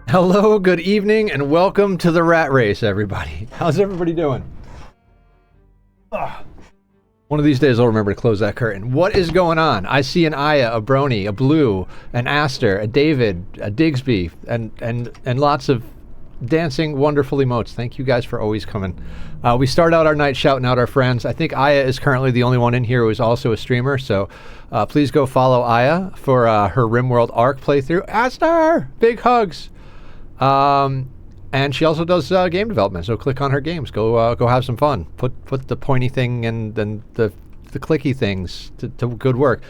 Hello, good evening, and welcome to the rat race, everybody. How's everybody doing? Ugh. One of these days I'll remember to close that curtain. What is going on? I see an Aya, a Brony, a Blue, an Aster, a David, a Digsby, and lots of dancing, wonderful emotes. Thank you guys for always coming. We start out our night shouting out our friends. I think Aya is currently the only one in here who is also a streamer, so please go follow Aya for her RimWorld Arc playthrough. Aster! Big hugs! And she also does game development, so click on her games. Go have some fun. Put the pointy thing and then the clicky things to good work.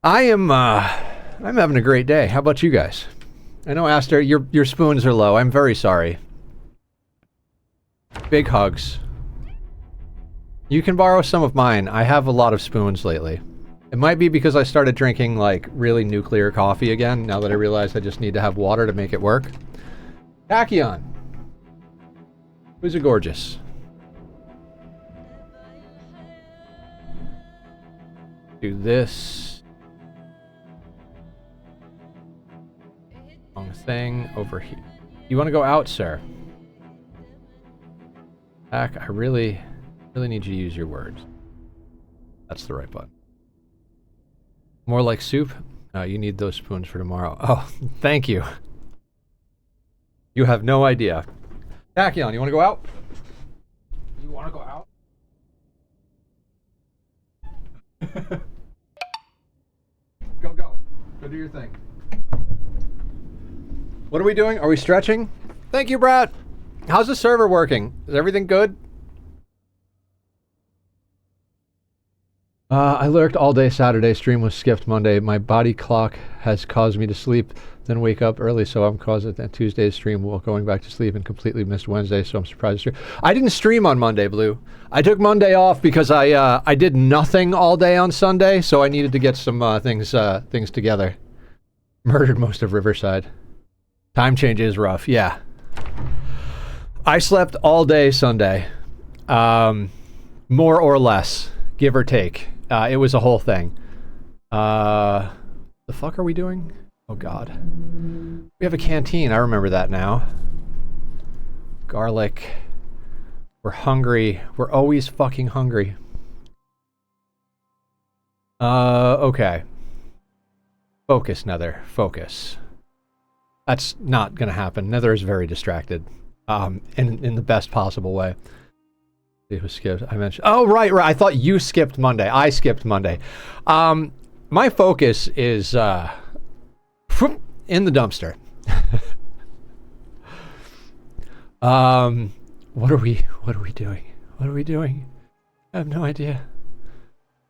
I'm having a great day. How about you guys? I know, Aster, your spoons are low. I'm very sorry. Big hugs. You can borrow some of mine. I have a lot of spoons lately. It might be because I started drinking, like, really nuclear coffee again, now that I realize I just need to have water to make it work. Tachyon. Who's a gorgeous? Do this. Wrong thing over here. You want to go out, sir? Tack, I really need you to use your words. That's the right button. More like soup? No, you need those spoons for tomorrow. Oh, thank you. You have no idea. Tachyon, you want to go out? You want to go out? Go. Go do your thing. What are we doing? Are we stretching? Thank you, Brad. How's the server working? Is everything good? I lurked all day Saturday. Stream was skipped Monday. My body clock has caused me to sleep, then wake up early, so I'm causing that Tuesday's stream while going back to sleep and completely missed Wednesday, so I'm surprised. I didn't stream on Monday, Blue. I took Monday off because I did nothing all day on Sunday, so I needed to get some things together. Murdered most of Riverside. Time change is rough, yeah. I slept all day Sunday. More or less, give or take. It was a whole thing. The fuck are we doing? Oh god. We have a canteen, I remember that now. Garlic. We're hungry. We're always fucking hungry. Okay. Focus, Nether. Focus. That's not gonna happen. Nether is very distracted. In the best possible way. It was skipped. I mentioned. Oh, right. I thought you skipped Monday. I skipped Monday. My focus is in the dumpster. What are we doing? What are we doing? I have no idea.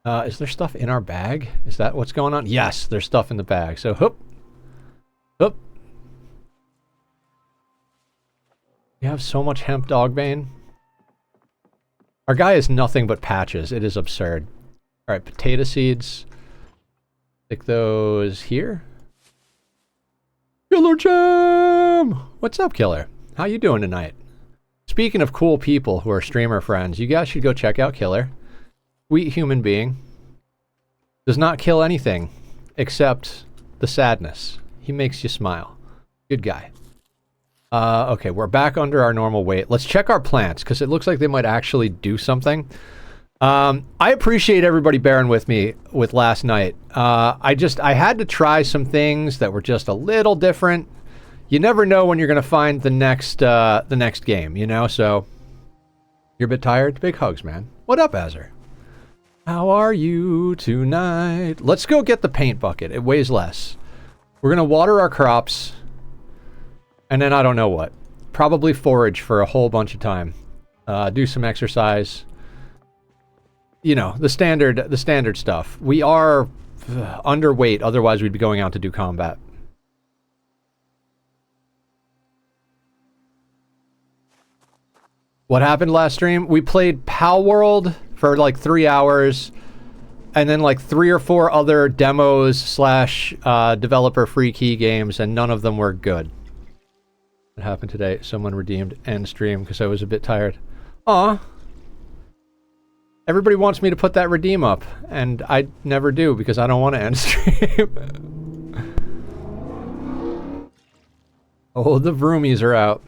Is there stuff in our bag? Is that what's going on? Yes, there's stuff in the bag. So hoop. We have so much hemp dogbane. Our guy is nothing but patches. It is absurd. Alright, potato seeds. Stick those here. Killer Jam! What's up, Killer? How you doing tonight? Speaking of cool people who are streamer friends, you guys should go check out Killer. Sweet human being. Does not kill anything except the sadness. He makes you smile. Good guy. Okay, we're back under our normal weight. Let's check our plants, because it looks like they might actually do something. I appreciate everybody bearing with me with last night. I had to try some things that were just a little different. You never know when you're going to find the next game, you know? So, you're a bit tired? Big hugs, man. What up, Azzer? How are you tonight? Let's go get the paint bucket. It weighs less. We're going to water our crops. And then I don't know what. Probably forage for a whole bunch of time. Do some exercise. You know, the standard stuff. We are underweight, otherwise we'd be going out to do combat. What happened last stream? We played Pal World for like 3 hours, and then like 3 or 4 other demos slash developer free key games, and none of them were good. What happened today? Someone redeemed end stream because I was a bit tired. Aw. Everybody wants me to put that redeem up, and I never do because I don't want to end stream. Oh, the roomies are out.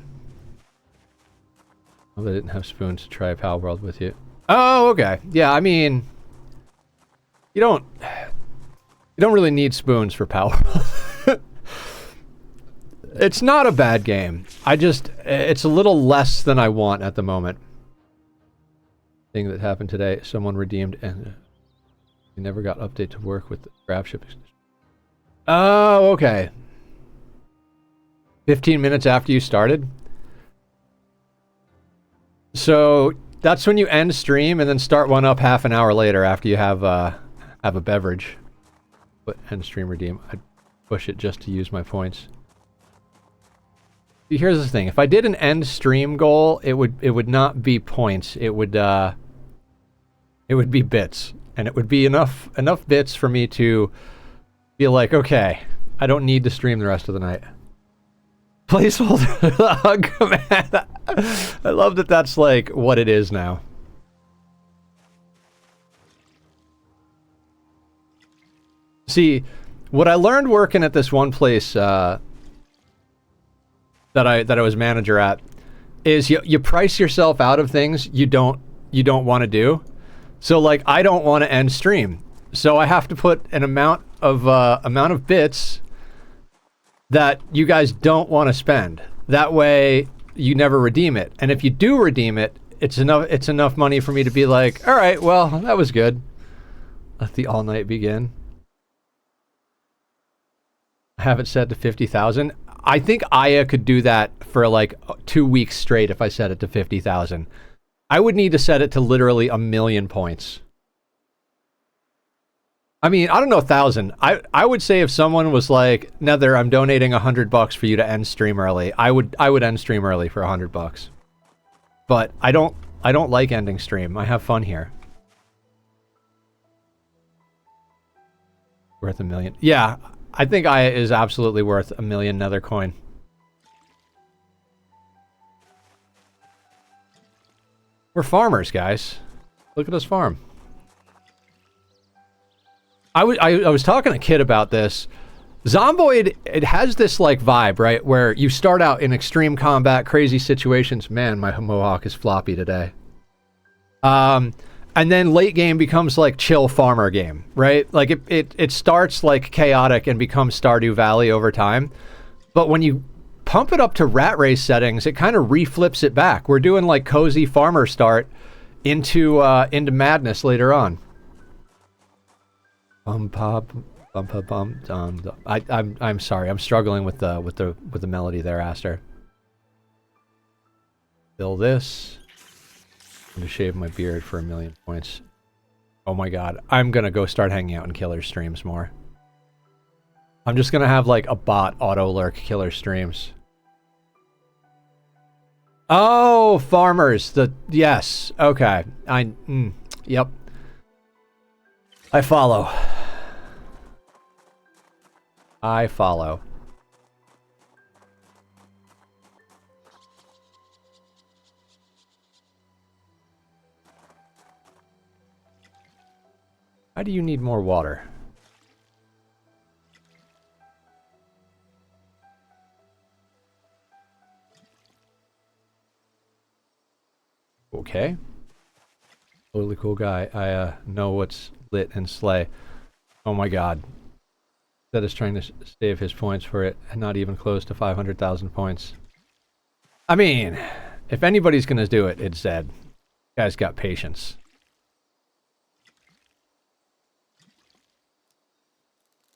Oh, they didn't have spoons to try Pal World with you. Oh, okay. Yeah, I mean, you don't really need spoons for Pal World. It's not a bad game. It's a little less than I want at the moment. Thing that happened today, someone redeemed and he never got update to work with the grab ship. Oh, okay. 15 minutes after you started? So that's when you end stream and then start one up half an hour later after you have a beverage. But end stream redeem. I'd push it just to use my points. Here's the thing. If I did an end stream goal, it would not be points. It would be bits. And it would be enough bits for me to be like, okay, I don't need to stream the rest of the night. Placeholder hug command. I love that that's like what it is now. See, what I learned working at this one place that I was manager at is you price yourself out of things you don't want to do. So like I don't want to end stream, so I have to put an amount of bits that you guys don't want to spend. That way you never redeem it. And if you do redeem it, it's enough money for me to be like, all right, well, that was good. Let the all night begin. I have it set to 50,000. I think Aya could do that for like 2 weeks straight if I set it to 50,000. I would need to set it to literally 1,000,000 points. I mean, I don't know 1,000. I would say if someone was like, Nether, I'm donating $100 for you to end stream early, I would end stream early for $100. But I don't like ending stream. I have fun here. Worth 1,000,000. Yeah, I think Aya is absolutely worth 1,000,000 Nether coin. We're farmers, guys. Look at us farm. I was talking to Kid about this. Zomboid, it has this like vibe, right? Where you start out in extreme combat, crazy situations. Man, my mohawk is floppy today. And then late game becomes like chill farmer game, right? Like it starts like chaotic and becomes Stardew Valley over time. But when you pump it up to rat race settings, it kind of reflips it back. We're doing like cozy farmer start into madness later on. I'm sorry. I'm struggling with the melody there, Aster. Fill this. I'm gonna shave my beard for 1,000,000 points. Oh my god. I'm gonna go start hanging out in killer streams more. I'm just gonna have like a bot auto lurk killer streams. Oh, farmers. Yes. Okay. Yep. I follow. I follow. Why do you need more water? Okay. Totally cool guy. I know what's lit and slay. Oh my god. That is trying to save his points for it, and not even close to 500,000 points. I mean, if anybody's gonna do it, it's Zed. Guy's got patience.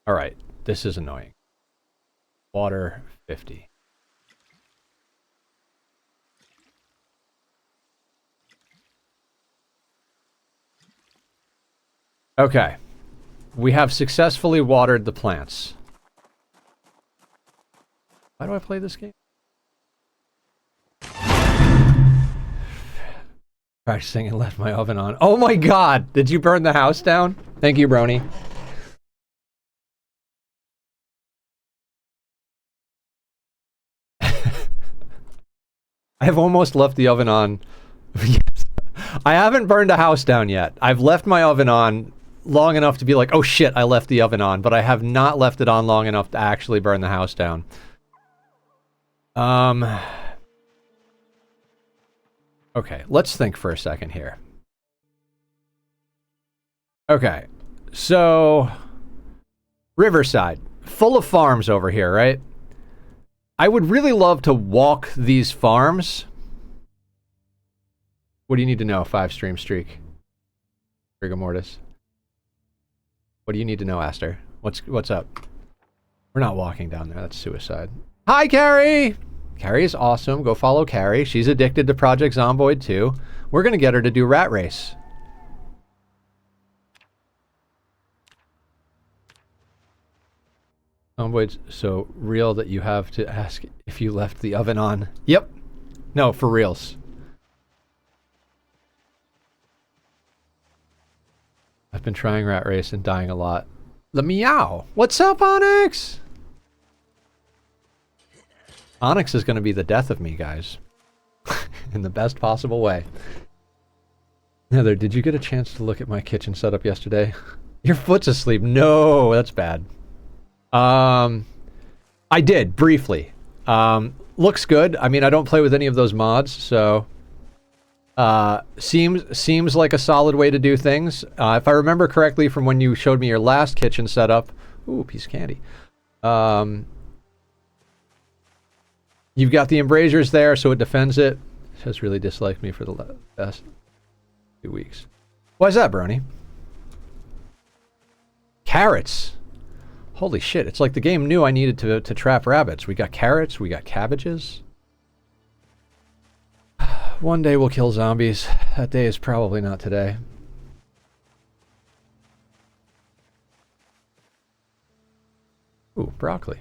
Alright, this is annoying. Water 50. Okay. We have successfully watered the plants. Why do I play this game? Practicing and left my oven on. Oh my god! Did you burn the house down? Thank you, Brony. I have almost left the oven on. Yes. I haven't burned a house down yet. I've left my oven on long enough to be like, oh shit, I left the oven on, but I have not left it on long enough to actually burn the house down. Okay, let's think for a second here. Okay, so Riverside, full of farms over here, right? I would really love to walk these farms. What do you need to know? 5 stream streak. Rigor mortis. What do you need to know, Aster? What's up? We're not walking down there. That's suicide. Hi, Carrie! Carrie is awesome. Go follow Carrie. She's addicted to Project Zomboid too. We're gonna get her to do Rat Race. Zomboid's so real that you have to ask if you left the oven on. Yep. No, for reals. I've been trying Rat Race and dying a lot. The meow. What's up, Onyx? Onyx is going to be the death of me, guys. In the best possible way. Heather, did you get a chance to look at my kitchen setup yesterday? Your foot's asleep. No, that's bad. I did, briefly. Looks good. I mean, I don't play with any of those mods, so... seems like a solid way to do things. If I remember correctly from when you showed me your last kitchen setup... Ooh, piece of candy. You've got the embrasures there, so it defends it. It has really disliked me for the past 2 weeks. Why is that, Brony? Carrots. Holy shit, it's like the game knew I needed to trap rabbits. We got carrots, we got cabbages. One day we'll kill zombies. That day is probably not today. Ooh, broccoli.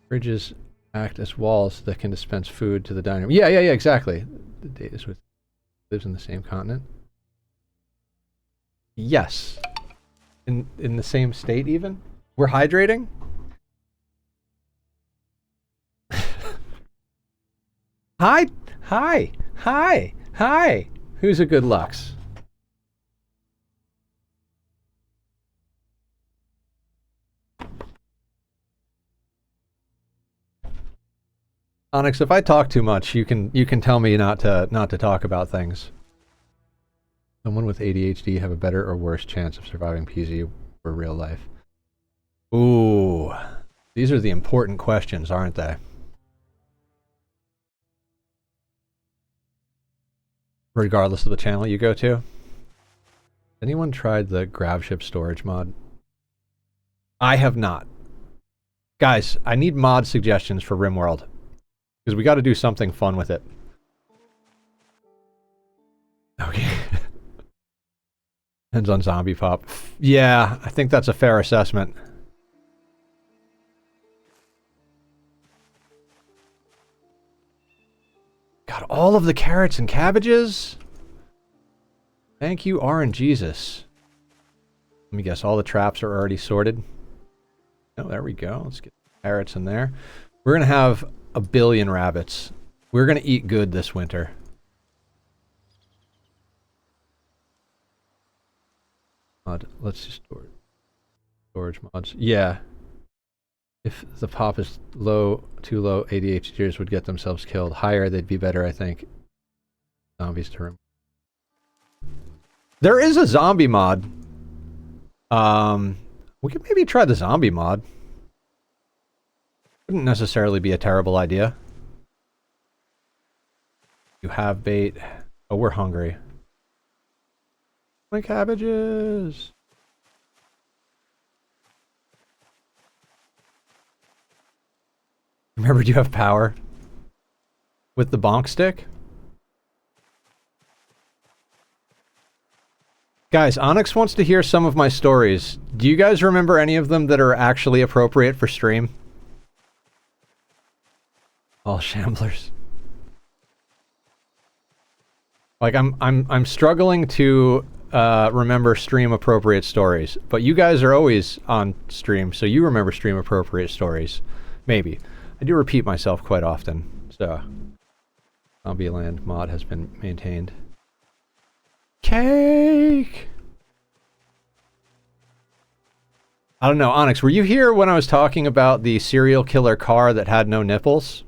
Fridges act as walls that can dispense food to the dining room. Yeah, exactly. The date is with lives in the same continent. Yes. In the same state even? We're hydrating? Hi. Who's a good Lux? Onyx, if I talk too much, you can tell me not to talk about things. Someone with ADHD have a better or worse chance of surviving PZ for real life? Ooh, these are the important questions, aren't they? Regardless of the channel you go to. Anyone tried the GravShip storage mod? I have not. Guys, I need mod suggestions for RimWorld. Because we got to do something fun with it. Okay. Depends on zombie pop. Yeah, I think that's a fair assessment. Got all of the carrots and cabbages? Thank you, RNGesus. Let me guess, all the traps are already sorted. Oh, there we go. Let's get carrots in there. We're going to have a billion rabbits. We're going to eat good this winter. Let's just store storage mods. Yeah. If the pop is low, too low, ADHDers would get themselves killed. Higher, they'd be better, I think. Zombies to remove. There is a zombie mod. We could maybe try the zombie mod. Wouldn't necessarily be a terrible idea. You have bait. Oh, we're hungry. My cabbages. Remember, do you have power? With the bonk stick? Guys, Onyx wants to hear some of my stories. Do you guys remember any of them that are actually appropriate for stream? All shamblers. Like I'm struggling to remember stream appropriate stories, but you guys are always on stream, so you remember stream appropriate stories. Maybe. I do repeat myself quite often. So Zombieland mod has been maintained. Cake. I don't know, Onyx, were you here when I was talking about the serial killer car that had no nipples?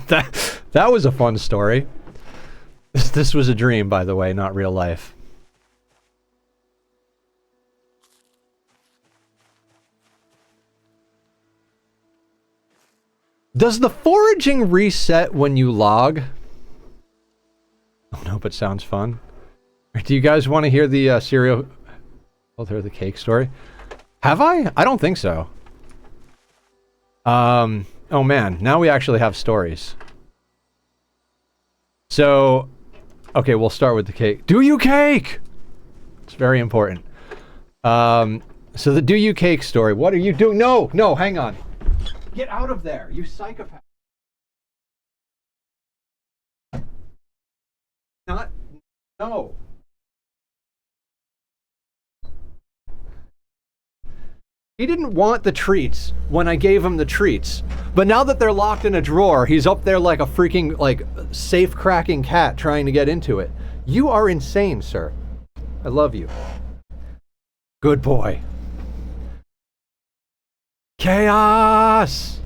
That was a fun story. This was a dream, by the way, not real life. Does the foraging reset when you log? Oh no, but sounds fun. Do you guys want to hear the cereal... Oh, there's the cake story. Have I? I don't think so. Oh man, now we actually have stories. So, okay, we'll start with the cake. Do you cake? It's very important. So the do you cake story. What are you doing? No, no, hang on. Get out of there, you psychopath. Not, no. He didn't want the treats when I gave him the treats. But now that they're locked in a drawer, he's up there like a freaking, like, safe-cracking cat trying to get into it. You are insane, sir. I love you. Good boy. Chaos!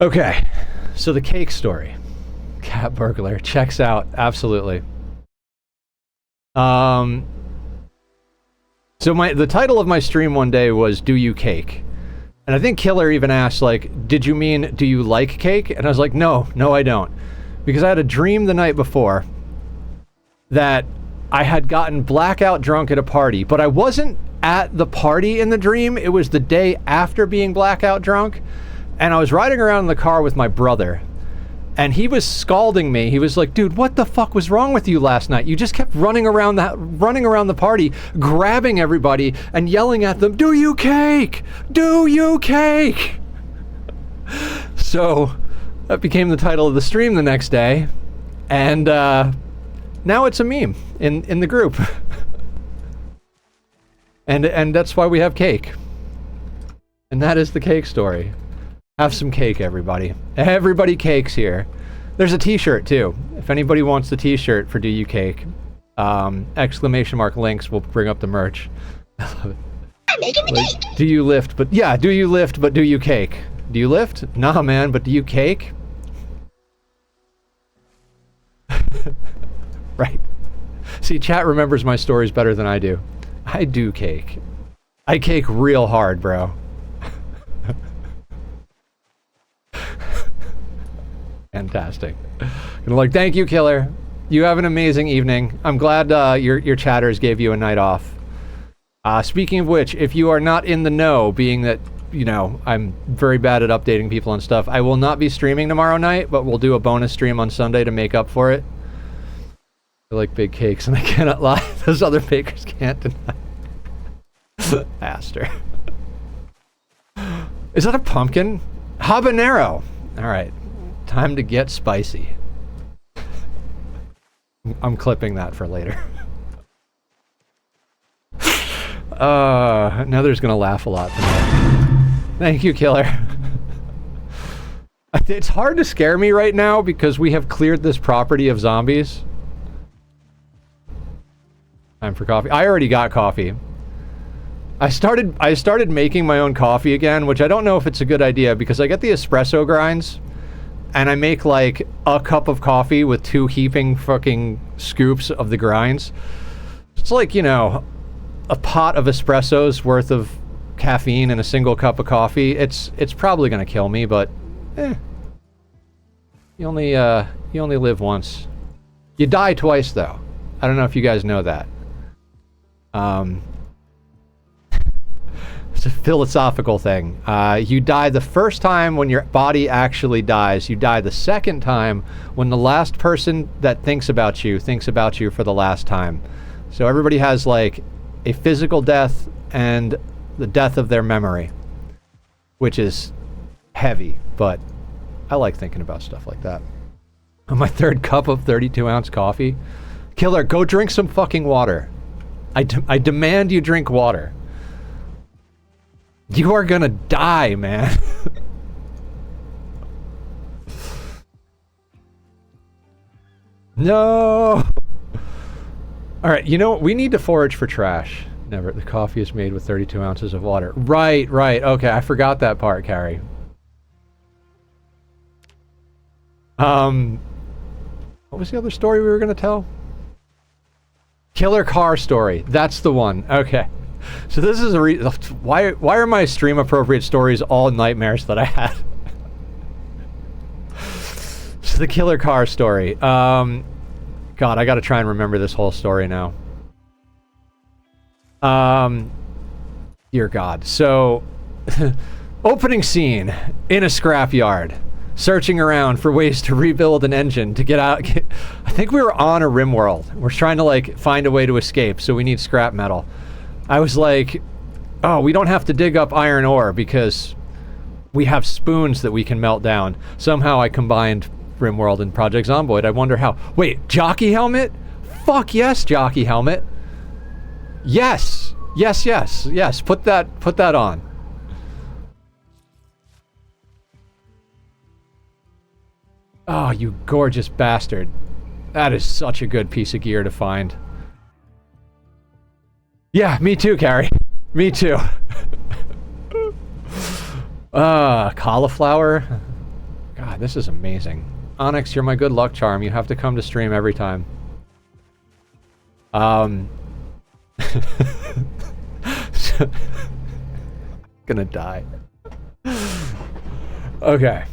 Okay, so the cake story. Cat burglar checks out, absolutely. So the title of my stream one day was Do You Cake? And I think Killer even asked, like, did you mean, do you like cake? And I was like, no, I don't. Because I had a dream the night before that I had gotten blackout drunk at a party, but I wasn't at the party in the dream. It was the day after being blackout drunk. And I was riding around in the car with my brother. And he was scalding me. He was like, dude, what the fuck was wrong with you last night? You just kept running around the party, grabbing everybody and yelling at them, do you cake? Do you cake? So that became the title of the stream the next day. And now it's a meme in the group. and that's why we have cake. And that is the cake story. Have some cake, everybody. Everybody cakes here. There's a t-shirt, too. If anybody wants the t-shirt for Do You Cake, exclamation mark links will bring up the merch. I love it. I'm making the cake! Do you lift, but... Yeah, do you lift, but do you cake? Do you lift? Nah, man, but do you cake? Right. See, chat remembers my stories better than I do. I do cake. I cake real hard, bro. Fantastic. And like, thank you, Killer. You have an amazing evening. I'm glad your chatters gave you a night off. Speaking of which, if you are not in the know, being that, you know, I'm very bad at updating people on stuff, I will not be streaming tomorrow night, but we'll do a bonus stream on Sunday to make up for it. I like big cakes, and I cannot lie. Those other bakers can't deny. Aster. Is that a pumpkin? Habanero. All right. Time to get spicy. I'm clipping that for later. Nether's gonna laugh a lot tonight. Thank you, Killer. It's hard to scare me right now because we have cleared this property of zombies. Time for coffee. I already got coffee. I started making my own coffee again, which I don't know if it's a good idea because I get the espresso grinds. And I make like a cup of coffee with 2 heaping fucking scoops of the grinds. It's like, you know, a pot of espressos worth of caffeine in a single cup of coffee. It's probably gonna kill me, but you only live once. You die twice though. I don't know if you guys know that. It's a philosophical thing. You die the first time when your body actually dies. You die the second time when the last person that thinks about you for the last time. So everybody has like a physical death and the death of their memory, which is heavy, but I like thinking about stuff like that. On my 3rd cup of 32-ounce coffee. Killer, go drink some fucking water. I demand you drink water. You are gonna die, man. No! Alright, you know what? We need to forage for trash. Never. The coffee is made with 32 ounces of water. Right, right. Okay, I forgot that part, Carrie. What was the other story we were going to tell? Killer car story. That's the one. Okay. So this is a why are my stream appropriate stories all nightmares that I had? So the killer car story. God, I got to try and remember this whole story now. Dear God. So opening scene in a scrapyard. Searching around for ways to rebuild an engine to get out. I think we were on a rim world. We're trying to like find a way to escape, so we need scrap metal. I was like, oh, we don't have to dig up iron ore because we have spoons that we can melt down. Somehow I combined RimWorld and Project Zomboid. I wonder how. Wait, jockey helmet? Fuck yes, jockey helmet. Yes, yes, yes, yes. Put that on. Oh, you gorgeous bastard. That is such a good piece of gear to find. Yeah, me too, Carrie. Me too. Cauliflower. God, this is amazing. Onyx, you're my good luck charm. You have to come to stream every time. Gonna die. Okay.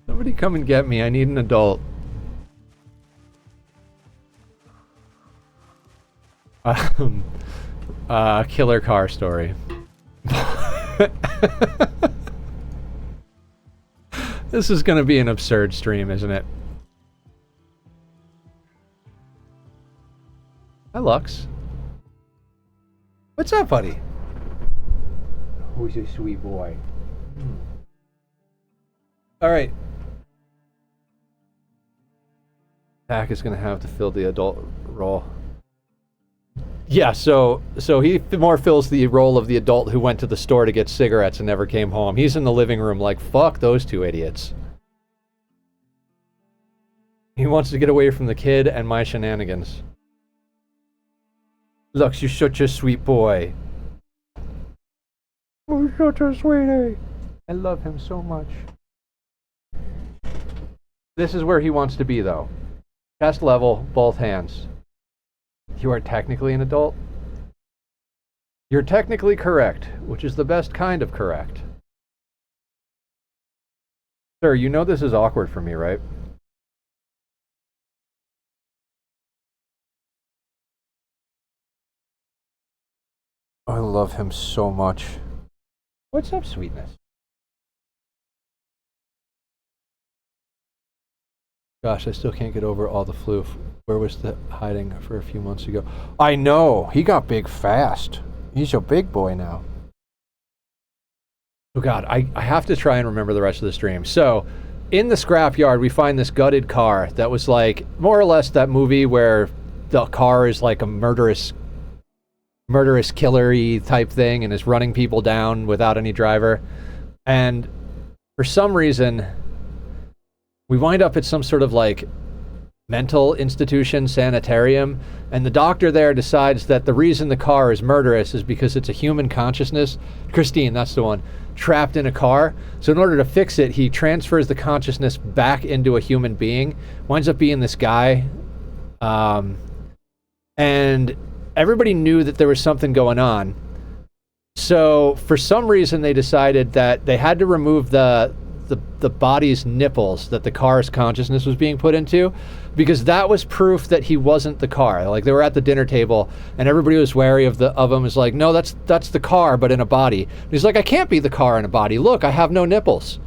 Somebody come and get me. I need an adult. Killer car story. This is gonna be an absurd stream, isn't it? Hi, Lux. What's up, buddy? Who's a sweet boy? Alright. Pack is gonna have to fill the adult role. Yeah, so he more fills the role of the adult who went to the store to get cigarettes and never came home. He's in the living room like, fuck those two idiots. He wants to get away from the kid and my shenanigans. Lux, you're such a sweet boy. Oh, such a sweetie. I love him so much. This is where he wants to be, though. Chest level, both hands. You are technically an adult? You're technically correct, which is the best kind of correct. Sir, you know this is awkward for me, right? I love him so much. What's up, sweetness? Gosh, I still can't get over all the flu. Where was the hiding for a few months ago? I know! He got big fast. He's a big boy now. Oh god, I have to try and remember the rest of the stream. So, in the scrapyard, we find this gutted car that was like, more or less that movie where the car is like a murderous killer-y type thing and is running people down without any driver. And for some reason, we wind up at some sort of like mental institution, sanitarium, and the doctor there decides that the reason the car is murderous is because it's a human consciousness, Christine, that's the one, trapped in a car. So in order to fix it, he transfers the consciousness back into a human being, winds up being this guy, and everybody knew that there was something going on. So for some reason they decided that they had to remove the body's nipples that the car's consciousness was being put into, because that was proof that he wasn't the car. Like, they were at the dinner table and everybody was wary of him. Is like, no, that's the car but in a body. And he's like, I can't be the car in a body. Look, I have no nipples.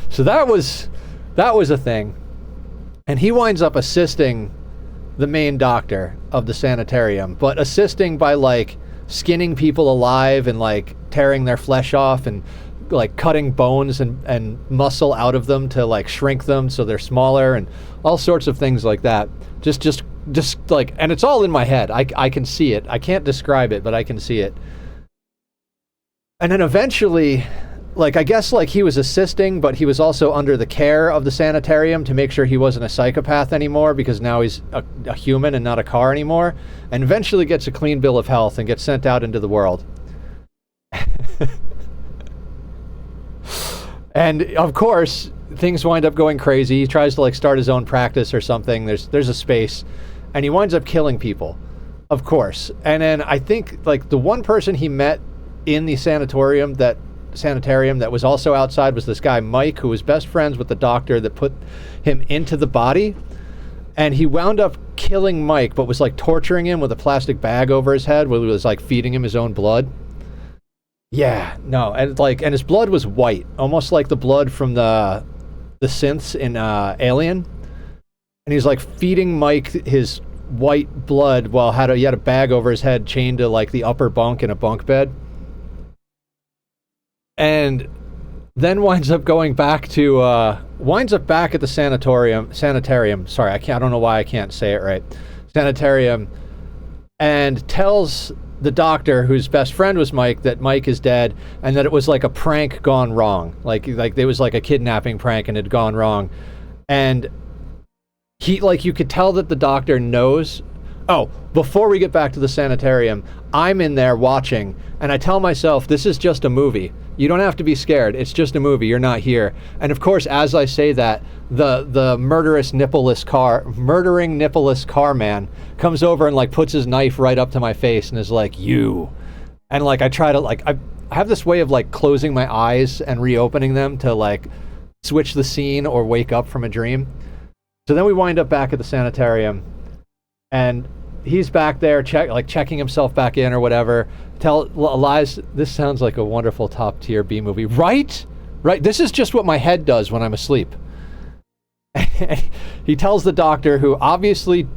So that was a thing. And he winds up assisting the main doctor of the sanitarium, but assisting by like skinning people alive and like tearing their flesh off and like cutting bones and muscle out of them to like shrink them so they're smaller and all sorts of things like that. Just like, and it's all in my head. I can see it. I can't describe it, but I can see it. And then eventually like, I guess, like, he was assisting, but he was also under the care of the sanitarium to make sure he wasn't a psychopath anymore, because now he's a human and not a car anymore, and eventually gets a clean bill of health and gets sent out into the world. And, of course, things wind up going crazy. He tries to, like, start his own practice or something. There's a space, and he winds up killing people, of course. And then I think, like, the one person he met in the sanitarium that was also outside was this guy Mike, who was best friends with the doctor that put him into the body, and he wound up killing Mike, but was like torturing him with a plastic bag over his head while he was like feeding him his own blood. Yeah, no, and his blood was white, almost like the blood from the synths in Alien, and he's like feeding Mike his white blood while he had a bag over his head chained to like the upper bunk in a bunk bed. And then winds up back at the sanitarium. Sorry, I don't know why I can't say it right. Sanitarium, and tells the doctor, whose best friend was Mike, that Mike is dead, and that it was like a prank gone wrong. Like there was like a kidnapping prank and it had gone wrong. And you could tell that the doctor knows. Oh, before we get back to the sanitarium, I'm in there watching, and I tell myself, this is just a movie. You don't have to be scared. It's just a movie. You're not here. And of course, as I say that, the murdering nippleless car man comes over and like puts his knife right up to my face and is like, you. And like I try to I have this way of like closing my eyes and reopening them to like switch the scene or wake up from a dream. So then we wind up back at the sanitarium, and he's back there checking himself back in or whatever. Tell Elias, this sounds like a wonderful top tier B movie, right? This is just what my head does when I'm asleep. He tells the doctor, who obviously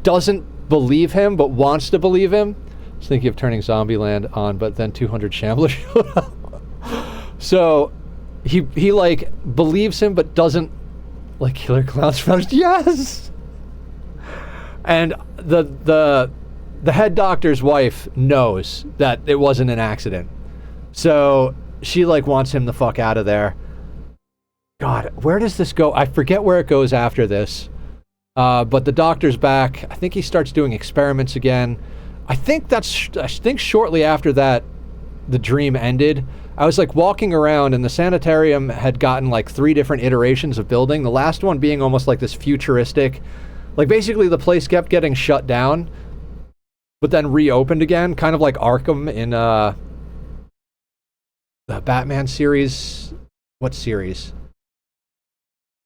doesn't believe him but wants to believe him. I was thinking of turning Zombieland on, but then 200 Shamblers showed up. So he like believes him but doesn't. Like Killer Clowns first, yes. And the head doctor's wife knows that it wasn't an accident, so she like wants him the fuck out of there. God, where does this go? I forget where it goes after this. But the doctor's back. I think he starts doing experiments again. I think shortly after that, the dream ended. I was like walking around, and the sanitarium had gotten like 3 different iterations of building. The last one being almost like this futuristic, like basically the place kept getting shut down, but then reopened again, kind of like Arkham in the Batman series. What series?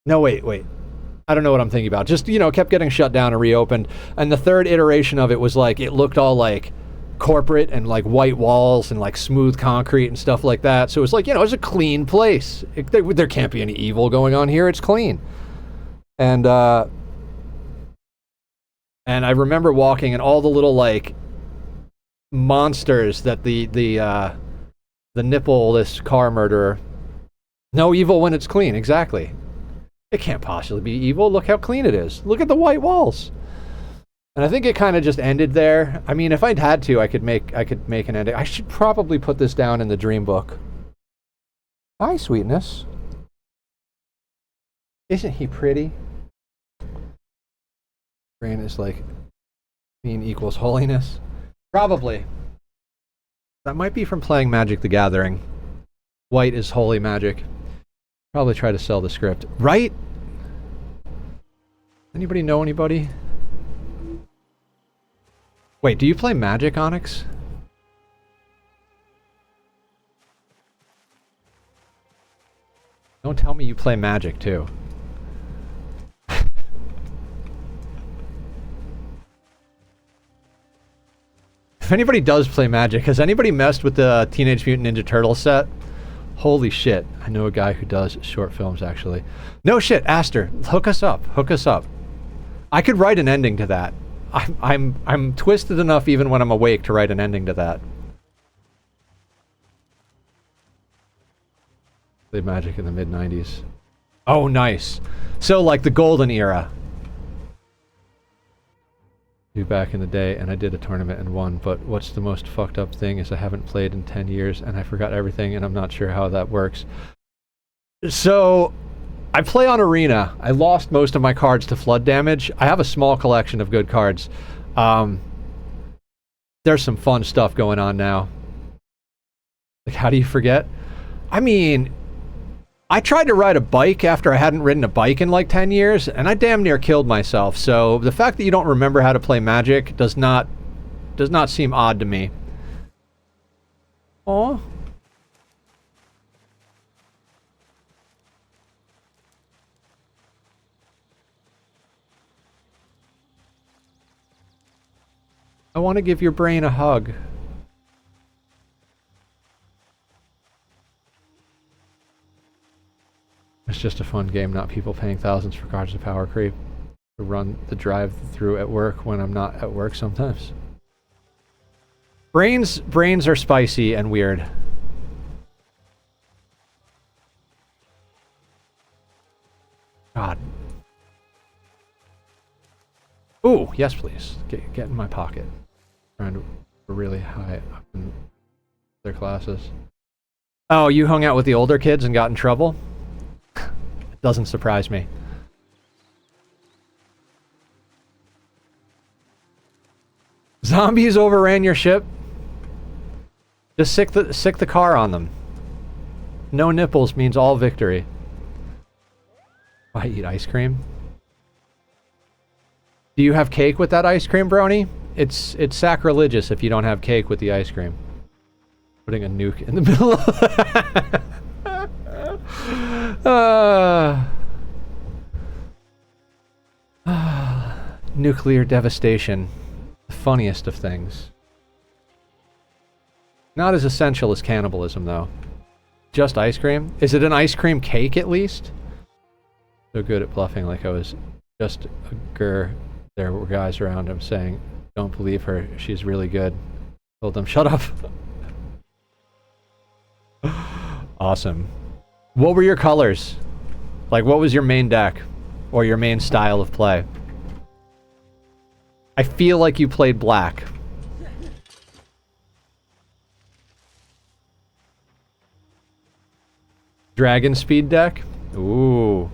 No, wait. I don't know what I'm thinking about. Just, kept getting shut down and reopened. And the 3rd iteration of it was like, it looked all like corporate and like white walls and like smooth concrete and stuff like that. So it was like, it's a clean place. There can't be any evil going on here. It's clean. And I remember walking, and all the little like monsters that the nippleless car murderer. No evil when it's clean. Exactly. It can't possibly be evil. Look how clean it is. Look at the white walls. And I think it kind of just ended there. I mean, if I'd had to, I could make an ending. I should probably put this down in the dream book. Hi, sweetness. Isn't he pretty? Brain is like, mean equals holiness. Probably. That might be from playing Magic the Gathering. White is holy magic. Probably try to sell the script. Right? Anybody know anybody? Wait, do you play Magic, Onyx? Don't tell me you play Magic, too. If anybody does play Magic, has anybody messed with the Teenage Mutant Ninja Turtles set? Holy shit. I know a guy who does short films, actually. No shit, Aster, hook us up. Hook us up. I could write an ending to that. I'm twisted enough even when I'm awake to write an ending to that. Played Magic in the mid-90s. Oh, nice. So like the golden era. back in the day, and I did a tournament and won, but what's the most fucked up thing is I haven't played in 10 years, and I forgot everything, and I'm not sure how that works. So, I play on Arena. I lost most of my cards to flood damage. I have a small collection of good cards. There's some fun stuff going on now. Like, how do you forget? I mean, I tried to ride a bike after I hadn't ridden a bike in like 10 years, and I damn near killed myself. So the fact that you don't remember how to play Magic does not seem odd to me. Aw. I want to give your brain a hug. It's just a fun game, not people paying thousands for cards of power creep to run the drive-through at work when I'm not at work sometimes. Brains are spicy and weird. God. Ooh, yes please. Get in my pocket. Trying to really high up in their classes. Oh, you hung out with the older kids and got in trouble? It doesn't surprise me. Zombies overran your ship? Just sick the car on them. No nipples means all victory. I eat ice cream. Do you have cake with that ice cream, Brony? It's sacrilegious if you don't have cake with the ice cream. Putting a nuke in the middle of... nuclear devastation. The funniest of things. Not as essential as cannibalism, though. Just ice cream? Is it an ice cream cake, at least? So good at bluffing like I was just a grr. There were guys around him saying, don't believe her, she's really good. Told them, shut up. Awesome. What were your colors? Like, what was your main deck? Or your main style of play? I feel like you played black. Dragon speed deck? Ooh.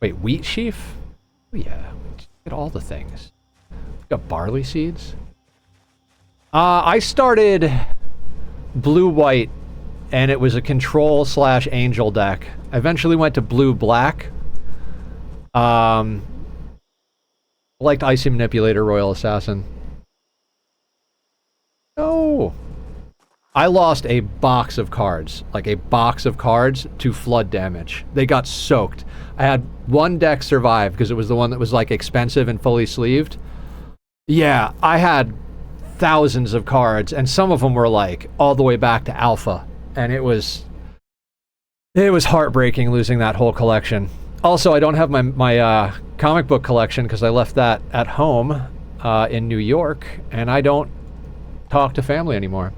Wait, wheat sheaf? Oh yeah, get all the things. Got barley seeds. I started blue-white, and it was a control/angel deck. I eventually went to blue-black. Liked Icy Manipulator, Royal Assassin. No! I lost a box of cards. Like a box of cards to flood damage. They got soaked. I had one deck survive because it was the one that was like expensive and fully sleeved. Yeah, I had thousands of cards, and some of them were like all the way back to alpha. And it was heartbreaking losing that whole collection. Also, I don't have my comic book collection because I left that at home in New York, and I don't talk to family anymore.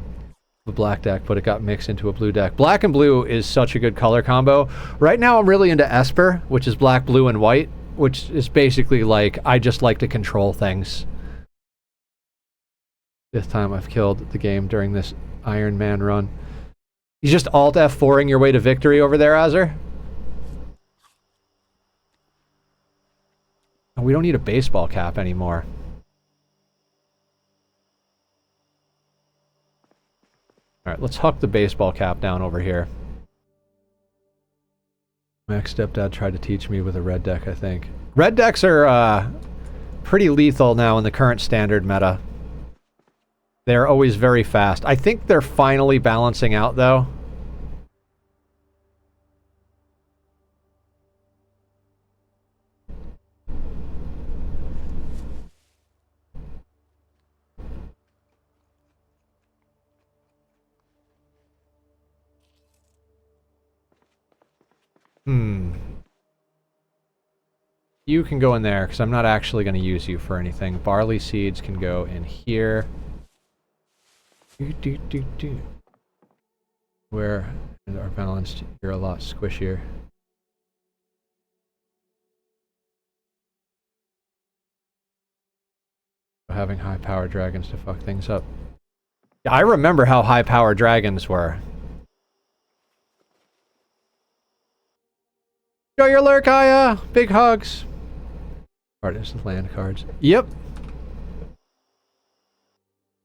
The black deck, but it got mixed into a blue deck. Black and blue is such a good color combo. Right now I'm really into Esper, which is black, blue, and white, which is basically like, I just like to control things. Fifth time I've killed the game during this Iron Man run. You just Alt F4ing your way to victory over there, Azur? Oh, we don't need a baseball cap anymore. Alright, let's huck the baseball cap down over here. My ex-stepdad tried to teach me with a red deck, I think. Red decks are, pretty lethal now in the current standard meta. They're always very fast. I think they're finally balancing out, though. You can go in there, because I'm not actually going to use you for anything. Barley seeds can go in here. Where are balanced, you're a lot squishier. Having high-powered dragons to fuck things up. I remember how high-powered dragons were. Enjoy your lurk, Aya! Big hugs! Artist land cards. Yep!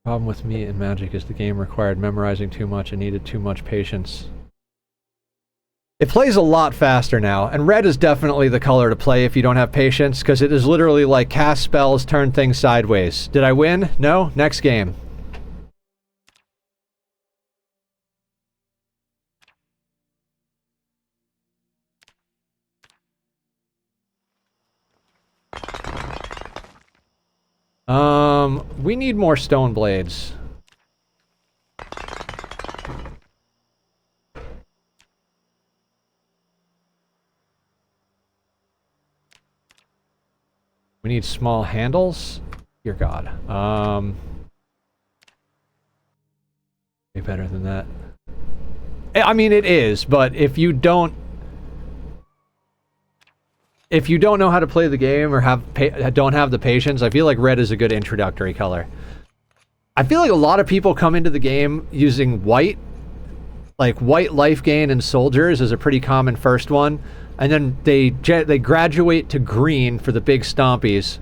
Problem with me and Magic is the game required memorizing too much and needed too much patience. It plays a lot faster now, and red is definitely the color to play if you don't have patience, because it is literally like cast spells, turn things sideways. Did I win? No? Next game. We need more stone blades. We need small handles. Dear God. Way better than that. I mean, it is, but if you don't know how to play the game or don't have the patience, I feel like red is a good introductory color. I feel like a lot of people come into the game using white. Like, white life gain and soldiers is a pretty common first one. And then they graduate to green for the big stompies.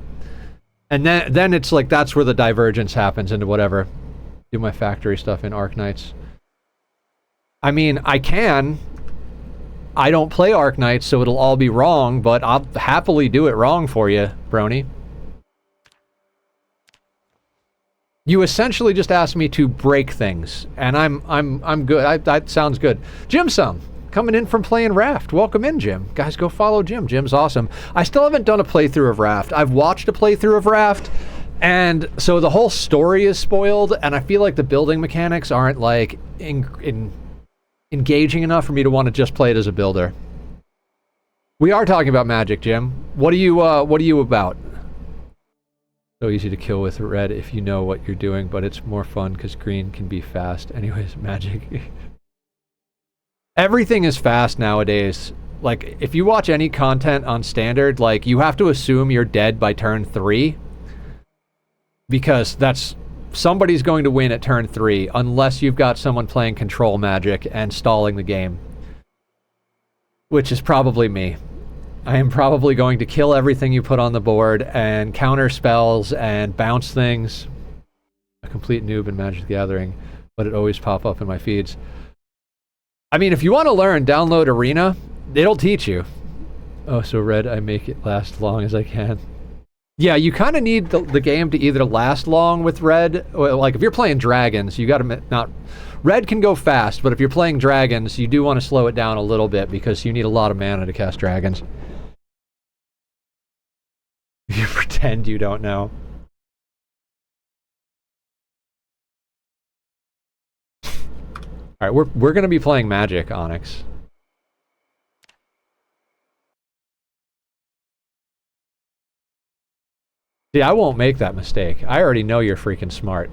And then it's like, that's where the divergence happens into whatever. Do my factory stuff in Arknights. I mean, I can. I don't play Arknights, so it'll all be wrong, but I'll happily do it wrong for you, Brony. You essentially just asked me to break things, and I'm good. That sounds good. Jim Sum, coming in from playing Raft. Welcome in, Jim. Guys, go follow Jim. Jim's awesome. I still haven't done a playthrough of Raft. I've watched a playthrough of Raft, and so the whole story is spoiled, and I feel like the building mechanics aren't like engaging enough for me to want to just play it as a builder. We are talking about Magic, Jim. What are you about? So easy to kill with red if you know what you're doing, but it's more fun because green can be fast. Anyways, Magic. Everything is fast nowadays. Like, if you watch any content on standard, like, you have to assume you're dead by turn 3. Because somebody's going to win at turn 3, unless you've got someone playing control Magic and stalling the game. Which is probably me. I am probably going to kill everything you put on the board and counter spells and bounce things. A complete noob in Magic the Gathering, but it always pop up in my feeds. I mean, if you want to learn, download Arena. It'll teach you. Oh, so red, I make it last as long as I can. Yeah, you kind of need the game to either last long with red, or like if you're playing dragons, you gotta not... Red can go fast, but if you're playing dragons, you do want to slow it down a little bit because you need a lot of mana to cast dragons. You pretend you don't know. Alright, we're gonna be playing Magic, Onyx. See, I won't make that mistake. I already know you're freaking smart.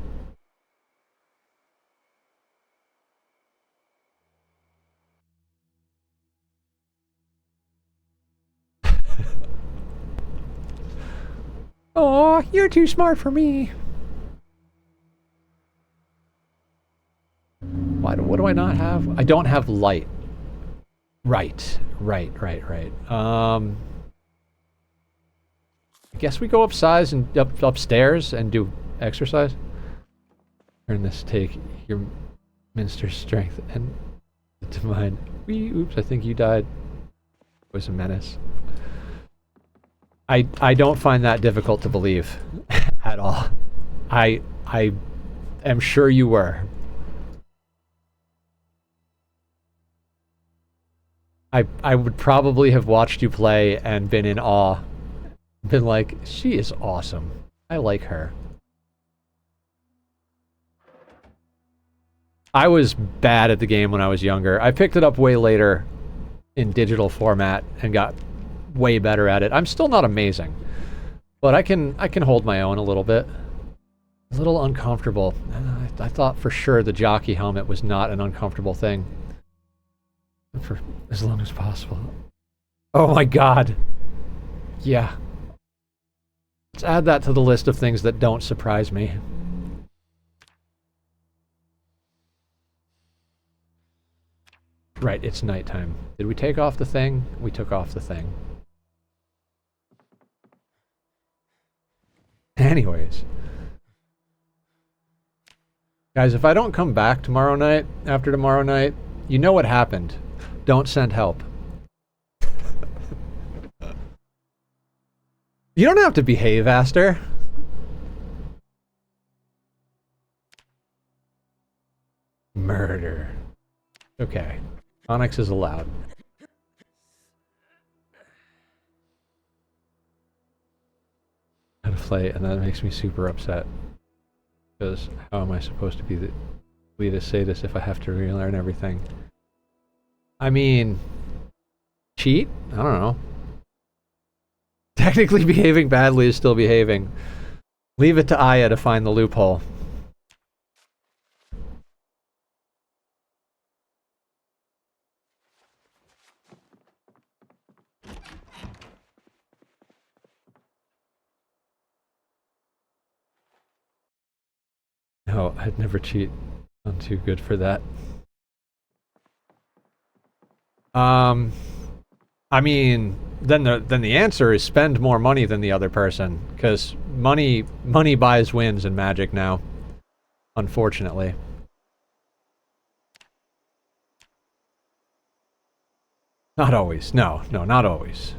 Oh, you're too smart for me. What do I not have? I don't have light. Right. I guess we go upstairs and do exercise. Turn this, take your minster strength and to mine. Oops, I think you died. It was a menace. I don't find that difficult to believe at all. I am sure you were. I would probably have watched you play and been in awe. Been like, she is awesome. I like her. I was bad at the game when I was younger. I picked it up way later in digital format and got way better at it. I'm still not amazing, but I can hold my own a little bit. A little uncomfortable. I thought for sure the jockey helmet was not an uncomfortable thing. For as long as possible. Oh my god. Yeah. Let's add that to the list of things that don't surprise me. Right, it's nighttime. Did we take off the thing? We took off the thing. Anyways. Guys, if I don't come back tomorrow night, after tomorrow night, you know what happened. Don't send help. You don't have to behave, Aster. Murder. Okay. Onyx is allowed. How to play, and that makes me super upset. Because how am I supposed to be the elitist sadist if I have to relearn everything? I mean, cheat? I don't know. Technically behaving badly is still behaving. Leave it to Aya to find the loophole. No, I'd never cheat. I'm too good for that. I mean, then the answer is spend more money than the other person, because money buys wins in Magic now. Unfortunately. Not always. No, not always.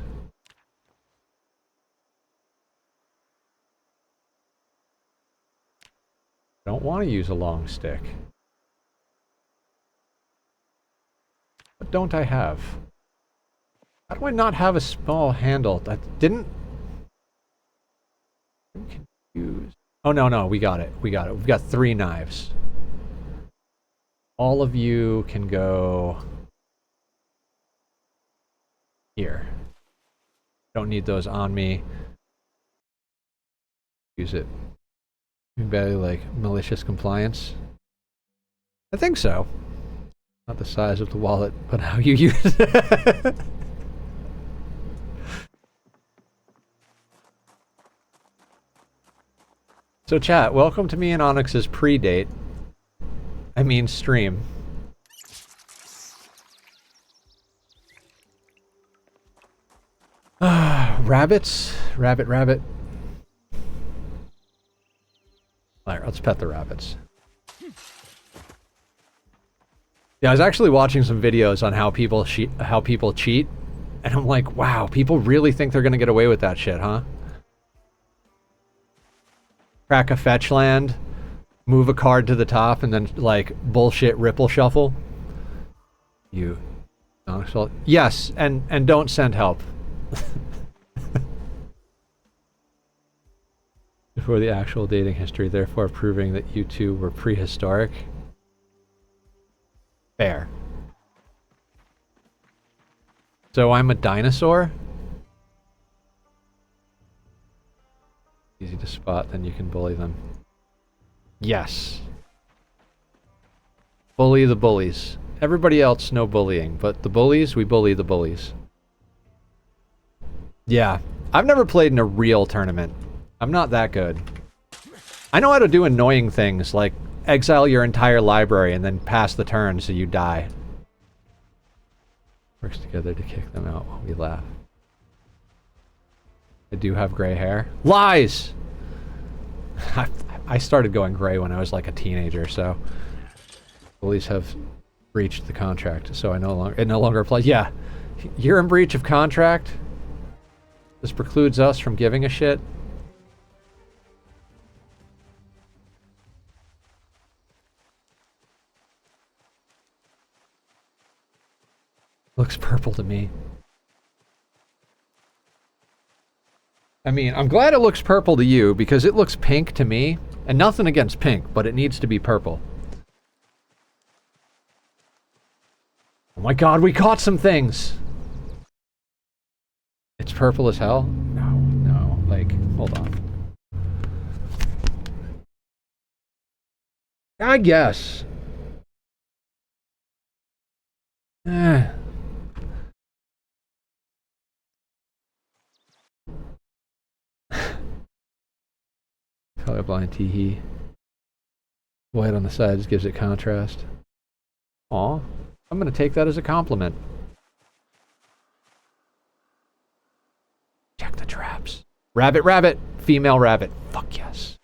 Don't want to use a long stick. What don't I have? How do I not have a small handle? That didn't... I'm confused. Oh, no, we got it. We got it. We've got 3 knives. All of you can go... here. Don't need those on me. Use it. Barely like malicious compliance. I think so. Not the size of the wallet, but how you use it. So chat, welcome to me and Onyx's pre-date. I mean stream. Rabbits? Rabbit. Alright, let's pet the rabbits. Yeah, I was actually watching some videos on how people cheat, and I'm like, wow, people really think they're gonna get away with that shit, huh? Crack a fetch land, move a card to the top, and then, like, bullshit ripple shuffle. You... Yes, and don't send help. Before the actual dating history, therefore proving that you two were prehistoric. Fair. So I'm a dinosaur? Easy to spot, then you can bully them. Yes. Bully the bullies. Everybody else, no bullying, but the bullies, we bully the bullies. Yeah. I've never played in a real tournament. I'm not that good. I know how to do annoying things, like exile your entire library and then pass the turn so you die. Works together to kick them out while we laugh. I do have gray hair. Lies! I started going gray when I was like a teenager, so... Police have breached the contract, so it no longer applies. Yeah, you're in breach of contract. This precludes us from giving a shit. Looks purple to me. I mean, I'm glad it looks purple to you, because it looks pink to me. And nothing against pink, but it needs to be purple. Oh my god, we caught some things! It's purple as hell? No, like, hold on. I guess. colorblind teehee. White on the sides gives it contrast. Aw, I'm gonna take that as a compliment. Check the traps. Rabbit, rabbit! Female rabbit. Fuck yes.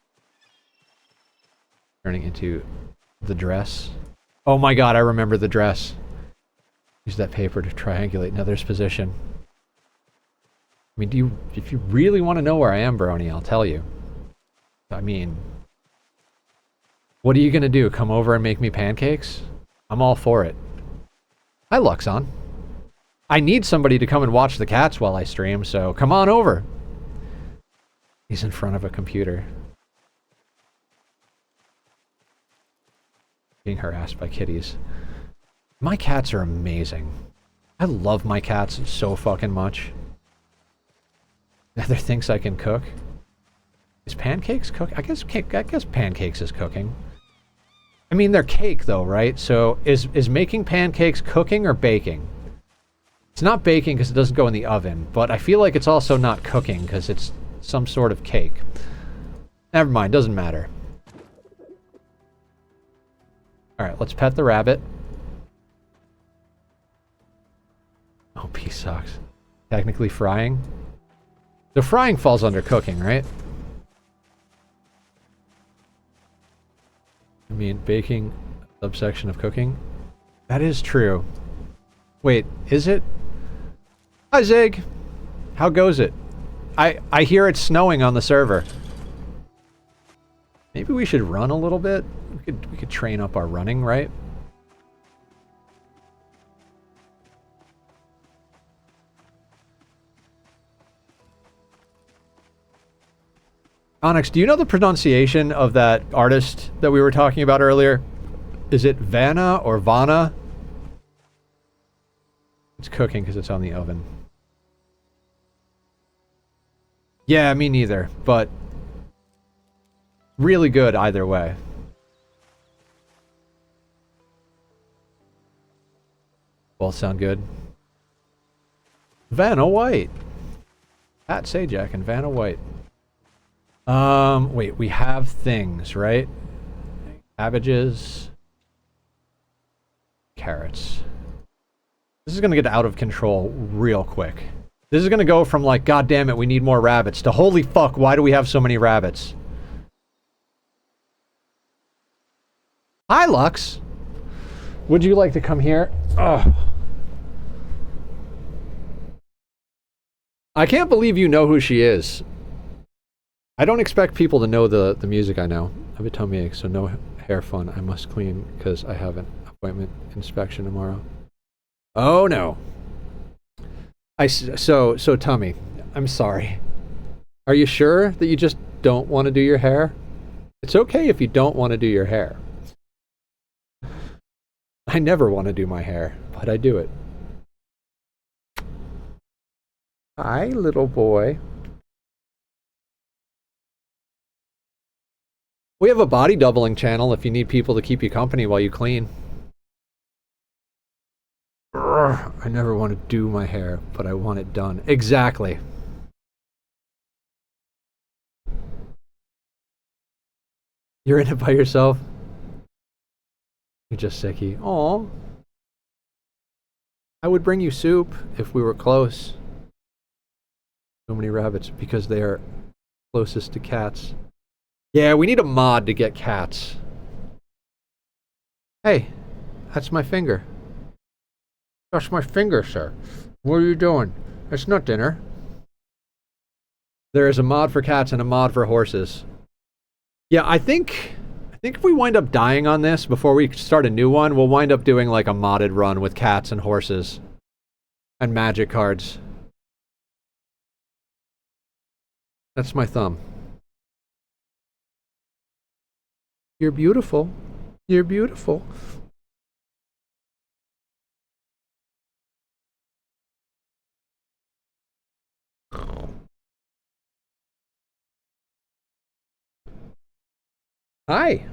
Turning into the dress. Oh my god, I remember the dress. Use that paper to triangulate another's position. I mean, if you really want to know where I am, Brony, I'll tell you. I mean, what are you gonna do? Come over and make me pancakes? I'm all for it. Hi, Luxon. I need somebody to come and watch the cats while I stream, so come on over. He's in front of a computer. Being harassed by kitties. My cats are amazing. I love my cats so fucking much. Nether thinks I can cook. Is pancakes cook? I guess pancakes is cooking. I mean, they're cake though, right? So is making pancakes cooking or baking? It's not baking because it doesn't go in the oven, but I feel like it's also not cooking because it's some sort of cake. Never mind, doesn't matter. Alright, let's pet the rabbit. Oh, pea sucks. Technically frying. So frying falls under cooking, right? I mean, baking, subsection of cooking. That is true. Wait, is it? Hi, Zig. How goes it? I hear it's snowing on the server. Maybe we should run a little bit. We could train up our running, right? Onyx, do you know the pronunciation of that artist that we were talking about earlier? Is it Vanna or Vanna? It's cooking because it's on the oven. Yeah, me neither, but really good either way. Both sound good. Vanna White. Pat Sajak and Vanna White. Wait, we have things, right? Cabbages. Carrots. This is gonna get out of control real quick. This is gonna go from like, god damn it, we need more rabbits, to holy fuck, why do we have so many rabbits? Hi, Lux. Would you like to come here? Ugh. I can't believe you know who she is. I don't expect people to know the music I know. I have a tummy ache, so no hair fun. I must clean because I have an appointment inspection tomorrow. Oh no. So tummy, I'm sorry. Are you sure that you just don't want to do your hair? It's okay if you don't want to do your hair. I never want to do my hair, but I do it. Hi, little boy. We have a body doubling channel if you need people to keep you company while you clean. Urgh, I never want to do my hair, but I want it done. Exactly. You're in it by yourself? You're just sicky. Aw. I would bring you soup if we were close. So many rabbits because they are closest to cats. Yeah, we need a mod to get cats. Hey, that's my finger. That's my finger, sir. What are you doing? It's not dinner. There is a mod for cats and a mod for horses. Yeah, I think if we wind up dying on this before we start a new one, we'll wind up doing like a modded run with cats and horses. And magic cards. That's my thumb. You're beautiful. You're beautiful. Hi.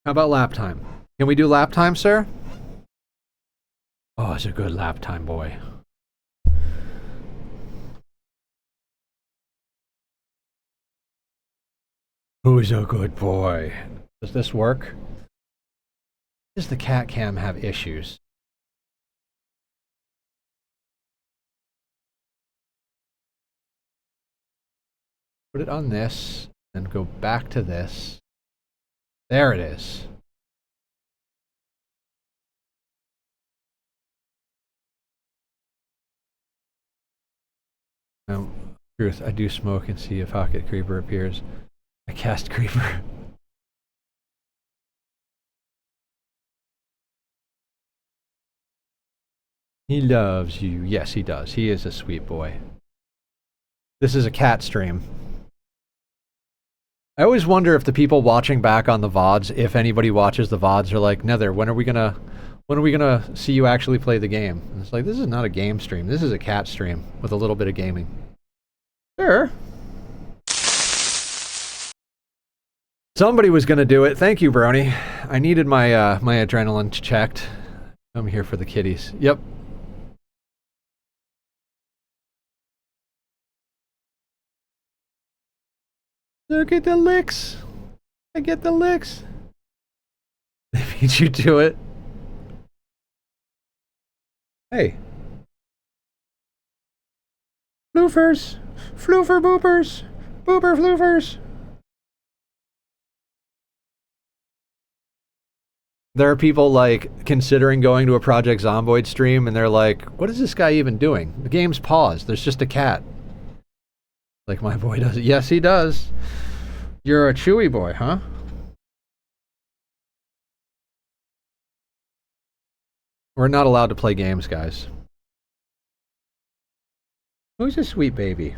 How about lap time? Can we do lap time, sir? Oh, it's a good lap time, boy. Who's a good boy? Does this work? Does the cat cam have issues? Put it on this, and go back to this. There it is. No, truth, I do smoke and see a pocket creeper appears. I cast creeper. He loves you. Yes, he does. He is a sweet boy. This is a cat stream. I always wonder if the people watching back on the VODs, if anybody watches the VODs, are like, Nether, when are we gonna see you actually play the game? And it's like, this is not a game stream. This is a cat stream with a little bit of gaming. Sure. Somebody was gonna do it. Thank you, Brony. I needed my my adrenaline checked. I'm here for the kitties. Yep. Look at the licks. I get the licks. They beat you to it. Hey. Floofers. Floofer boopers. Booper floofers. There are people like considering going to a Project Zomboid stream and they're like, what is this guy even doing? The game's paused. There's just a cat. Like my boy does it. Yes, he does. You're a chewy boy, huh? We're not allowed to play games, guys. Who's a sweet baby?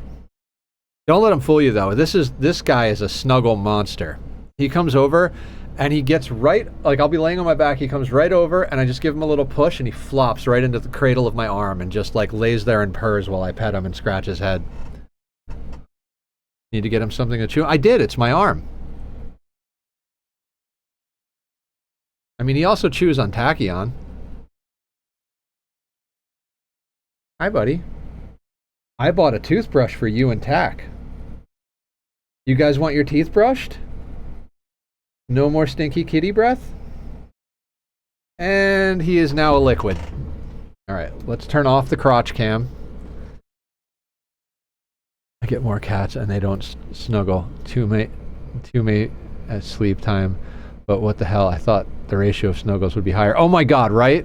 Don't let him fool you, though. This guy is a snuggle monster. He comes over and he gets right, like I'll be laying on my back, he comes right over and I just give him a little push and he flops right into the cradle of my arm and just like lays there and purrs while I pet him and scratch his head. Need to get him something to chew? I did, it's my arm. I mean, he also chews on Tachyon. Hi, buddy. I bought a toothbrush for you and Tack. You guys want your teeth brushed? No more stinky kitty breath? And he is now a liquid. Alright, let's turn off the crotch cam. I get more cats and they don't snuggle. Two mate at sleep time. But what the hell? I thought the ratio of snuggles would be higher. Oh my god, right?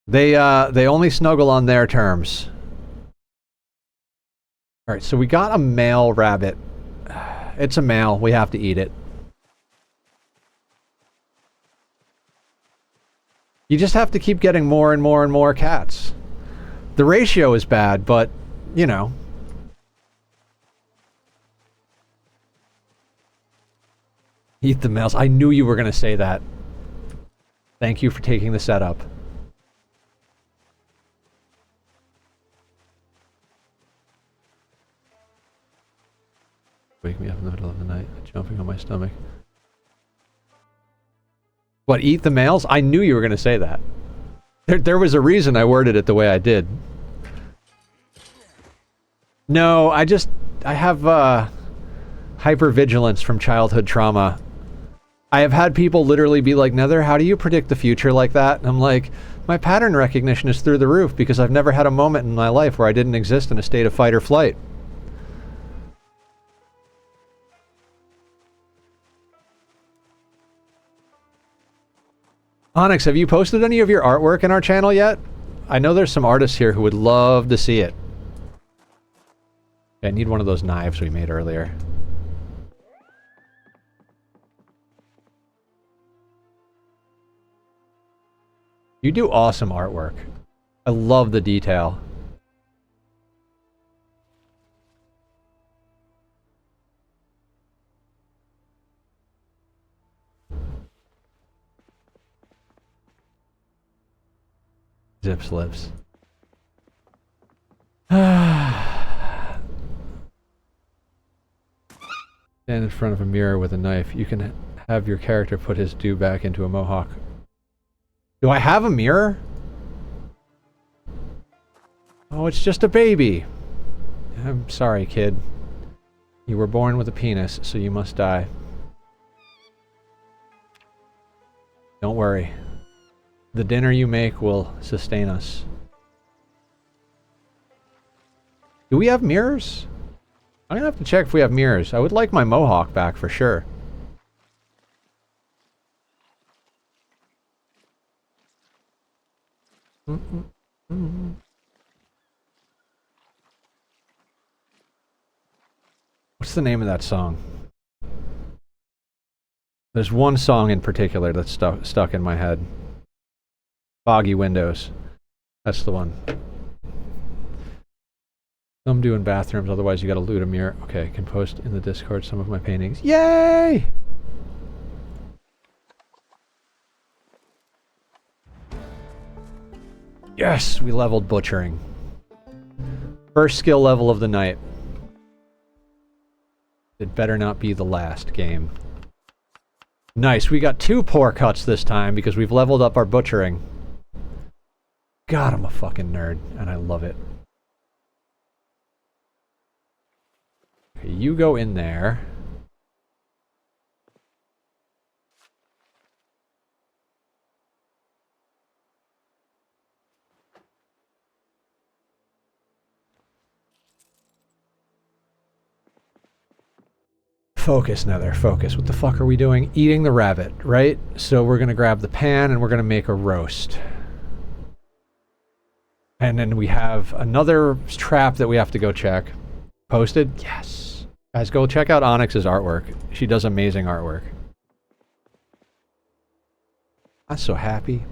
They only snuggle on their terms. Alright, so we got a male rabbit. It's a male. We have to eat it. You just have to keep getting more and more and more cats. The ratio is bad, but, you know. Eat the males. I knew you were going to say that. Thank you for taking the setup. Wake me up in the middle of the night, jumping on my stomach. What, eat the males? I knew you were going to say that. There was a reason I worded it the way I did. No, I have hypervigilance from childhood trauma. I have had people literally be like, Nether, how do you predict the future like that? And I'm like, my pattern recognition is through the roof because I've never had a moment in my life where I didn't exist in a state of fight or flight. Onyx, have you posted any of your artwork in our channel yet? I know there's some artists here who would love to see it. I need one of those knives we made earlier. You do awesome artwork. I love the detail. Zip slips. Stand in front of a mirror with a knife. You can have your character put his do back into a mohawk. Do I have a mirror? Oh, it's just a baby. I'm sorry, kid. You were born with a penis, so you must die. Don't worry. The dinner you make will sustain us. Do we have mirrors? I'm gonna have to check if we have mirrors. I would like my mohawk back for sure. What's the name of that song? There's one song in particular that's stuck in my head. Foggy Windows. That's the one. Some do in bathrooms, otherwise you gotta loot a mirror. Okay, can post in the Discord some of my paintings. Yay! Yes, we leveled butchering. First skill level of the night. It better not be the last game. Nice, we got 2 pour cuts this time because we've leveled up our butchering. God, I'm a fucking nerd, and I love it. Okay, you go in there. Focus, Nether, focus. What the fuck are we doing? Eating the rabbit, right? So we're gonna grab the pan and we're gonna make a roast. And then we have another trap that we have to go check. Posted? Yes. Guys, go check out Onyx's artwork. She does amazing artwork. I'm so happy.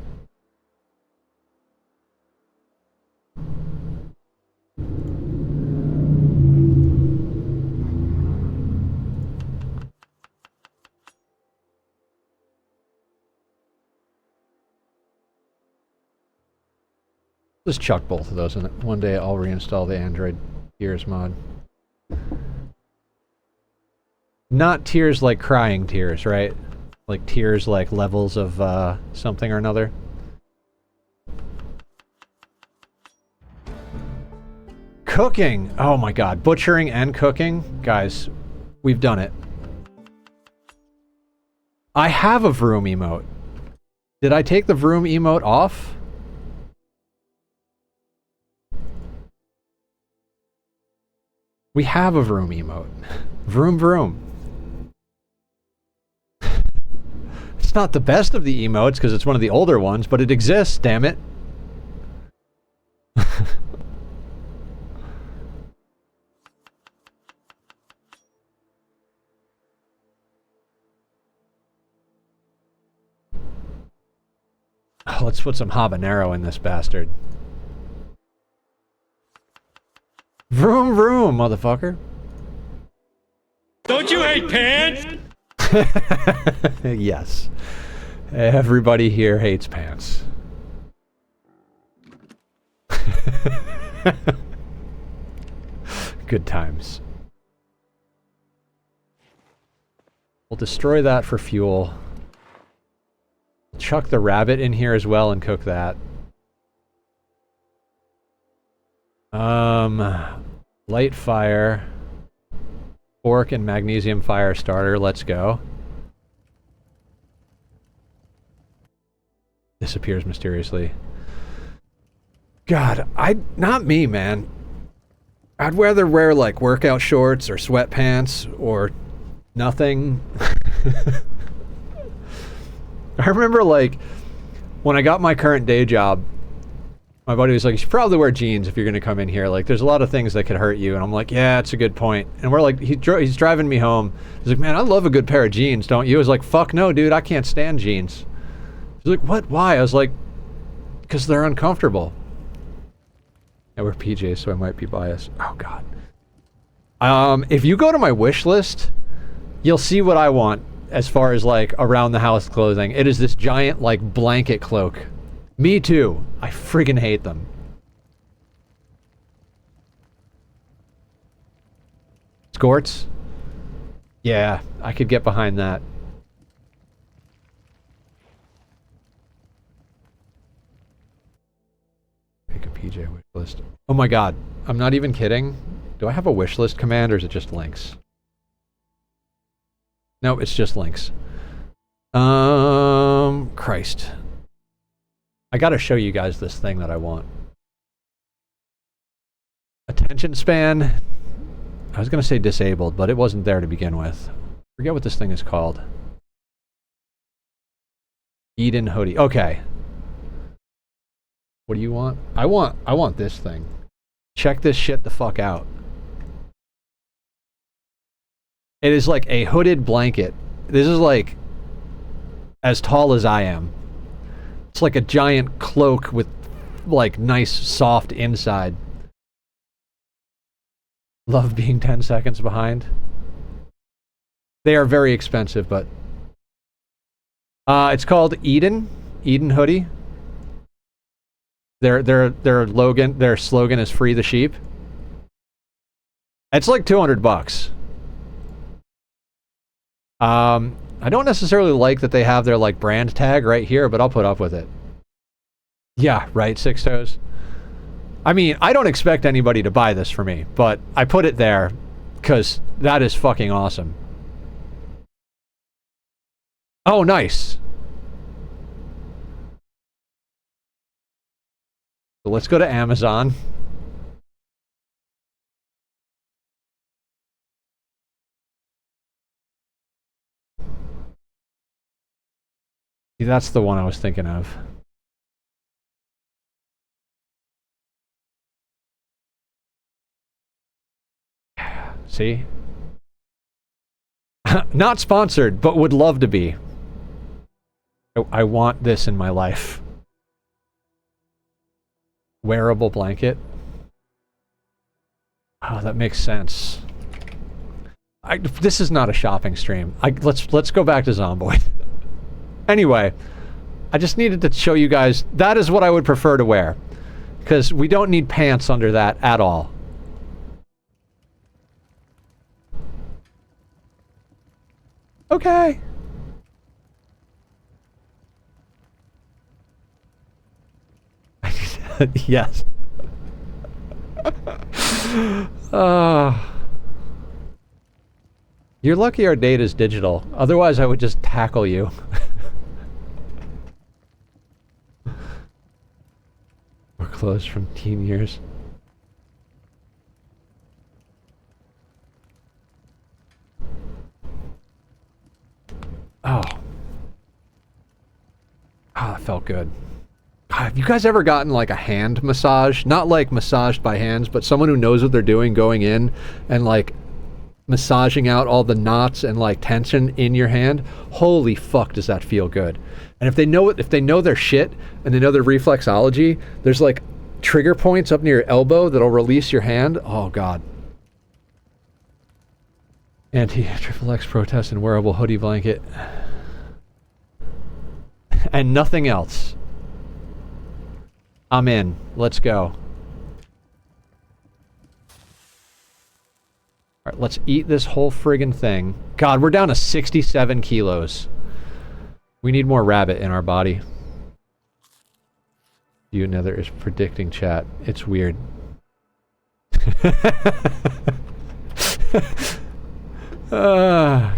Just chuck both of those in it. One day I'll reinstall the Android tears mod. Not tears like crying tears, right? Like tears like levels of something or another. Cooking! Oh my god. Butchering and cooking? Guys, we've done it. I have a vroom emote. Did I take the vroom emote off? We have a vroom emote. Vroom vroom. It's not the best of the emotes because it's one of the older ones, but it exists, damn it. Oh, let's put some habanero in this bastard. Vroom vroom, motherfucker. Don't you hate pants? Yes. Everybody here hates pants. Good times. We'll destroy that for fuel. Chuck the rabbit in here as well and cook that. Light fire. Pork and magnesium fire starter. Let's go. Disappears mysteriously. God, not me, man. I'd rather wear like workout shorts or sweatpants or nothing. I remember like when I got my current day job, my buddy was like, you should probably wear jeans if you're going to come in here. Like, there's a lot of things that could hurt you. And I'm like, yeah, it's a good point. And we're like, he's driving me home. He's like, man, I love a good pair of jeans, don't you? I was like, fuck no, dude, I can't stand jeans. He's like, what? Why? I was like, because they're uncomfortable. I wear PJs, so I might be biased. Oh, God. If you go to my wish list, you'll see what I want as far as, like, around the house clothing. It is this giant, like, blanket cloak. Me too. I friggin' hate them. Skorts? Yeah, I could get behind that. Make a PJ wish list. Oh my god. I'm not even kidding. Do I have a wish list command or is it just links? No, it's just links. Christ. I gotta show you guys this thing that I want. Attention span. I was gonna say disabled, but it wasn't there to begin with. Forget what this thing is called. Eden hoodie. Okay. What do you want? I want this thing. Check this shit the fuck out. It is like a hooded blanket. This is like as tall as I am. It's like a giant cloak with like nice soft inside. Love being 10 seconds behind. They are very expensive, but it's called Eden hoodie. Their slogan is free the sheep. It's like $200. I don't necessarily like that they have their like brand tag right here, but I'll put up with it. Yeah, right, Six Toes. I mean, I don't expect anybody to buy this for me, but I put it there because that is fucking awesome. Oh, nice. So let's go to Amazon. See, that's the one I was thinking of. See? Not sponsored, but would love to be. I want this in my life. Wearable blanket. Oh, that makes sense. This is not a shopping stream. Let's go back to Zomboid. Anyway, I just needed to show you guys that is what I would prefer to wear, because we don't need pants under that at all. Okay. Yes. You're lucky our date is digital. Otherwise, I would just tackle you. We're close from teen years. Oh. Ah, that felt good. Have you guys ever gotten like a hand massage? Not like massaged by hands, but someone who knows what they're doing going in and like massaging out all the knots and like tension in your hand. Holy fuck, does that feel good. And if they know their shit and they know their reflexology, there's like trigger points up near your elbow that'll release your hand. Oh god. Anti-XXX protest and wearable hoodie blanket. And nothing else. I'm in. Let's go. Alright, let's eat this whole friggin' thing. God, we're down to 67 kilos. We need more rabbit in our body. You Nether is predicting chat. It's weird.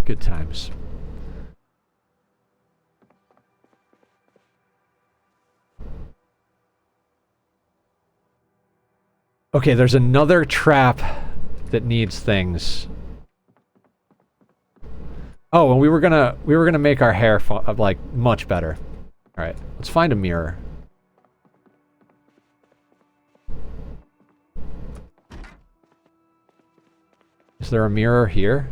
Good times. Okay, there's another trap that needs things. Oh, and we were gonna make our hair like much better. All right, let's find a mirror. Is there a mirror here?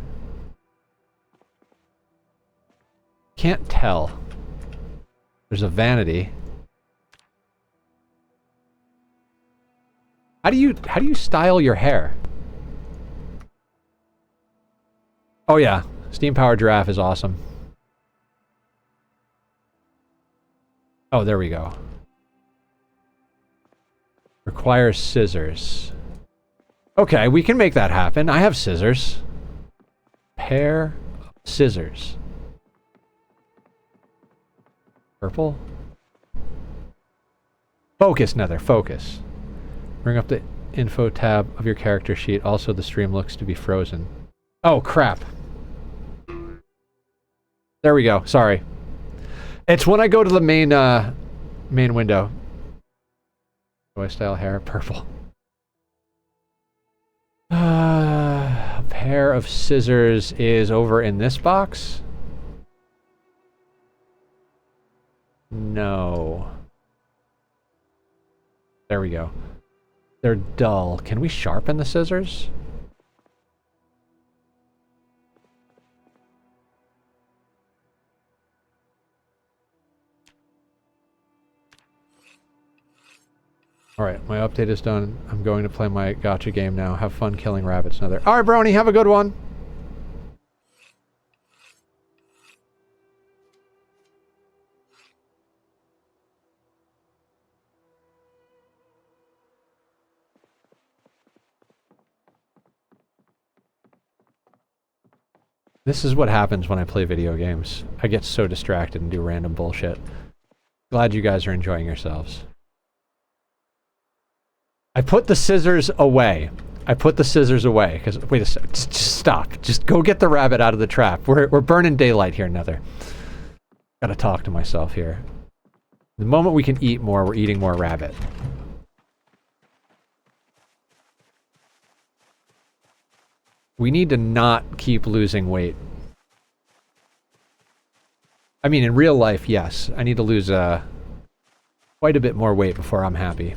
Can't tell. There's a vanity. How do you style your hair? Oh yeah, steam powered giraffe is awesome. Oh, there we go. Requires scissors. Okay, we can make that happen. I have scissors. Pair of scissors. Purple? Focus, Nether, focus. Bring up the info tab of your character sheet. Also, the stream looks to be frozen. Oh, crap. There we go. Sorry. It's when I go to the main window. Do I style hair? Purple. A pair of scissors is over in this box? No. There we go. They're dull. Can we sharpen the scissors? Alright, my update is done. I'm going to play my gotcha game now. Have fun killing rabbits. Alright, Brony, have a good one! This is what happens when I play video games. I get so distracted and do random bullshit. Glad you guys are enjoying yourselves. I put the scissors away. I put the scissors away, because... Wait a sec. Just stop. Just go get the rabbit out of the trap. We're burning daylight here, Nether. Gotta talk to myself here. The moment we can eat more, we're eating more rabbit. We need to not keep losing weight. I mean, in real life, yes. I need to lose quite a bit more weight before I'm happy.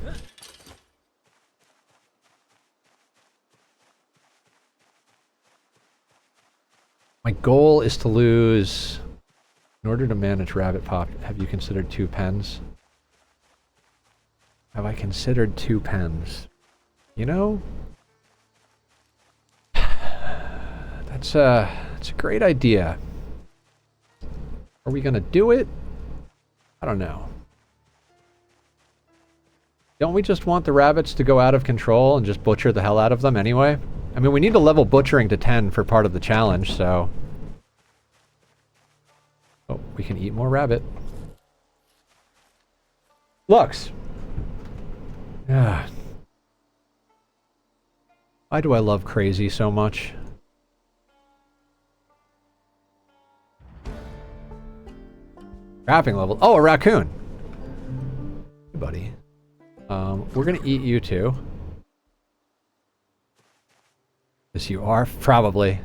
My goal is to lose... In order to manage rabbit pop, have you considered 2 pens? Have I considered 2 pens? You know... That's a great idea. Are we gonna do it? I don't know. Don't we just want the rabbits to go out of control and just butcher the hell out of them anyway? I mean, we need to level butchering to 10 for part of the challenge, so... Oh, we can eat more rabbit. Lux! Yeah. Why do I love crazy so much? Crafting level. Oh, a raccoon! Hey, buddy. We're gonna eat you too. Yes, you are. Probably.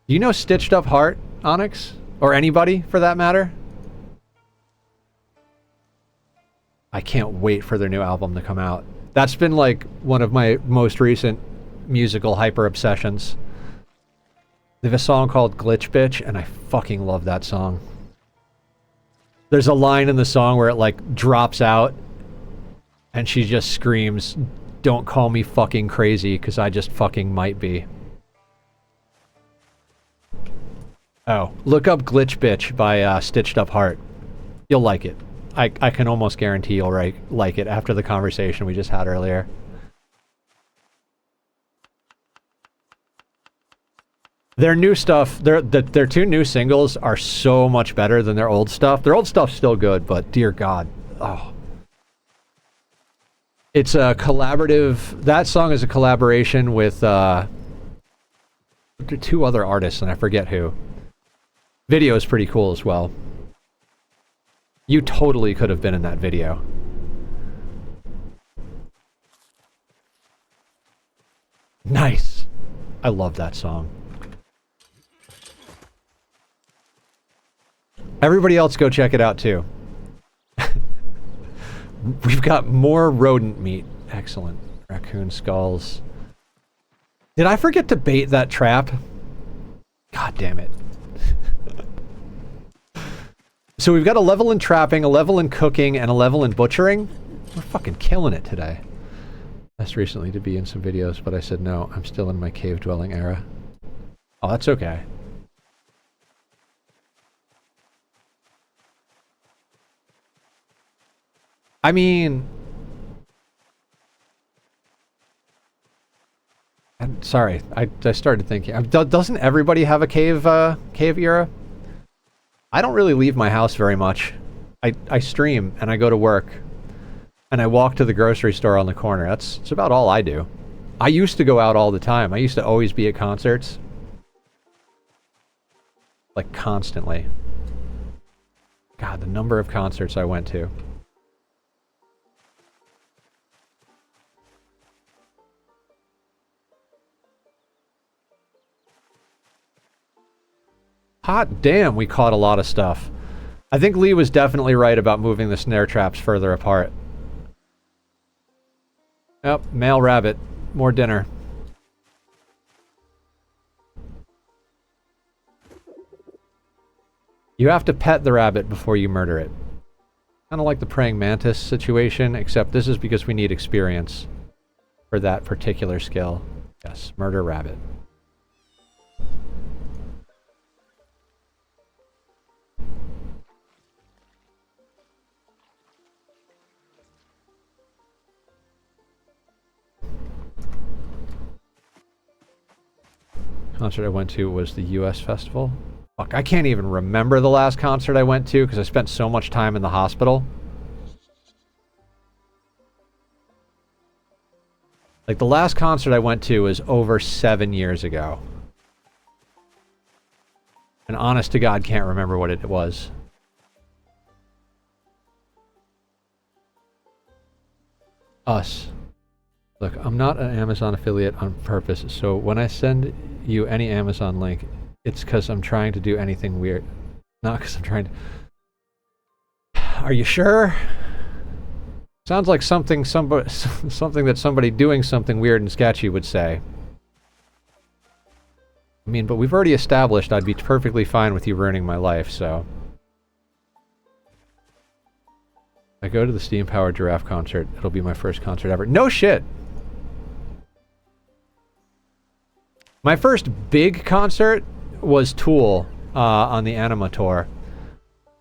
Do you know Stitched Up Heart, Onyx? Or anybody, for that matter? I can't wait for their new album to come out. That's been like one of my most recent musical hyper obsessions. They have a song called Glitch Bitch, and I fucking love that song. There's a line in the song where it like drops out and she just screams, "Don't call me fucking crazy, because I just fucking might be." Oh, look up Glitch Bitch by Stitched Up Heart. You'll like it. I can almost guarantee you'll like it after the conversation we just had earlier. Their new stuff, their 2 new singles are so much better than their old stuff. Their old stuff's still good, but dear God. Oh. It's a collaborative... That song is a collaboration with 2 other artists, and I forget who. Video is pretty cool as well. You totally could have been in that video. Nice. I love that song. Everybody else go check it out too. We've got more rodent meat. Excellent. Raccoon skulls. Did I forget to bait that trap? God damn it. So we've got a level in trapping, a level in cooking, and a level in butchering. We're fucking killing it today. Asked recently to be in some videos, but I said no, I'm still in my cave dwelling era. Oh, that's okay. I mean... I'm sorry, I started thinking... Doesn't everybody have a cave era? I don't really leave my house very much. I stream and I go to work. and I walk to the grocery store on the corner. That's about all I do. I used to go out all the time. I used to always be at concerts. Like, constantly. God, the number of concerts I went to. Hot damn, we caught a lot of stuff. I think Lee was definitely right about moving the snare traps further apart. Yep, male rabbit. More dinner. You have to pet the rabbit before you murder it. Kind of like the praying mantis situation, except this is because we need experience for that particular skill. Yes, murder rabbit. Concert I went to was the US Festival. Fuck, I can't even remember the last concert I went to because I spent so much time in the hospital. Like, the last concert I went to was over 7 years ago. And honest to God, can't remember what it was. Us. Look, I'm not an Amazon affiliate on purpose, so when I send you any Amazon link, it's because I'm trying to do anything weird. Not because I'm trying to... Are you sure? Sounds like something that somebody doing something weird and sketchy would say. I mean, but we've already established I'd be perfectly fine with you ruining my life, so... I go to the steam-powered giraffe concert. It'll be my first concert ever. No shit! My first big concert was Tool on the Anima tour.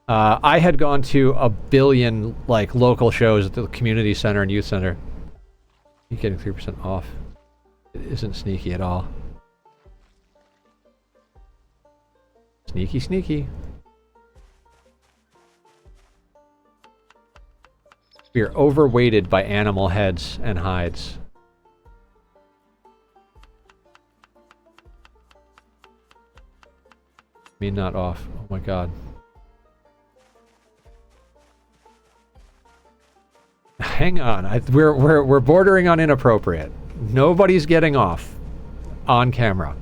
I had gone to a billion like local shows at the community center and youth center. You're getting 3% off. It isn't sneaky at all. Sneaky, sneaky. We are overweighted by animal heads and hides. Me not off. Oh my god. Hang on. We're bordering on inappropriate. Nobody's getting off on camera.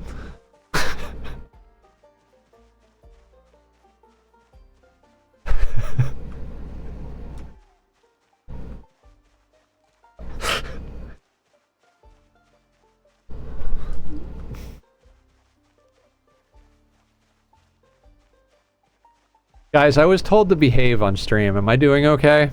Guys, I was told to behave on stream. Am I doing okay?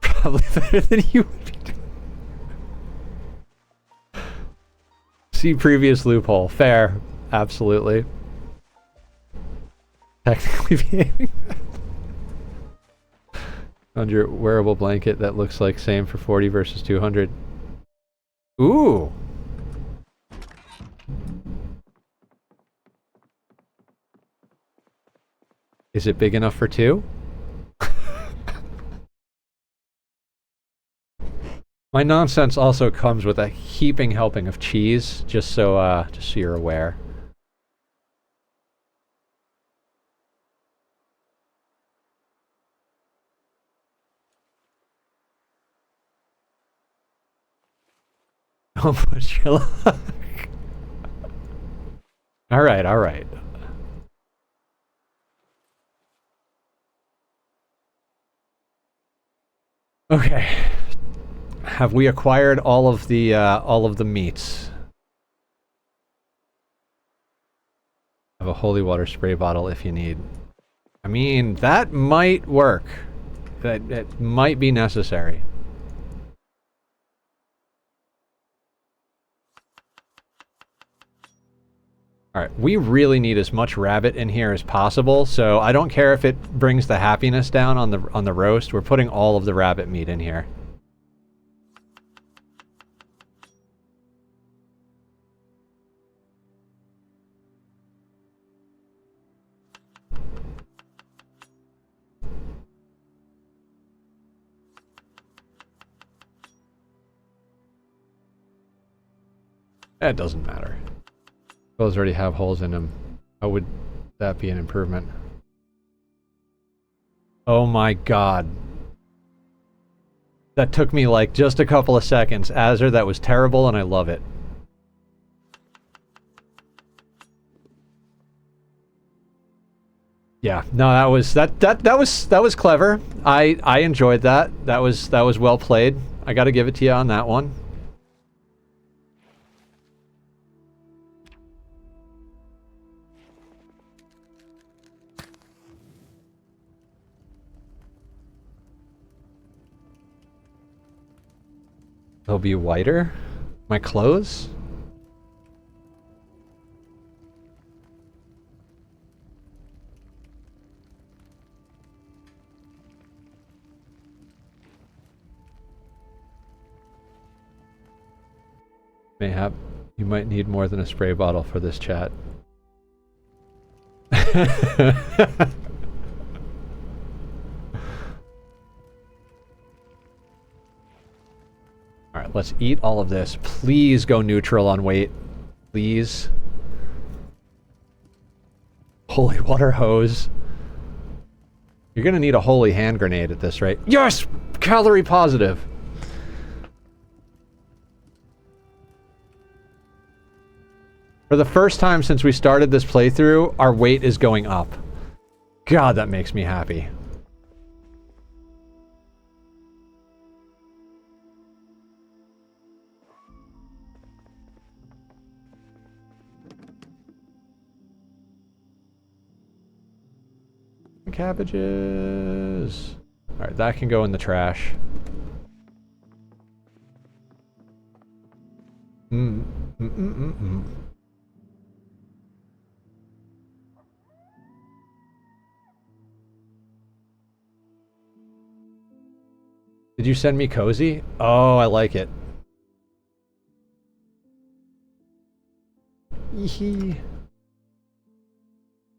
Probably better than you would be doing. See previous loophole. Fair. Absolutely. Technically behaving bad. On your wearable blanket that looks like same for 40 versus 200. Ooh. Is it big enough for two? My nonsense also comes with a heaping helping of cheese, just so you're aware. Don't push your luck. Alright, alright. Okay. Have we acquired all of the meats? I have a holy water spray bottle if you need. I mean, that might work. That might be necessary. Alright, we really need as much rabbit in here as possible, so I don't care if it brings the happiness down on the roast. We're putting all of the rabbit meat in here. It doesn't matter. Those already have holes in them. How would that be an improvement? Oh my god. That took me like just a couple of seconds. Azure, that was terrible and I love it. Yeah, no, that was clever. I enjoyed that. That was well played. I got to give it to you on that one. They'll be whiter? My clothes? Mayhap, you might need more than a spray bottle for this chat. Alright, let's eat all of this. Please go neutral on weight. Please. Holy water hose. You're gonna need a holy hand grenade at this rate. Yes! Calorie positive! For the first time since we started this playthrough, our weight is going up. God, that makes me happy. Cabbages. Alright, that can go in the trash. Did you send me cozy? Oh, I like it.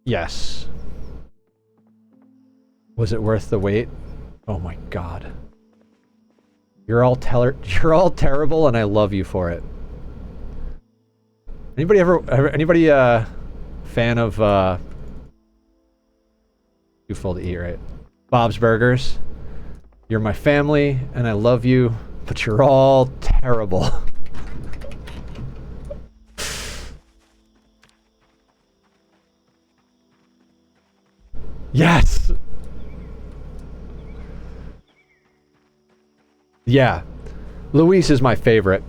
Yes. Was it worth the wait? Oh my god. You're all terrible and I love you for it. Anybody anybody fan of too full to eat, right? Bob's Burgers. You're my family and I love you, but you're all terrible. Yes. Yeah. Luis is my favorite.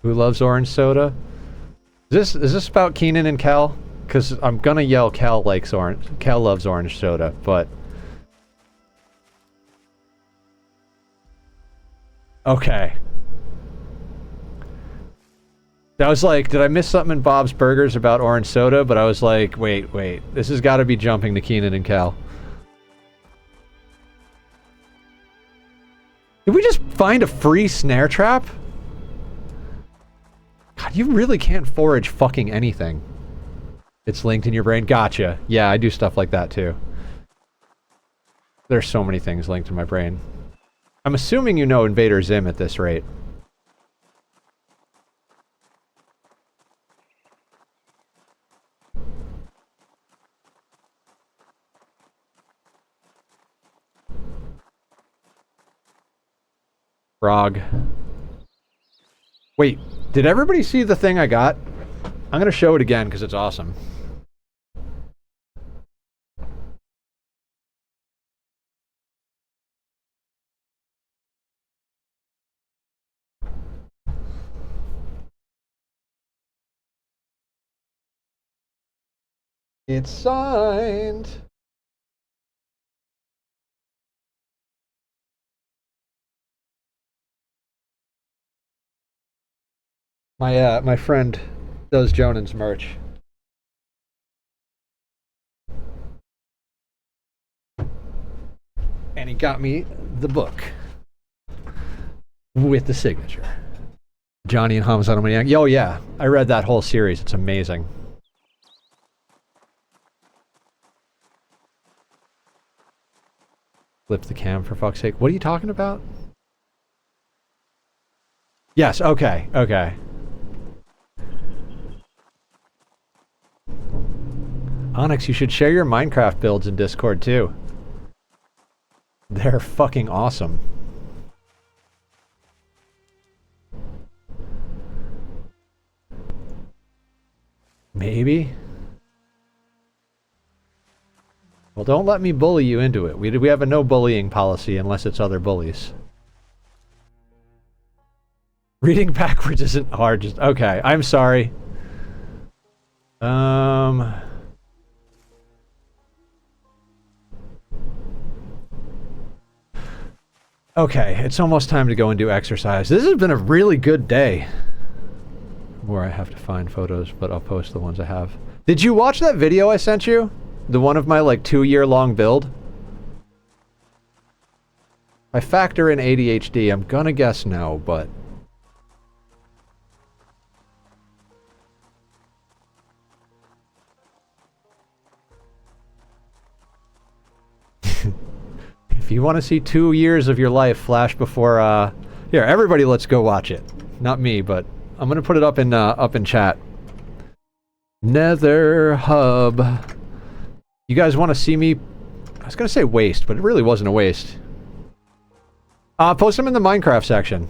Who loves orange soda? Is this about Keenan and Cal? Because I'm gonna yell Cal loves orange soda, but... Okay. I was like, did I miss something in Bob's Burgers about orange soda? But I was like, wait. This has got to be jumping to Keenan and Cal. Did we just find a free snare trap? God, you really can't forage fucking anything. It's linked in your brain. Gotcha. Yeah, I do stuff like that too. There's so many things linked in my brain. I'm assuming you know Invader Zim at this rate. Frog. Wait, did everybody see the thing I got? I'm gonna show it again because it's awesome. It's signed. My friend does Jonan's merch. And he got me the book with the signature. Johnny and Homicidal Maniac. Oh yeah, I read that whole series. It's amazing. Flip the cam for fuck's sake. What are you talking about? Yes, okay, okay. Onyx, you should share your Minecraft builds in Discord too. They're fucking awesome. Maybe? Well, don't let me bully you into it. We have a no bullying policy unless it's other bullies. Reading backwards isn't hard, just... Okay, I'm sorry. Okay, it's almost time to go and do exercise. This has been a really good day. Where I have to find photos, but I'll post the ones I have. Did you watch that video I sent you? The one of my, like, 2-year-long build? I factor in ADHD. I'm gonna guess no, but... If you want to see 2 years of your life flash before, here, everybody let's go watch it. Not me, but I'm gonna put it up in chat. Nether Hub. You guys want to see me? I was gonna say waste, but it really wasn't a waste. Post them in the Minecraft section.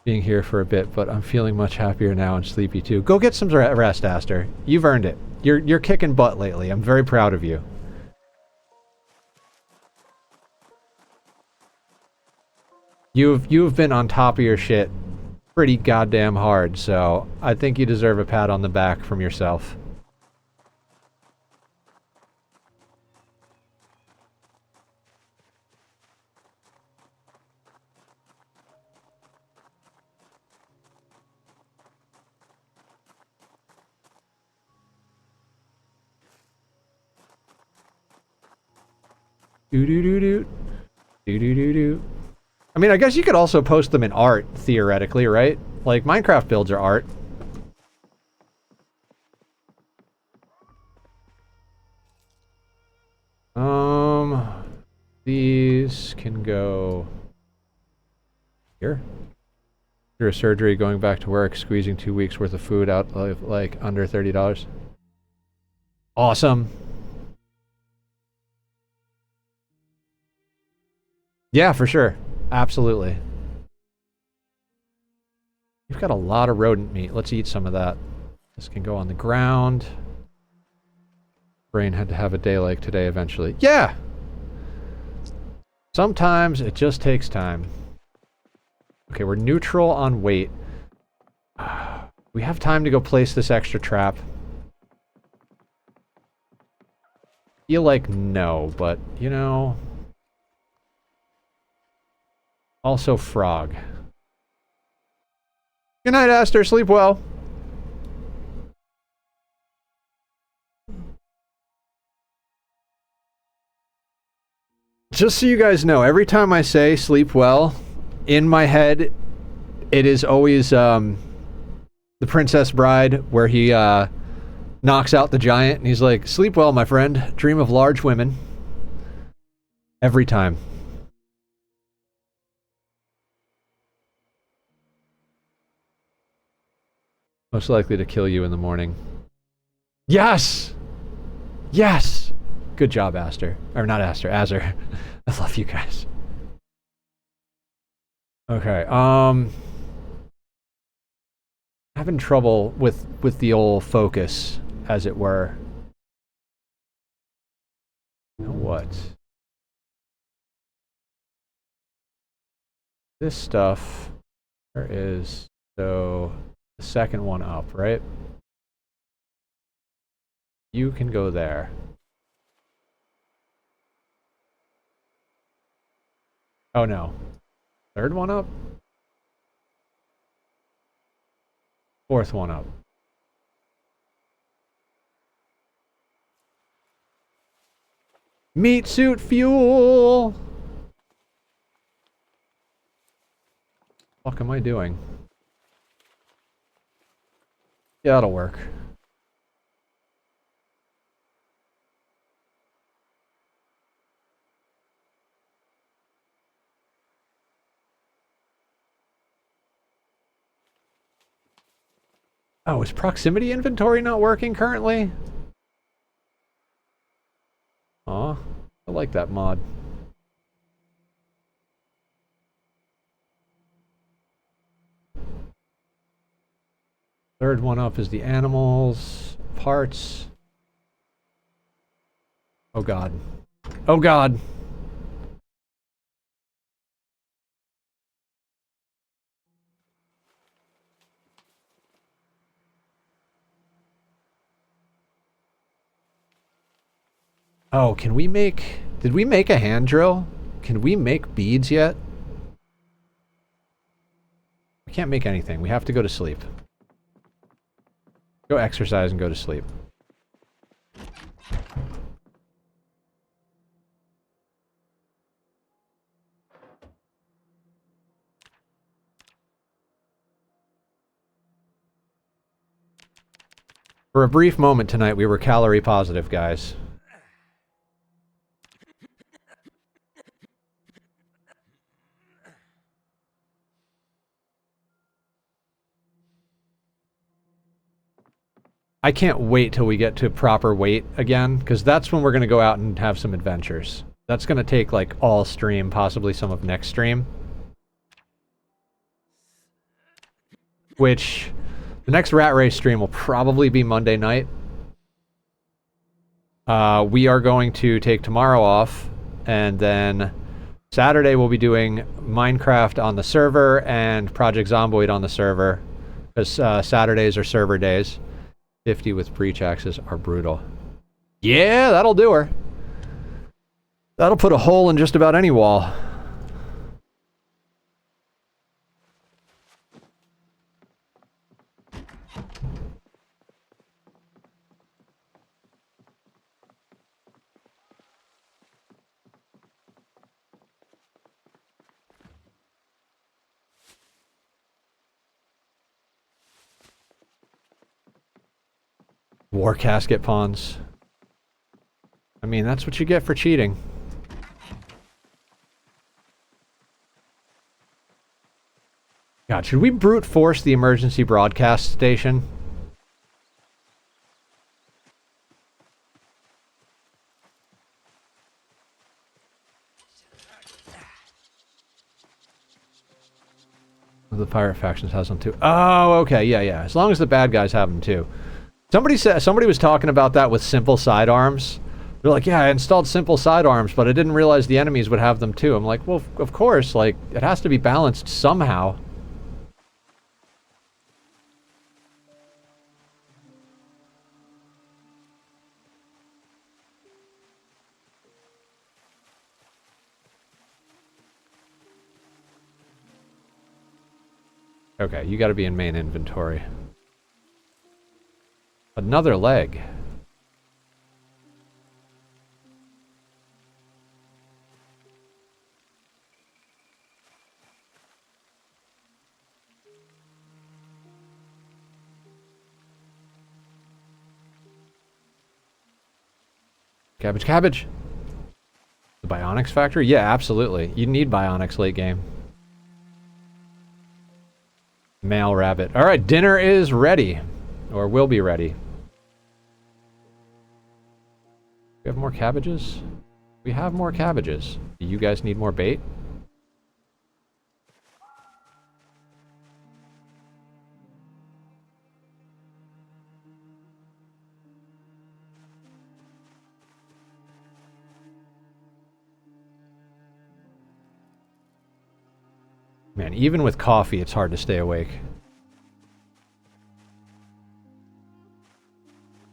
Being here for a bit, but I'm feeling much happier now and sleepy too. Go get some rest, Aster. You've earned it. You're kicking butt lately. I'm very proud of you. You've been on top of your shit pretty goddamn hard, so I think you deserve a pat on the back from yourself. Do-do-do-do. Do-do-do-do. I mean, I guess you could also post them in art, theoretically, right? Like, Minecraft builds are art. These can go... here. After a surgery, going back to work, squeezing 2 weeks worth of food out of, like, under $30. Awesome. Yeah, for sure. Absolutely. You've got a lot of rodent meat. Let's eat some of that. This can go on the ground. Brain had to have a day like today eventually. Yeah! Sometimes it just takes time. Okay, we're neutral on weight. We have time to go place this extra trap. Feel like no, but, you know... Also frog. Good night, Aster. Sleep well. Just so you guys know, every time I say sleep well, in my head, it is always The Princess Bride, where he knocks out the giant, and he's like, sleep well, my friend. Dream of large women. Every time. Most likely to kill you in the morning. Yes! Yes! Good job, Aster. Or not Aster, Azzer. I love you guys. Okay, having trouble with the old focus, as it were. You know what? This stuff, there is, so, the second one up, right? You can go there. Oh no. Third one up? Fourth one up. Meat suit fuel! What the fuck am I doing? Yeah, that'll work. Oh, is proximity inventory not working currently? Aw, I like that mod. Third one up is the animals, parts. Oh god. Oh god! Oh, can we make... Did we make a hand drill? Can we make beads yet? We can't make anything. We have to go to sleep. Go exercise and go to sleep. For a brief moment tonight, we were calorie positive, guys. I can't wait till we get to proper weight again, because that's when we're going to go out and have some adventures. That's going to take, like, all stream, possibly some of next stream. Which, the next Rat Race stream will probably be Monday night. We are going to take tomorrow off, and then Saturday we'll be doing Minecraft on the server and Project Zomboid on the server, because Saturdays are server days. 50 with breach axes are brutal. Yeah, that'll do her. That'll put a hole in just about any wall. War casket pawns. I mean, that's what you get for cheating. God, should we brute force the emergency broadcast station? The pirate factions has them too. Oh, okay, yeah. As long as the bad guys have them too. Somebody was talking about that with simple sidearms. They're like, yeah, I installed simple sidearms, but I didn't realize the enemies would have them too. I'm like, well, of course, like, it has to be balanced somehow. Okay, you gotta be in main inventory. Another leg. Cabbage, cabbage! The Bionics factory? Yeah, absolutely. You need Bionics late game. Male rabbit. Alright, dinner is ready. Or will be ready. We have more cabbages? We have more cabbages. Do you guys need more bait? Man, even with coffee, it's hard to stay awake.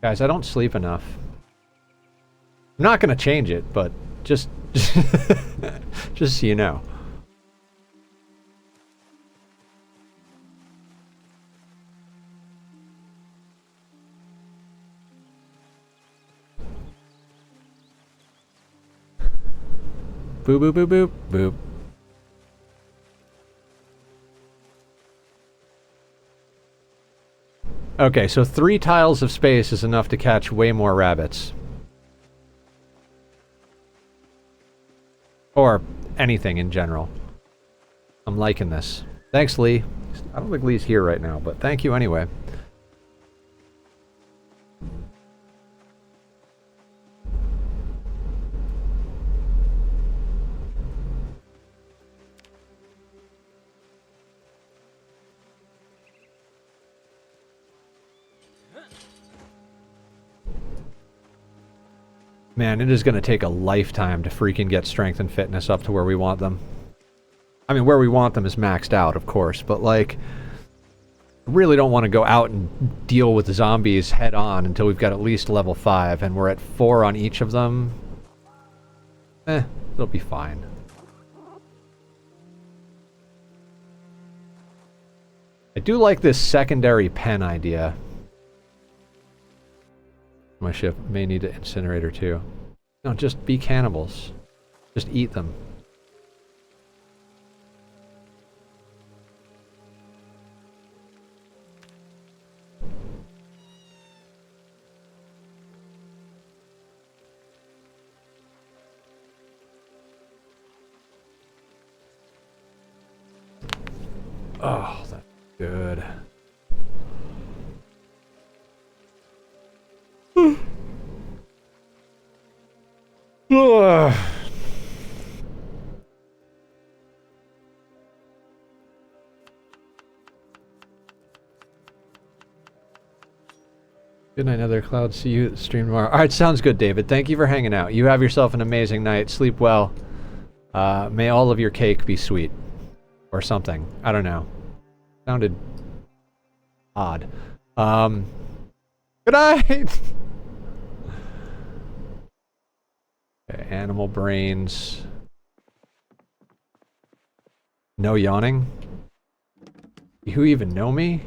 Guys, I don't sleep enough. I'm not gonna change it, but just so you know. Boop, boop, boop, boop, boop. Okay, so 3 tiles of space is enough to catch way more rabbits. Or anything in general. I'm liking this. Thanks, Lee. I don't think Lee's here right now, but thank you anyway. Man, it is going to take a lifetime to freaking get strength and fitness up to where we want them. I mean, where we want them is maxed out, of course, but like, I really don't want to go out and deal with the zombies head on until we've got at least level 5, and we're at 4 on each of them. It'll be fine. I do like this secondary pen idea. My ship may need an incinerator too. No, just be cannibals. Just eat them. Oh, that's good. Good night, Nether Cloud. See you stream tomorrow. Alright, sounds good, David. Thank you for hanging out. You have yourself an amazing night. Sleep well. May all of your cake be sweet. Or something. I don't know. Sounded odd. Good night! Okay, animal brains. No yawning? You even know me?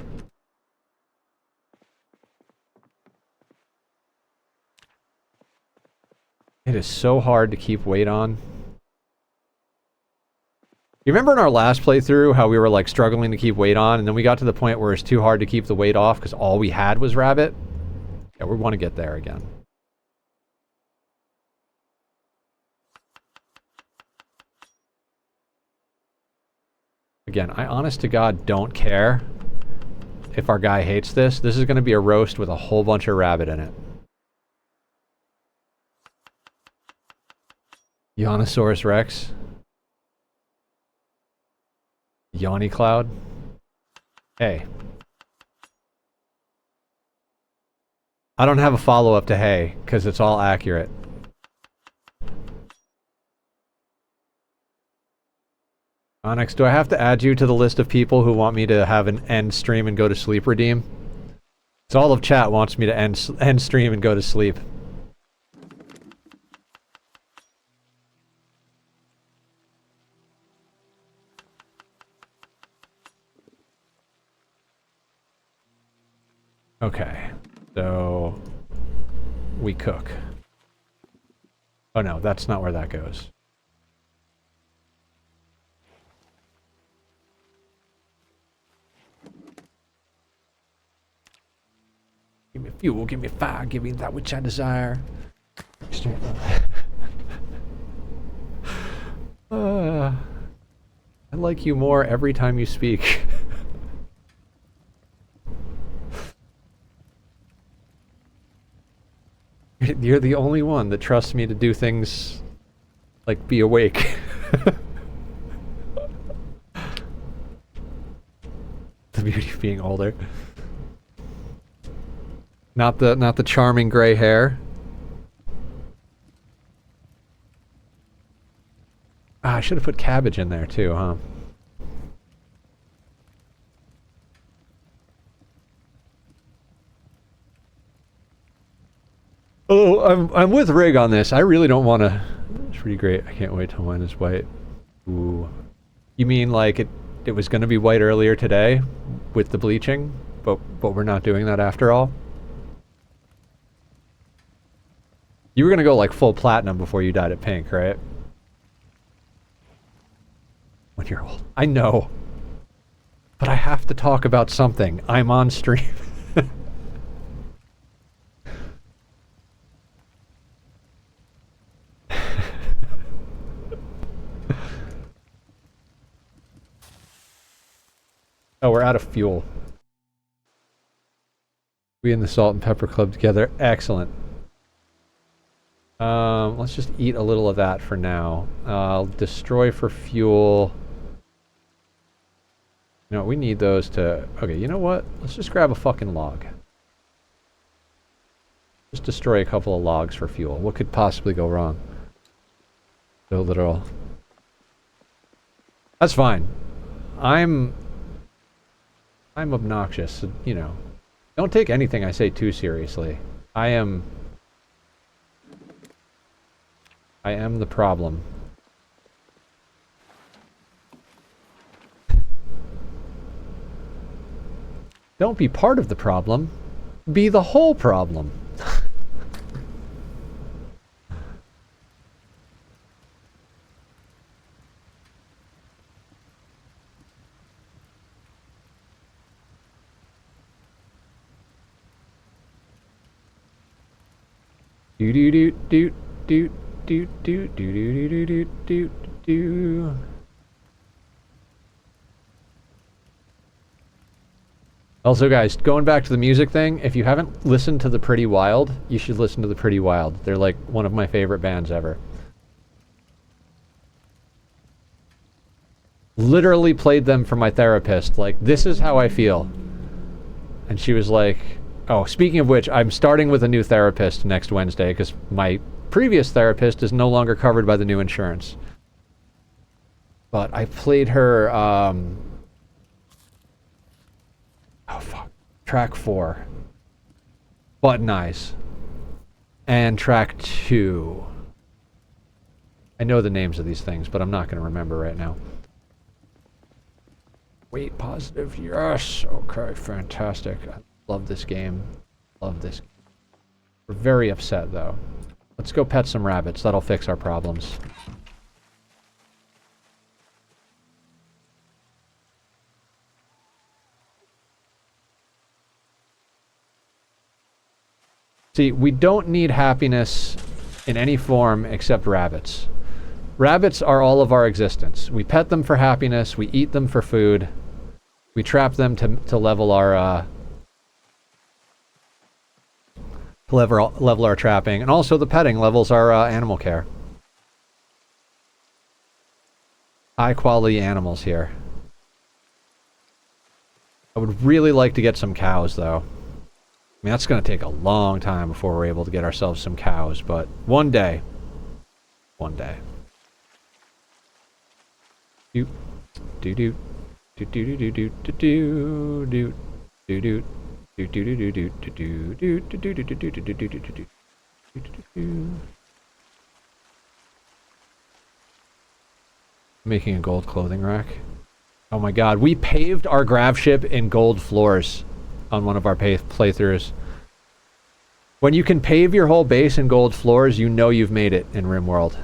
It is so hard to keep weight on. You remember in our last playthrough how we were like struggling to keep weight on, and then we got to the point where it's too hard to keep the weight off because all we had was rabbit? Yeah, we want to get there again. Again, I honest to God don't care if our guy hates this. This is going to be a roast with a whole bunch of rabbit in it. Yawnosaurus Rex. Yawny Cloud. Hey. I don't have a follow-up to hey, because it's all accurate. Onyx, do I have to add you to the list of people who want me to have an end stream and go to sleep redeem? It's all of chat wants me to end stream and go to sleep. Okay, so we cook. Oh no, that's not where that goes. Give me fuel, give me fire, give me that which I desire. I like you more every time you speak. You're the only one that trusts me to do things like be awake. The beauty of being older. Not the charming gray hair. Ah, I should have put cabbage in there too, huh? Oh, I'm with Rig on this. I really don't want to. It's pretty great. I can't wait till mine is white. Ooh. You mean like it was going to be white earlier today with the bleaching, but we're not doing that after all? You were going to go like full platinum before you dyed it pink, right? 1-year-old. I know. But I have to talk about something. I'm on stream. Oh, we're out of fuel. We and the Salt and Pepper Club together. Excellent. Let's just eat a little of that for now. I'll destroy for fuel. No, we need those to... Okay, you know what? Let's just grab a fucking log. Just destroy a couple of logs for fuel. What could possibly go wrong? So literal. That's fine. I'm obnoxious, so, you know. Don't take anything I say too seriously. I am the problem. Don't be part of the problem. Be the whole problem. Do do do do do do do do do do do do. Also, guys, going back to the music thing, if you haven't listened to The Pretty Wild, you should listen to The Pretty Wild. They're like one of my favorite bands ever. Literally played them for my therapist. Like, this is how I feel. And she was like, oh, speaking of which, I'm starting with a new therapist next Wednesday because my previous therapist is no longer covered by the new insurance. But I played her, oh fuck, track 4, Button Eyes, and track 2. I know the names of these things, but I'm not going to remember right now. Wait, positive, yes, okay, fantastic. I love this game, love this game. We're very upset though. Let's go pet some rabbits, that'll fix our problems. See, we don't need happiness in any form except rabbits. Rabbits are all of our existence. We pet them for happiness, we eat them for food, we trap them to level our level our trapping, and also the petting levels our animal care. High quality animals here. I would really like to get some cows though. I mean, that's going to take a long time before we're able to get ourselves some cows, but one day. One day. Do do do do do do do do do do do do. Making a gold clothing rack. Oh my god, we paved our grav ship in gold floors on one of our playthroughs. When you can pave your whole base in gold floors, you know you've made it in RimWorld.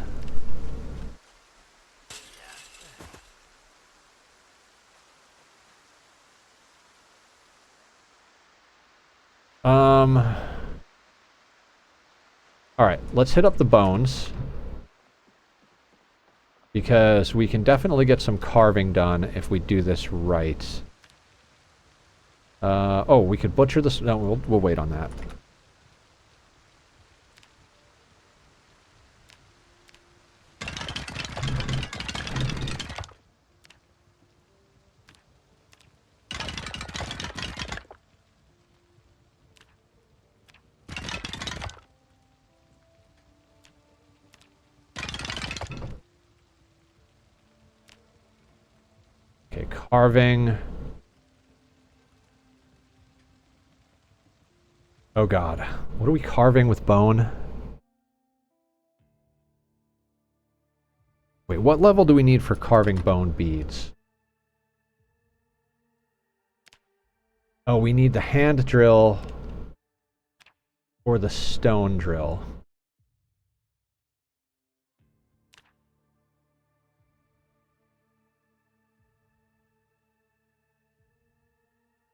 Alright, let's hit up the bones. Because we can definitely get some carving done if we do this right. Oh, we could butcher this. No, we'll wait on that. Okay, carving. Oh god. What are we carving with bone? Wait, what level do we need for carving bone beads? Oh, we need the hand drill or the stone drill.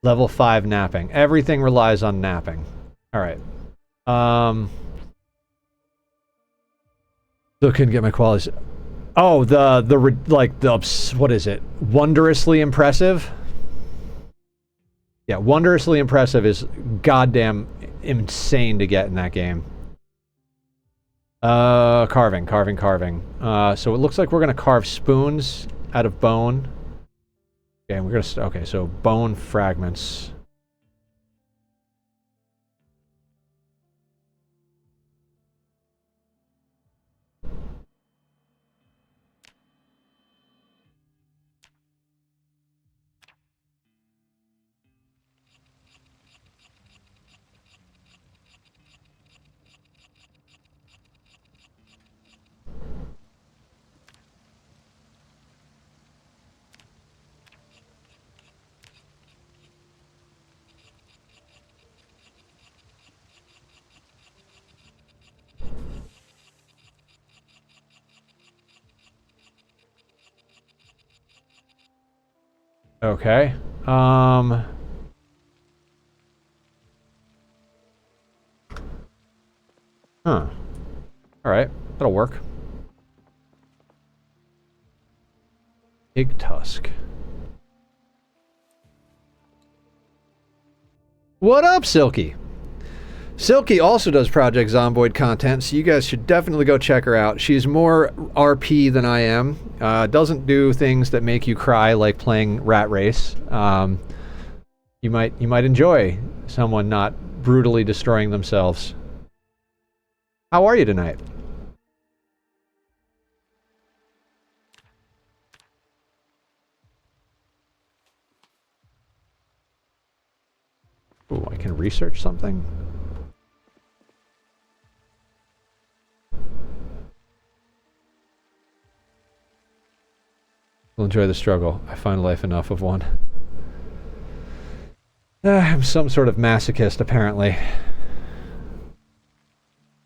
Level 5 napping. Everything relies on napping. Alright. Still couldn't get my qualities. Oh, what is it? Wondrously impressive? Yeah, wondrously impressive is goddamn insane to get in that game. Carving. So it looks like we're gonna carve spoons out of bone. Okay, we're gonna, okay, so bone fragments. Okay. Huh. Alright, that'll work. Pig tusk. What up, Silky? Silky also does Project Zomboid content, so you guys should definitely go check her out. She's more RP than I am. Doesn't do things that make you cry like playing Rat Race. You might enjoy someone not brutally destroying themselves. How are you tonight? Ooh, I can research something? We'll enjoy the struggle. I find life enough of one. I'm some sort of masochist, apparently.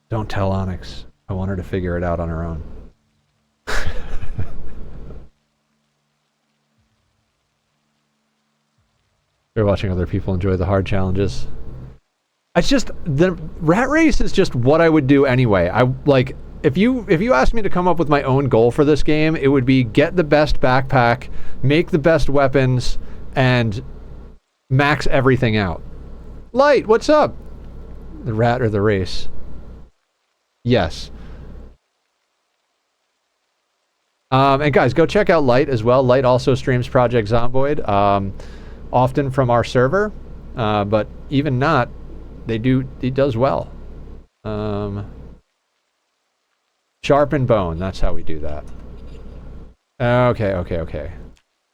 Don't tell Onyx. I want her to figure it out on her own. You're watching other people enjoy the hard challenges. It's just, the Rat Race is just what I would do anyway. If you asked me to come up with my own goal for this game, it would be get the best backpack, make the best weapons, and max everything out. Light, what's up? The rat or the race? Yes. And guys, go check out Light as well. Light also streams Project Zomboid, often from our server, but even not, he does well. Sharpen bone, that's how we do that. Okay.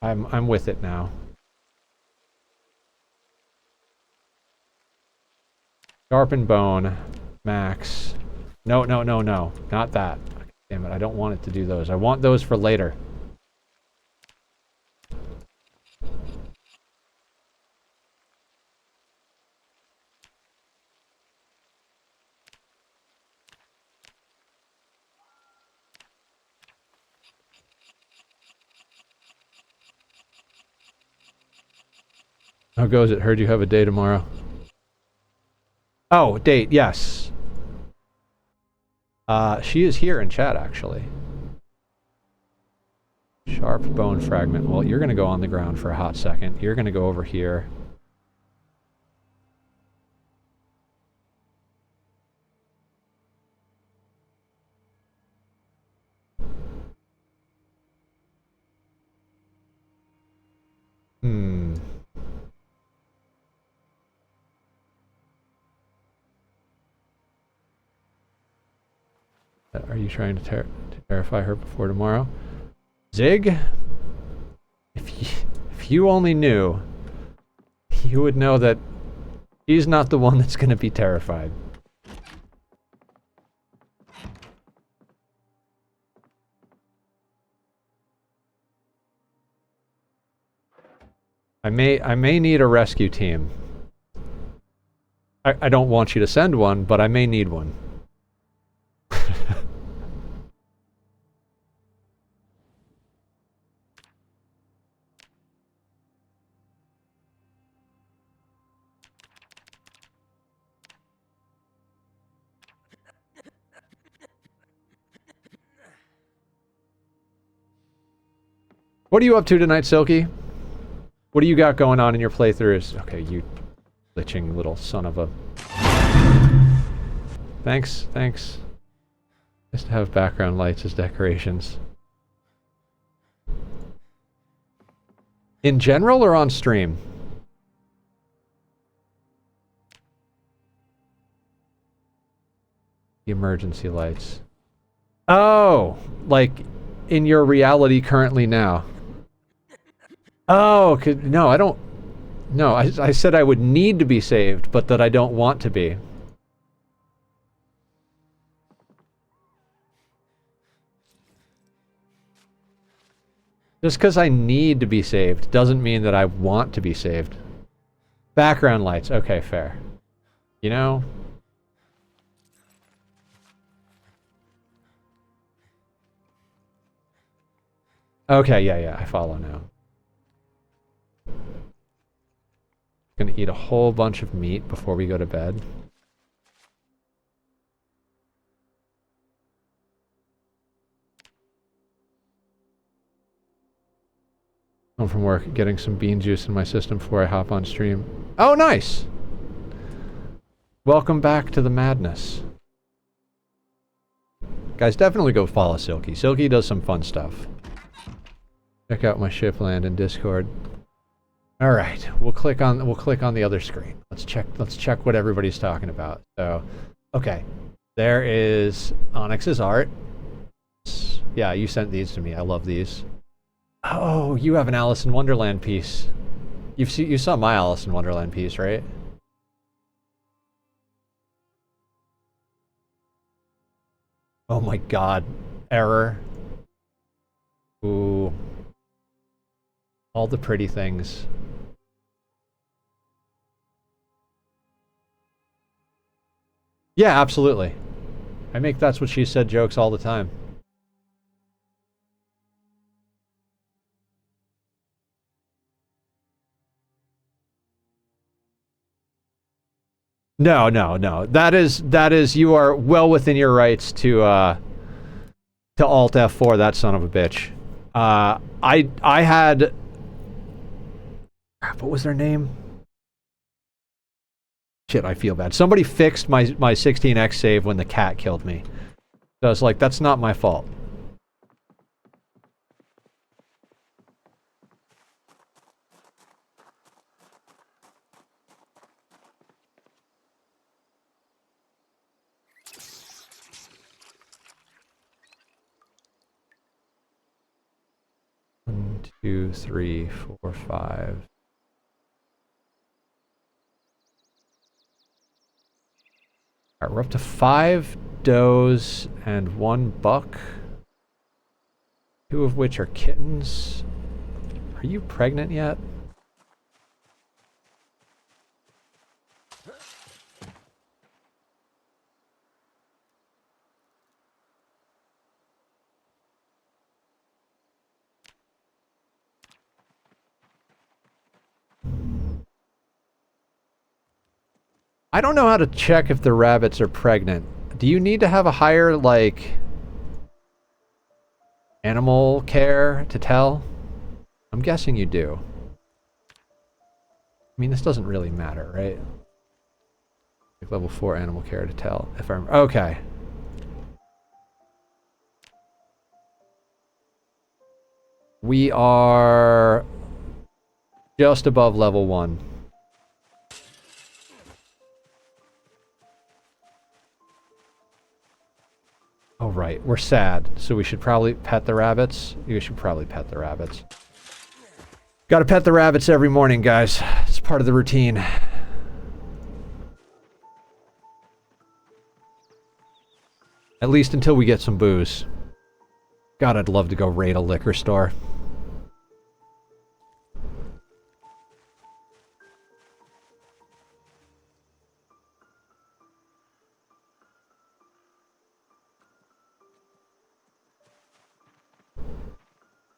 I'm with it now. Sharpen bone, max. No, not that. Damn it, I don't want it to do those. I want those for later. How goes it? Heard you have a day tomorrow. Oh, date, yes. She is here in chat, actually. Sharp bone fragment. Well, you're gonna go on the ground for a hot second. You're gonna go over here. Are you trying to terrify her before tomorrow? Zig? If you only knew, you would know that she's not the one that's gonna be terrified. I may need a rescue team. I don't want you to send one, but I may need one. What are you up to tonight, Silky? What do you got going on in your playthroughs? Okay, you glitching little son of a... Thanks, thanks. Just to have background lights as decorations. In general or on stream? The emergency lights. Oh, like in your reality currently now. Oh, no, I don't... No, I said I would need to be saved, but that I don't want to be. Just because I need to be saved doesn't mean that I want to be saved. Background lights. Okay, fair. You know? Okay, yeah, I follow now. Gonna eat a whole bunch of meat before we go to bed. Home from work, getting some bean juice in my system before I hop on stream. Oh, nice! Welcome back to the madness. Guys, definitely go follow Silky. Silky does some fun stuff. Check out my shipland in Discord. All right, we'll click on the other screen. Let's check what everybody's talking about. So, okay, there is Onyx's art. Yeah, you sent these to me. I love these. Oh, you have an Alice in Wonderland piece. You saw my Alice in Wonderland piece, right? Oh my God, error. Ooh. All the pretty things. Yeah, absolutely. I make that's what she said jokes all the time. No. That is you are well within your rights to Alt F4 that son of a bitch. I had what was their name? Shit, I feel bad. Somebody fixed my 16x save when the cat killed me. So I was like, that's not my fault. One, two, three, four, five. All right, we're up to 5 does and 1 buck. 2 of which are kittens. Are you pregnant yet? I don't know how to check if the rabbits are pregnant. Do you need to have a higher, like, animal care to tell? I'm guessing you do. I mean, this doesn't really matter, right? Like level 4 animal care to tell. If I'm okay. We are just above level 1. Oh, right. We're sad, so we should probably pet the rabbits. You should probably pet the rabbits. Gotta pet the rabbits every morning, guys. It's part of the routine. At least until we get some booze. God, I'd love to go raid a liquor store.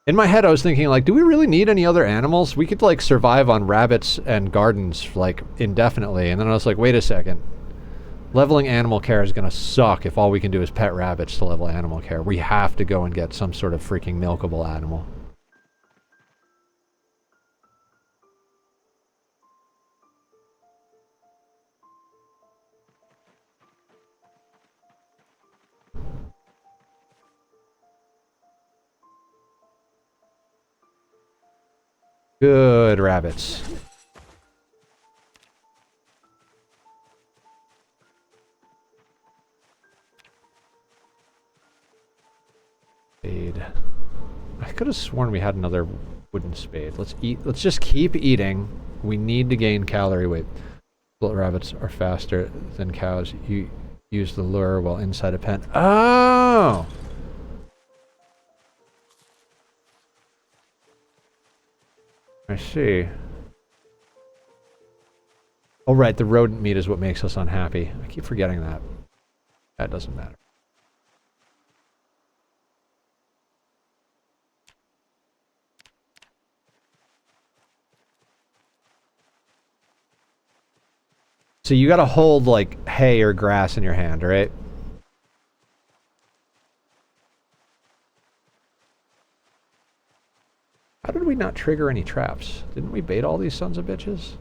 In my head, I was thinking, like, do we really need any other animals? We could, like, survive on rabbits and gardens, like, indefinitely. And then I was like, wait a second. Leveling animal care is gonna suck if all we can do is pet rabbits to level animal care. We have to go and get some sort of freaking milkable animal. Good rabbits. Spade. I could have sworn we had another wooden spade. Let's eat. Let's just keep eating. We need to gain calorie weight. Split rabbits are faster than cows. You use the lure while inside a pen. Oh! I see. Oh, right. The rodent meat is what makes us unhappy. I keep forgetting that. That doesn't matter. So you gotta hold, like, hay or grass in your hand, right? How did we not trigger any traps? Didn't we bait all these sons of bitches?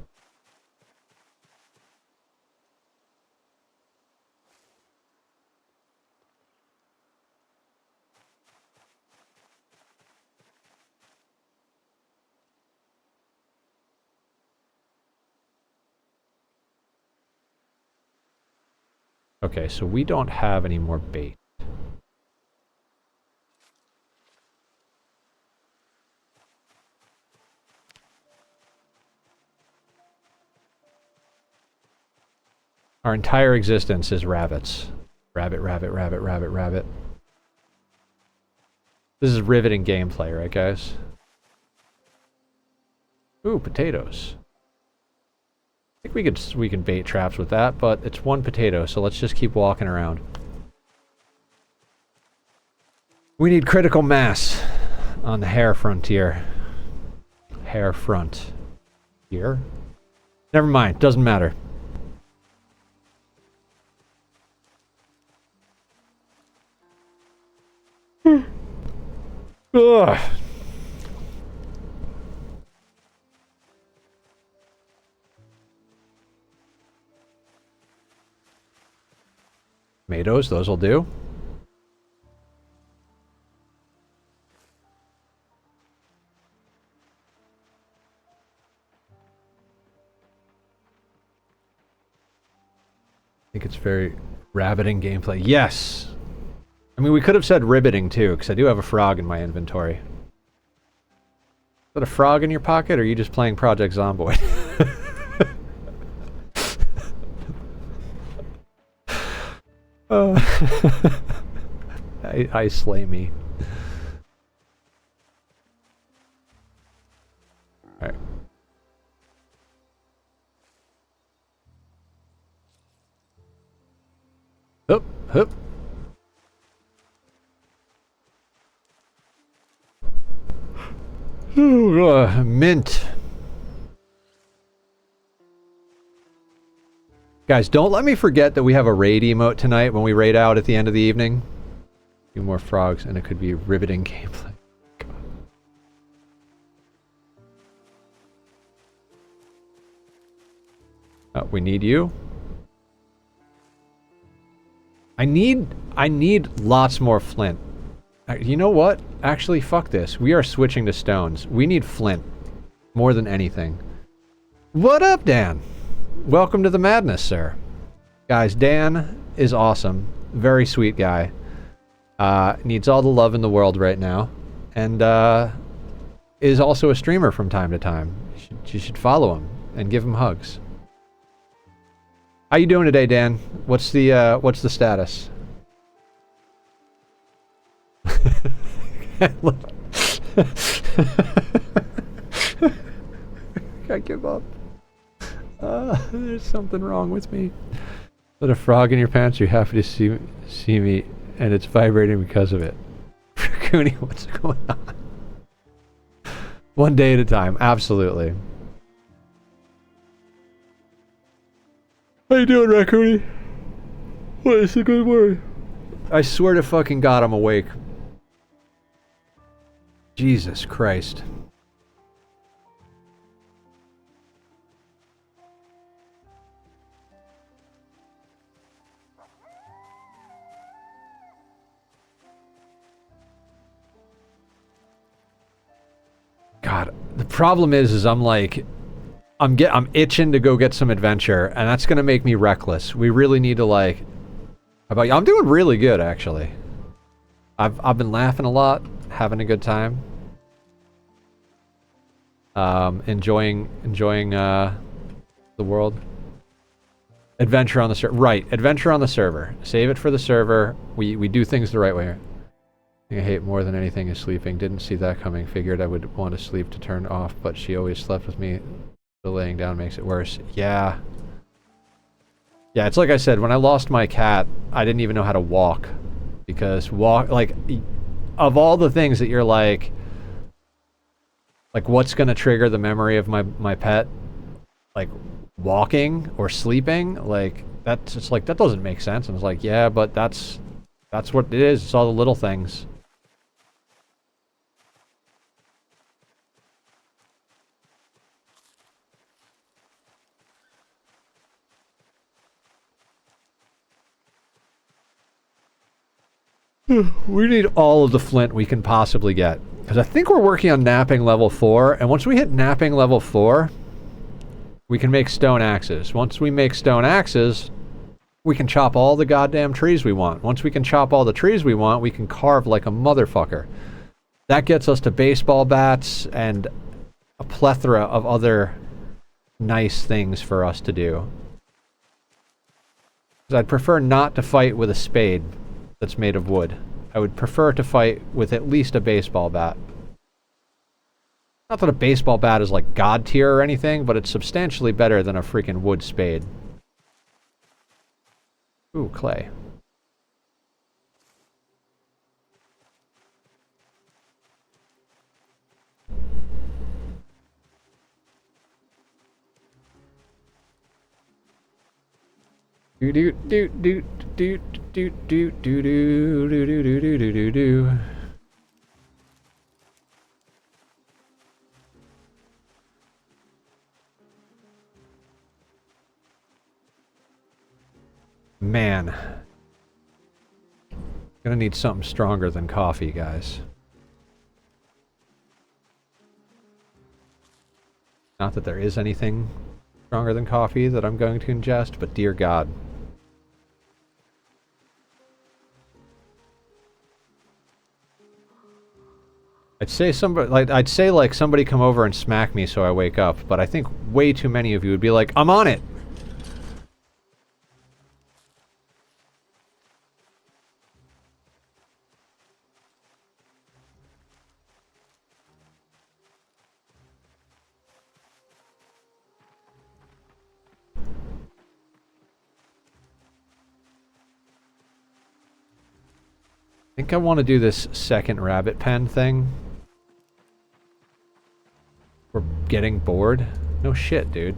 Okay, so we don't have any more bait. Our entire existence is rabbits. Rabbit, rabbit, rabbit, rabbit, rabbit. This is riveting gameplay, right, guys? Ooh, potatoes. I think we can bait traps with that, but it's one potato, so let's just keep walking around. We need critical mass on the hare frontier. Hare front. Here? Never mind, doesn't matter. Ugh. Tomatoes, those will do. I think it's very rabbiting gameplay. Yes! I mean, we could have said ribbiting too, because I do have a frog in my inventory. Is that a frog in your pocket, or are you just playing Project Zomboid? I slay me. Alright. Hup, hup. Mint. Guys, don't let me forget that we have a raid emote tonight when we raid out at the end of the evening. A few more frogs, and it could be riveting gameplay. We need you. I need lots more flint. You know what? Actually, fuck this. We are switching to stones. We need flint. More than anything. What up, Dan? Welcome to the madness, sir. Guys, Dan is awesome. Very sweet guy. Needs all the love in the world right now. And is also a streamer from time to time. You should follow him and give him hugs. How you doing today, Dan? What's the status? I give up. There's something wrong with me. Let a frog in your pants. You're happy to see me, and it's vibrating because of it. Cooney, what's going on? One day at a time. Absolutely. How you doing, Raccoony? What is a good word? I swear to fucking God, I'm awake. Jesus Christ. God, The problem is I'm like, I'm itching to go get some adventure, and that's gonna make me reckless. We really need to like. How about you? I'm doing really good actually. I've been laughing a lot, having a good time. Enjoying the world. Adventure on the server. Right, adventure on the server. Save it for the server. We do things the right way. I hate more than anything is sleeping. Didn't see that coming. Figured I would want to sleep to turn off, but she always slept with me. The laying down makes it worse. Yeah. Yeah, it's like I said, when I lost my cat, I didn't even know how to walk. Because like, of all the things that you're like what's gonna trigger the memory of my pet? Like, walking or sleeping? Like, that's, it's like, that doesn't make sense. And it's like, yeah, but that's what it is. It's all the little things. We need all of the flint we can possibly get. Because I think we're working on napping level 4, and once we hit napping level 4, we can make stone axes. Once we make stone axes, we can chop all the goddamn trees we want. Once we can chop all the trees we want, we can carve like a motherfucker. That gets us to baseball bats and a plethora of other nice things for us to do. I'd prefer not to fight with a spade that's made of wood. I would prefer to fight with at least a baseball bat. Not that a baseball bat is like god tier or anything, but it's substantially better than a freaking wood spade. Ooh, clay. Do do do do do do do do do do do do do do do. Man. Gonna need something stronger than coffee, guys. Not that there is anything stronger than coffee that I'm going to ingest, but dear God. I'd say somebody come over and smack me so I wake up, but I think way too many of you would be like, I'm on it! I think I want to do this second rabbit pen thing. We're getting bored? No shit, dude.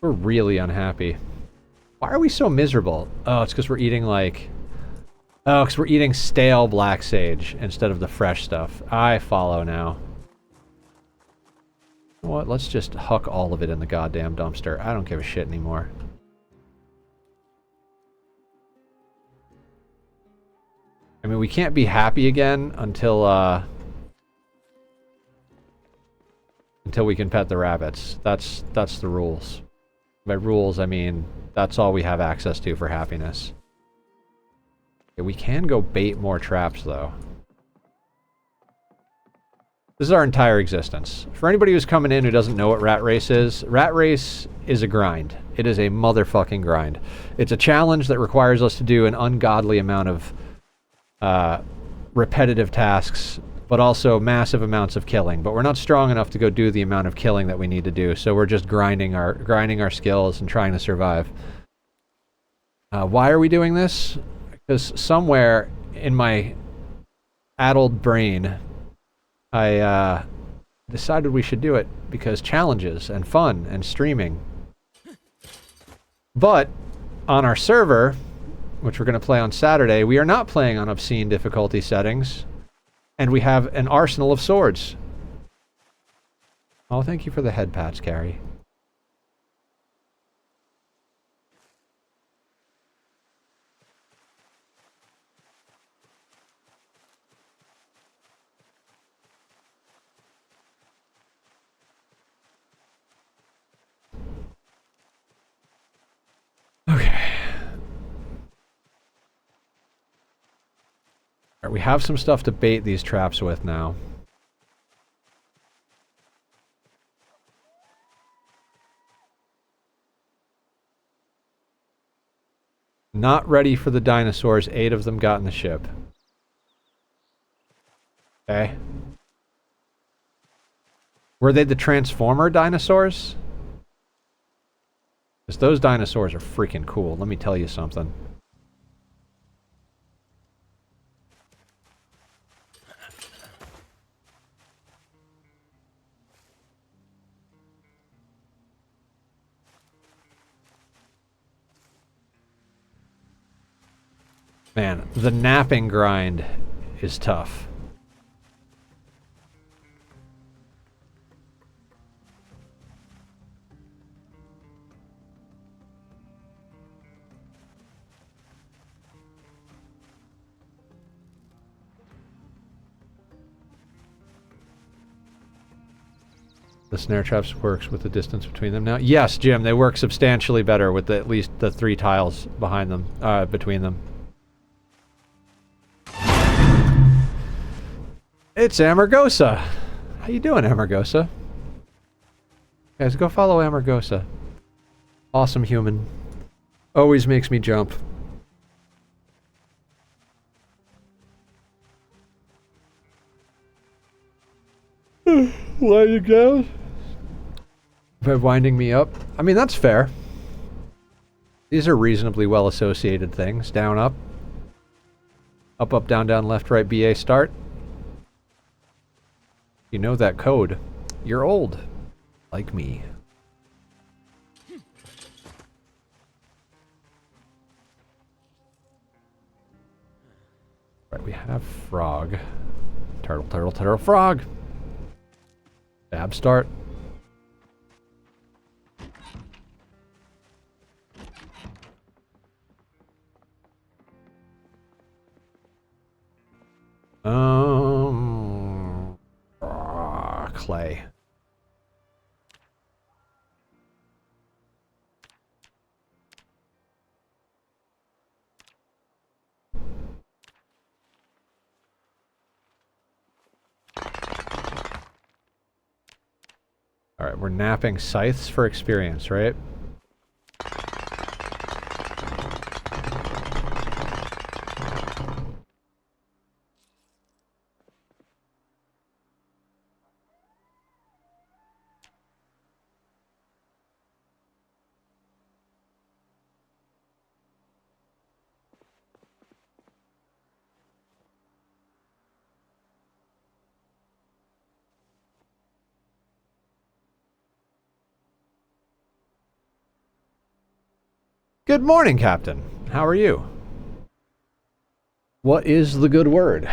We're really unhappy. Why are we so miserable? Oh, it's because we're eating like... Oh, because we're eating stale black sage instead of the fresh stuff. I follow now. You know what? Let's just huck all of it in the goddamn dumpster. I don't give a shit anymore. I mean, we can't be happy again until we can pet the rabbits. That's the rules. By rules, I mean that's all we have access to for happiness. Okay, we can go bait more traps, though. This is our entire existence. For anybody who's coming in who doesn't know what Rat Race is a grind. It is a motherfucking grind. It's a challenge that requires us to do an ungodly amount of repetitive tasks, but also massive amounts of killing. But we're not strong enough to go do the amount of killing that we need to do, so we're just grinding our skills and trying to survive. Why are we doing this? Because somewhere in my addled brain, I decided we should do it because challenges and fun and streaming. But on our server, which we're going to play on Saturday, we are not playing on obscene difficulty settings, and we have an arsenal of swords. Oh, thank you for the head pats, Carrie. Alright, we have some stuff to bait these traps with now. Not ready for the dinosaurs. 8 of them got in the ship. Okay. Were they the Transformer dinosaurs? Because those dinosaurs are freaking cool. Let me tell you something. Man, the napping grind is tough. The snare traps works with the distance between them now. Yes, Jim, they work substantially better with at least the 3 tiles behind them, between them. It's Amargosa. How you doing, Amargosa? Guys, go follow Amargosa. Awesome human. Always makes me jump. Why you go? By winding me up. I mean, that's fair. These are reasonably well associated things. Down, up. Up, up, down, down, left, right, BA, start. You know that code. You're old. Like me. Right, we have frog. Turtle, turtle, turtle, frog! Tab start. Clay. Alright, we're napping scythes for experience, right? Good morning, Captain. How are you? What is the good word?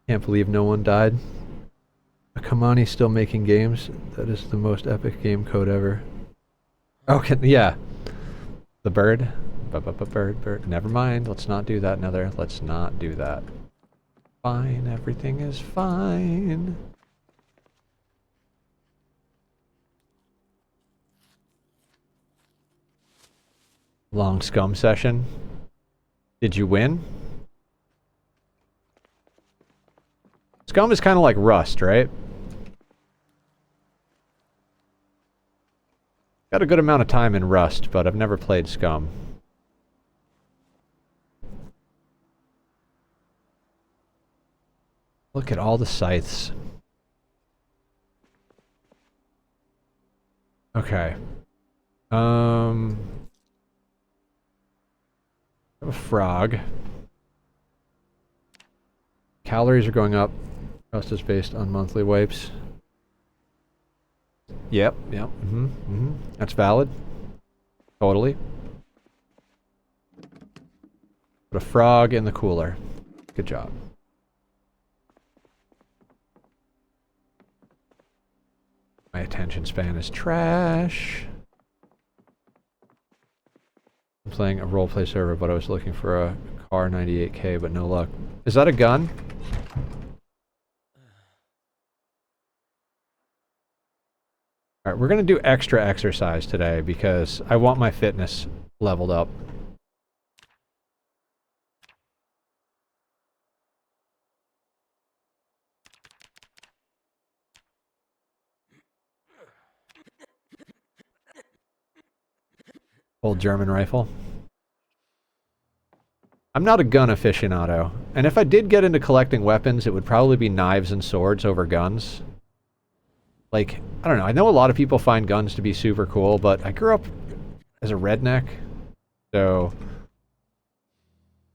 Can't believe no one died. Akamani's still making games. That is the most epic game code ever. Okay, yeah. The bird. Bird. Never mind. Let's not do that, Nether. Let's not do that. Fine. Everything is fine. Long scum session. Did you win? Scum is kind of like Rust, right? Got a good amount of time in Rust, but I've never played Scum. Look at all the scythes. Okay. A frog. Calories are going up. Cost is based on monthly wipes. Yep. That's valid. Totally. Put a frog in the cooler. Good job. My attention span is trash. I'm playing a roleplay server, but I was looking for a car 98K, but no luck. Is that a gun? Alright, we're gonna do extra exercise today because I want my fitness leveled up. Old German rifle. I'm not a gun aficionado, and if I did get into collecting weapons, it would probably be knives and swords over guns. Like, I don't know, I know a lot of people find guns to be super cool, but I grew up as a redneck, so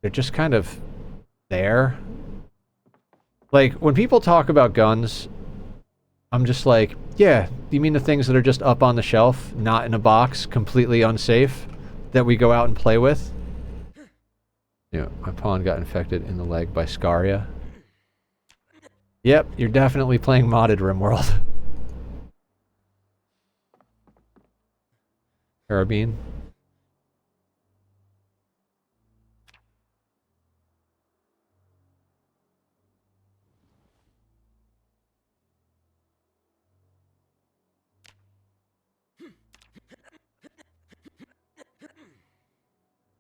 they're just kind of there. Like, when people talk about guns, I'm just like, yeah, you mean the things that are just up on the shelf, not in a box, completely unsafe, that we go out and play with? Yeah, my pawn got infected in the leg by Scaria. Yep, you're definitely playing modded RimWorld. Carabine.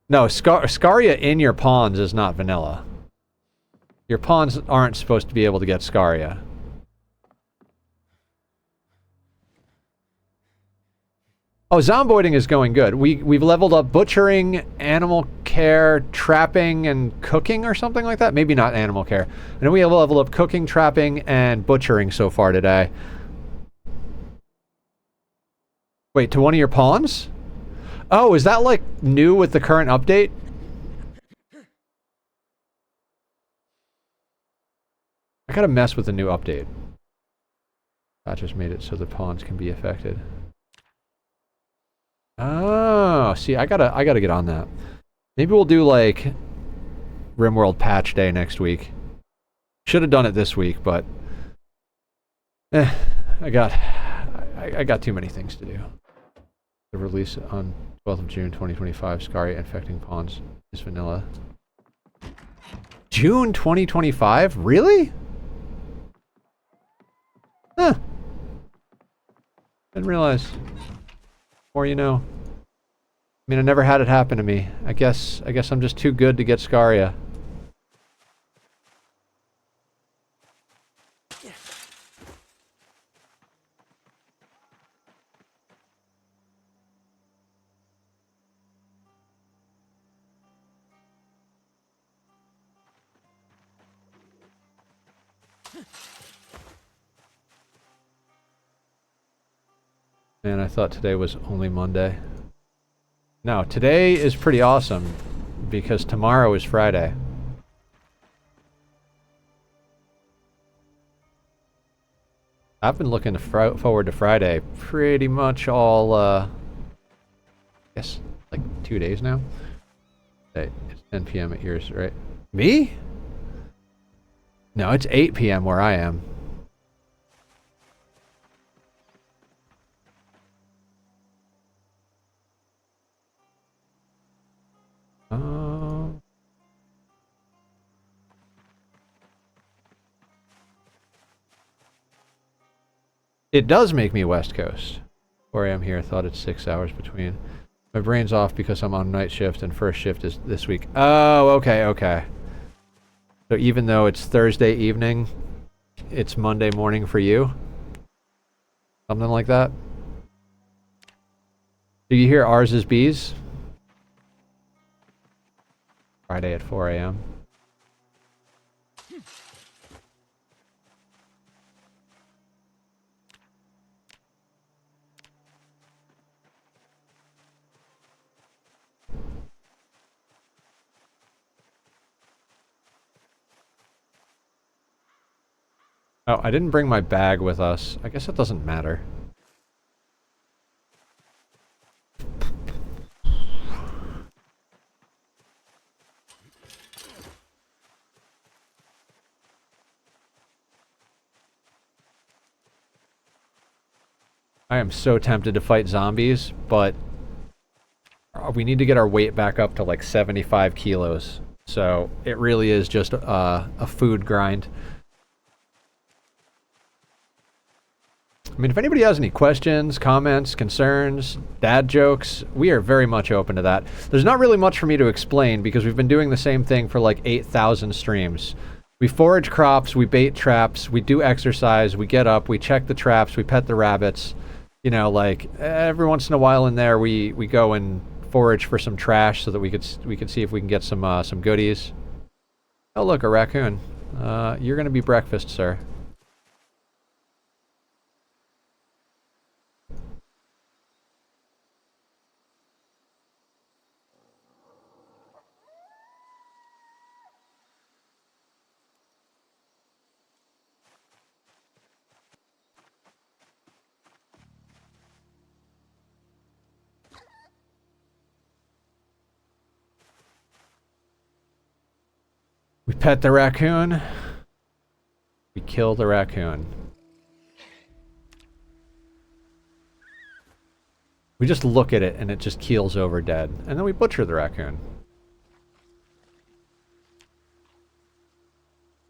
No, Scaria in your pawns is not vanilla. Your pawns aren't supposed to be able to get Scaria. Oh, zomboiding is going good. We've leveled up butchering, animal care, trapping, and cooking or something like that. Maybe not animal care. I know we have leveled up cooking, trapping, and butchering so far today. Wait, to one of your pawns? Oh, is that like new with the current update? I gotta mess with the new update. That just made it so the pawns can be affected. Oh, see, I gotta get on that. Maybe we'll do like RimWorld patch day next week. Should have done it this week, but I got too many things to do. The release on 12th of June 2025, Scaria infecting pawns is vanilla. June 2025? Really? Huh. Didn't realize. More you know. I mean, I never had it happen to me. I guess I'm just too good to get Scaria. Man, I thought today was only Monday. No, today is pretty awesome because tomorrow is Friday. I've been looking forward to Friday pretty much all, I guess, like 2 days now. Hey, it's 10 p.m. at yours, right? Me? No, it's 8 p.m. where I am. It does make me West Coast. 4 a.m. here, thought it's 6 hours between. My brain's off because I'm on night shift and first shift is this week. Oh, okay, okay. So even though it's Thursday evening, it's Monday morning for you? Something like that? Do you hear ours is bees? Friday at 4 a.m. Oh, I didn't bring my bag with us. I guess it doesn't matter. I am so tempted to fight zombies, but we need to get our weight back up to like 75 kilos. So it really is just a food grind. I mean, if anybody has any questions, comments, concerns, dad jokes, we are very much open to that. There's not really much for me to explain because we've been doing the same thing for like 8,000 streams. We forage crops, we bait traps, we do exercise, we get up, we check the traps, we pet the rabbits. You know, like every once in a while in there we go and forage for some trash so that we could see if we can get some goodies. Oh look, a raccoon. You're gonna be breakfast, sir. We pet the raccoon. We kill the raccoon. We just look at it and it just keels over dead. And then we butcher the raccoon.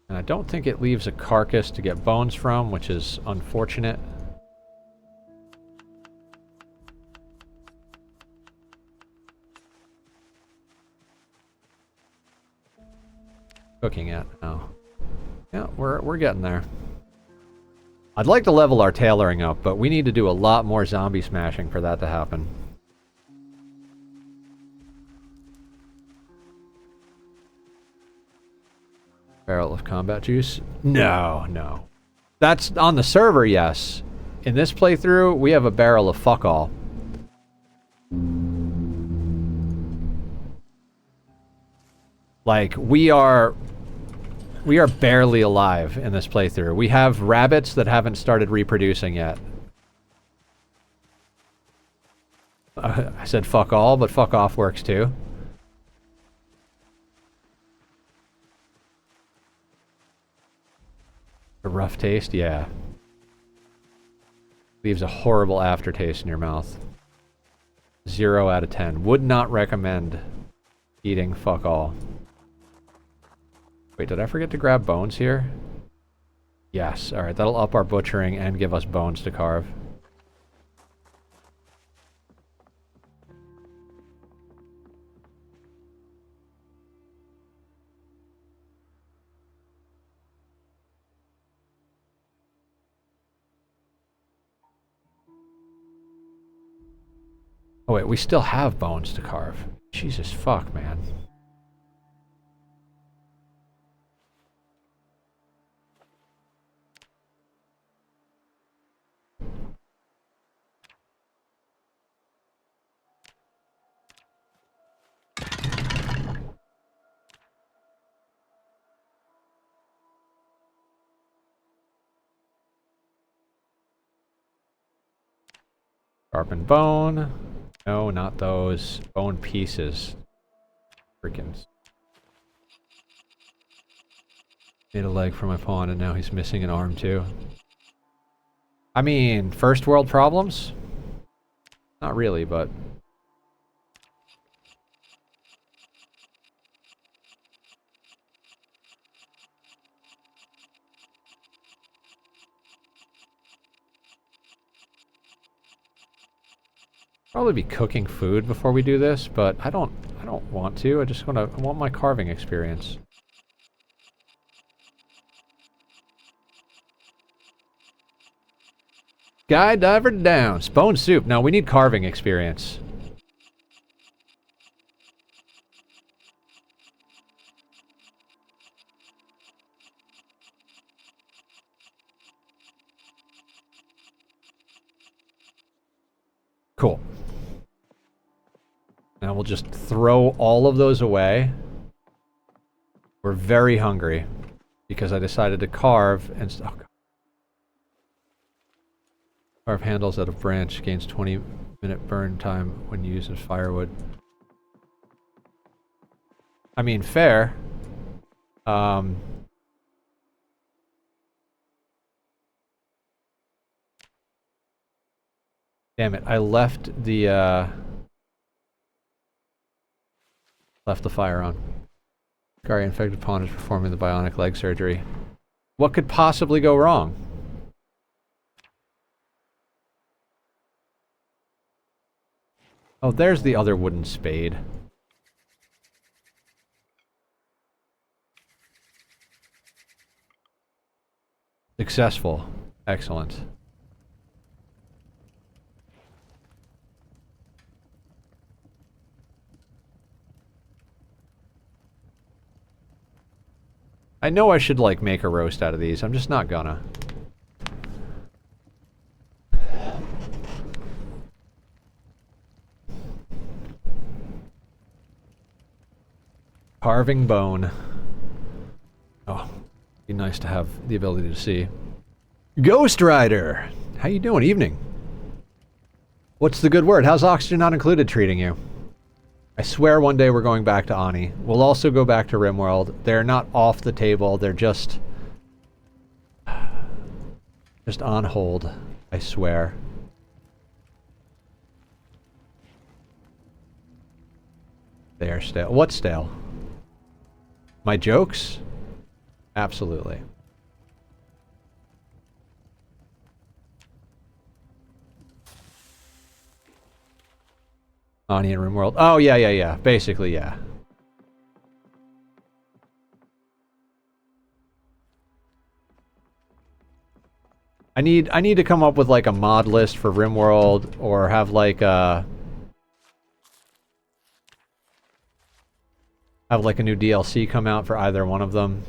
And I don't think it leaves a carcass to get bones from, which is unfortunate. Cooking it now. Yeah, we're getting there. I'd like to level our tailoring up, but we need to do a lot more zombie smashing for that to happen. Barrel of combat juice? No, no. That's on the server, yes. In this playthrough, we have a barrel of fuck all. Like, we are barely alive in this playthrough. We have rabbits that haven't started reproducing yet. I said fuck all, but fuck off works too. A rough taste? Yeah. Leaves a horrible aftertaste in your mouth. 0 out of 10. Would not recommend eating fuck all. Wait, did I forget to grab bones here? Yes. Alright, that'll up our butchering and give us bones to carve. Oh wait, we still have bones to carve. Jesus fuck, man. Sharpened bone. No, not those. Bone pieces. Freaking. Made a leg for my pawn and now he's missing an arm too. I mean, first world problems? Not really, but... Probably be cooking food before we do this, but I don't want to. I want my carving experience. Skydiver down. Bone soup. No, we need carving experience. Cool. Now we'll just throw all of those away. We're very hungry because I decided to carve and... Oh, God. Carve handles out of branch, gains 20-minute burn time when used as firewood. I mean, fair. Damn it, I left the fire on. Gary infected pawn is performing the bionic leg surgery. What could possibly go wrong? Oh, there's the other wooden spade. Successful. Excellent. I know I should, like, make a roast out of these. I'm just not gonna. Carving bone. Oh, be nice to have the ability to see. Ghost Rider! How you doing? Evening. What's the good word? How's Oxygen Not Included treating you? I swear one day we're going back to Ani. We'll also go back to RimWorld. They're not off the table. They're just on hold. I swear. They are stale. What's stale? My jokes? Absolutely. Ani and RimWorld. Oh, yeah. Basically, yeah. I need to come up with, like, a mod list for RimWorld, or have, like, a new DLC come out for either one of them.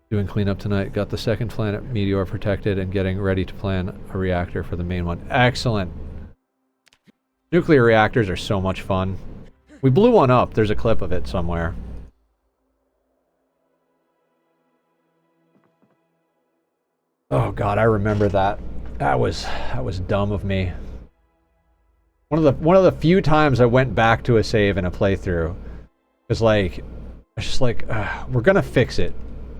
Doing cleanup tonight. Got the second planet meteor protected and getting ready to plan a reactor for the main one. Excellent. Nuclear reactors are so much fun. We blew one up. There's a clip of it somewhere. Oh god, I remember that. That was dumb of me. One of the few times I went back to a save in a playthrough was like, I was just like, we're gonna fix it.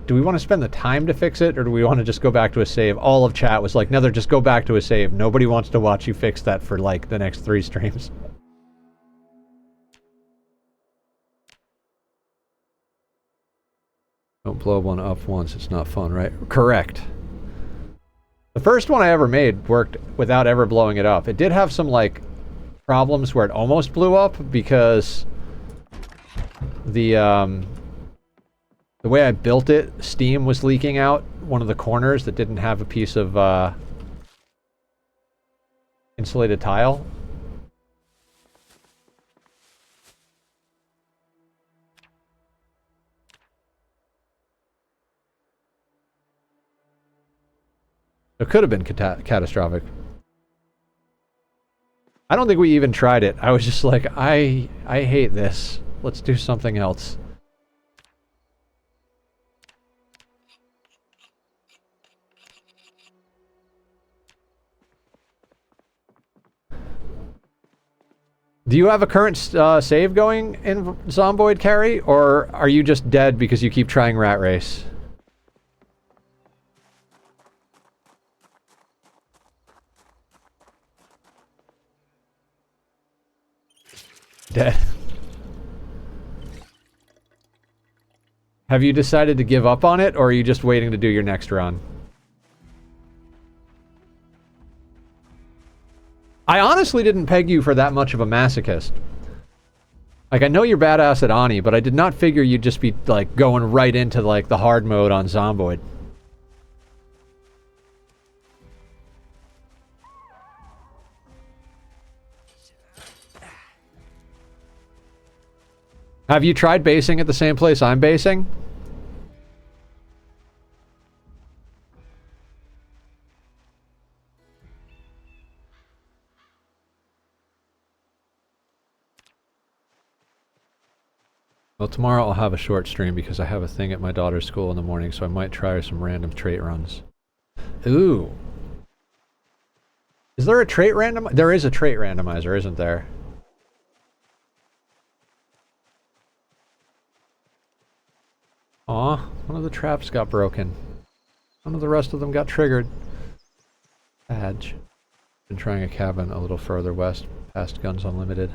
Do we want to spend the time to fix it, or do we want to just go back to a save? All of chat was like, Nether, just go back to a save. Nobody wants to watch you fix that for, like, the next 3 streams. Don't blow one up once, it's not fun, right? Correct. The first one I ever made worked without ever blowing it up. It did have some, like, problems where it almost blew up, because the way I built it, steam was leaking out one of the corners that didn't have a piece of insulated tile. It could have been catastrophic. I don't think we even tried it. I was just like, I hate this. Let's do something else. Do you have a current save going in Zomboid, Carrie? Or are you just dead because you keep trying Rat Race? Dead. Have you decided to give up on it, or are you just waiting to do your next run? I honestly didn't peg you for that much of a masochist. Like, I know you're badass at Ani, but I did not figure you'd just be, like, going right into, like, the hard mode on Zomboid. Have you tried basing at the same place I'm basing? Well, tomorrow I'll have a short stream because I have a thing at my daughter's school in the morning, so I might try some random trait runs. Ooh. Is there a trait randomizer? There is a trait randomizer, isn't there? Aw, one of the traps got broken. None of the rest of them got triggered. Badge. Been trying a cabin a little further west, past Guns Unlimited.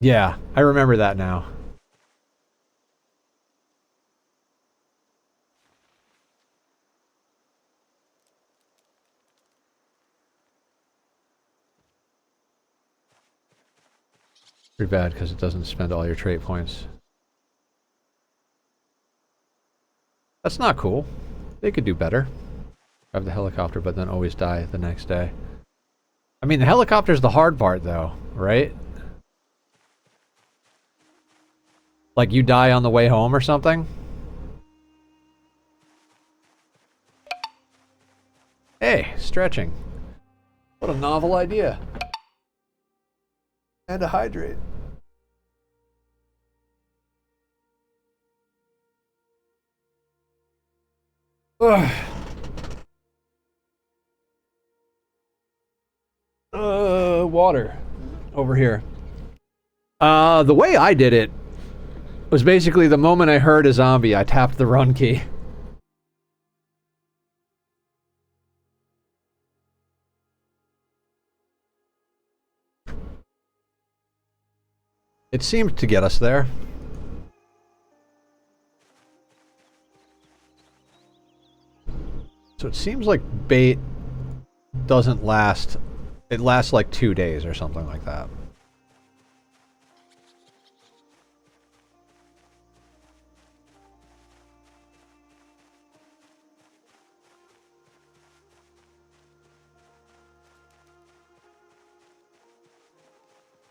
Yeah, I remember that now. Pretty bad because it doesn't spend all your trait points. That's not cool. They could do better. Drive the helicopter, but then always die the next day. I mean, the helicopter's the hard part, though, right? Like, you die on the way home or something? Hey, stretching. What a novel idea. And to hydrate. Ugh. Water. Over here. The way I did it was basically the moment I heard a zombie, I tapped the run key. It seemed to get us there. So it seems like bait doesn't last. It lasts like 2 days or something like that.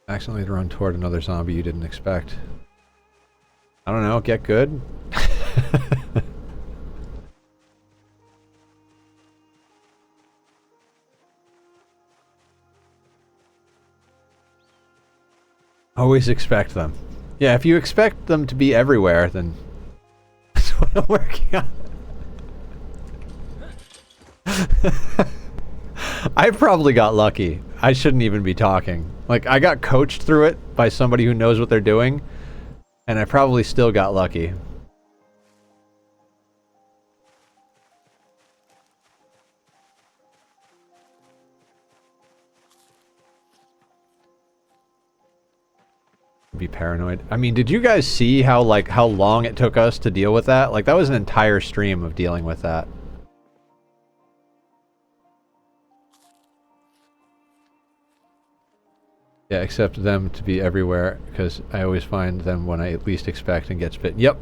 Accidentally run toward another zombie you didn't expect. I don't know, get good? Always expect them. Yeah, if you expect them to be everywhere, then that's what I'm working on. I probably got lucky. I shouldn't even be talking. Like, I got coached through it by somebody who knows what they're doing, and I probably still got lucky. Be paranoid. I mean, did you guys see how long it took us to deal with that? Like, that was an entire stream of dealing with that. Yeah, except them to be everywhere, because I always find them when I least expect and get bitten. Yep.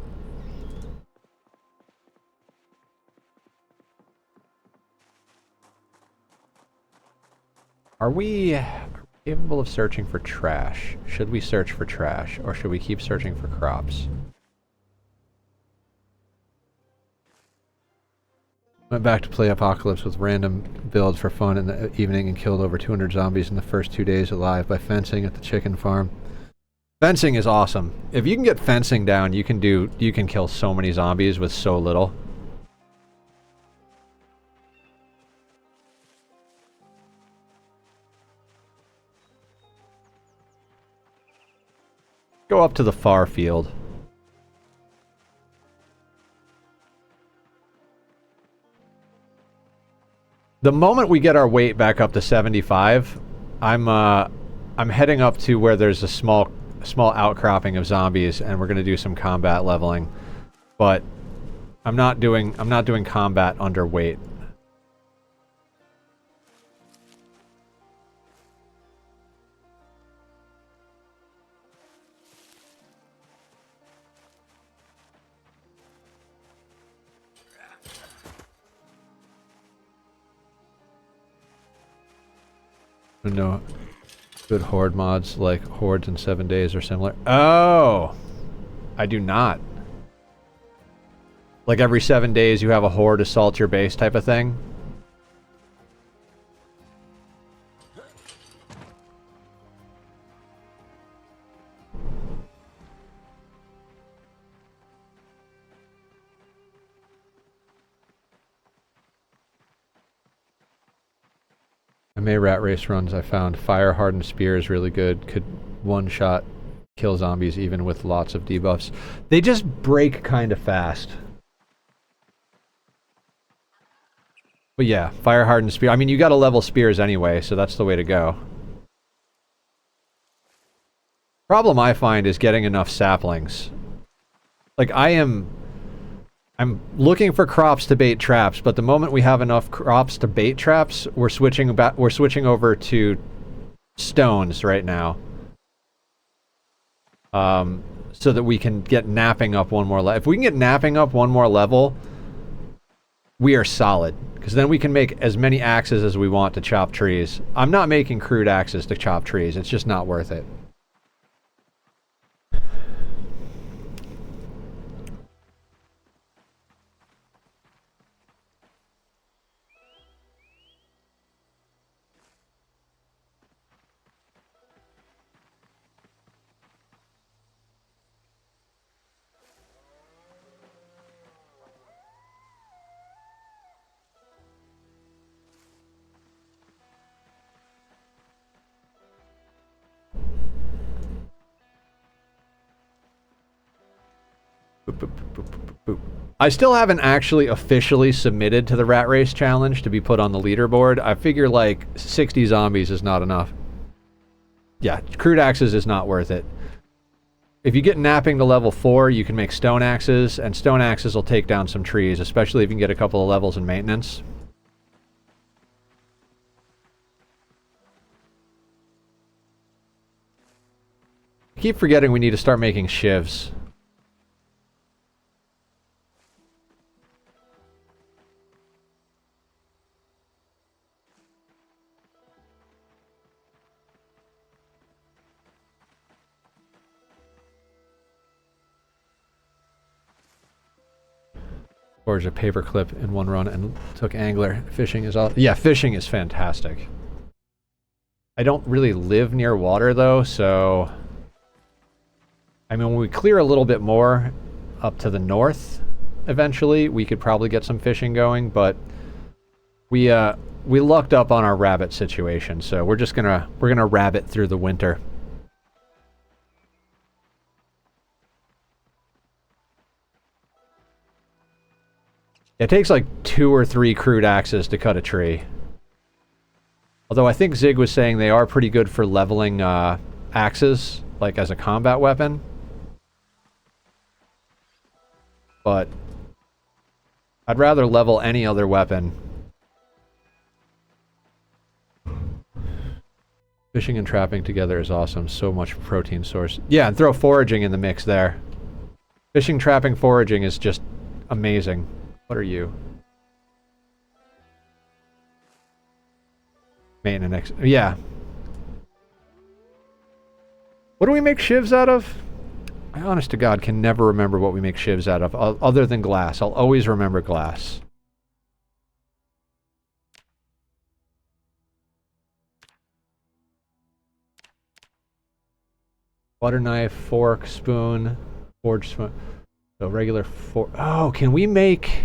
Are we capable of searching for trash? Should we search for trash, or should we keep searching for crops? Went back to play Apocalypse with random builds for fun in the evening and killed over 200 zombies in the first 2 days alive by fencing at the chicken farm. Fencing is awesome. If you can get fencing down, you can kill so many zombies with so little. Go up to the far field. The moment we get our weight back up to 75, I'm heading up to where there's a small outcropping of zombies, and we're gonna do some combat leveling. But I'm not doing combat under weight. No good horde mods like hordes in 7 days are similar. Oh, I do not. Like every 7 days you have a horde assault your base type of thing. MA rat race runs I found fire hardened spear is really good. Could one shot kill zombies even with lots of debuffs. They just break kind of fast. But yeah, fire hardened spear. I mean, you gotta level spears anyway, so that's the way to go. Problem I find is getting enough saplings. Like I'm looking for crops to bait traps, but the moment we have enough crops to bait traps, we're switching over to stones right now. So that we can get napping up one more level. If we can get napping up one more level, we are solid. Because then we can make as many axes as we want to chop trees. I'm not making crude axes to chop trees. It's just not worth it. I still haven't actually officially submitted to the Rat Race Challenge to be put on the leaderboard. I figure like 60 zombies is not enough. Yeah, crude axes is not worth it. If you get napping to level 4, you can make stone axes, and stone axes will take down some trees, especially if you can get a couple of levels in maintenance. I keep forgetting we need to start making shivs. Forged a paperclip in one run and took angler. Fishing is all... Yeah, fishing is fantastic. I don't really live near water, though, so... I mean, when we clear a little bit more up to the north, eventually, we could probably get some fishing going, but... We lucked up on our rabbit situation, so we're gonna rabbit through the winter. It takes like 2 or 3 crude axes to cut a tree. Although I think Zig was saying they are pretty good for leveling axes, like as a combat weapon. But I'd rather level any other weapon. Fishing and trapping together is awesome. So much protein source. Yeah, and throw foraging in the mix there. Fishing, trapping, foraging is just amazing. What are you? Maintenance. Yeah. What do we make shivs out of? I honest to God can never remember what we make shivs out of, other than glass. I'll always remember glass. Butter knife, fork, spoon, forged spoon. So regular fork. Oh, can we make...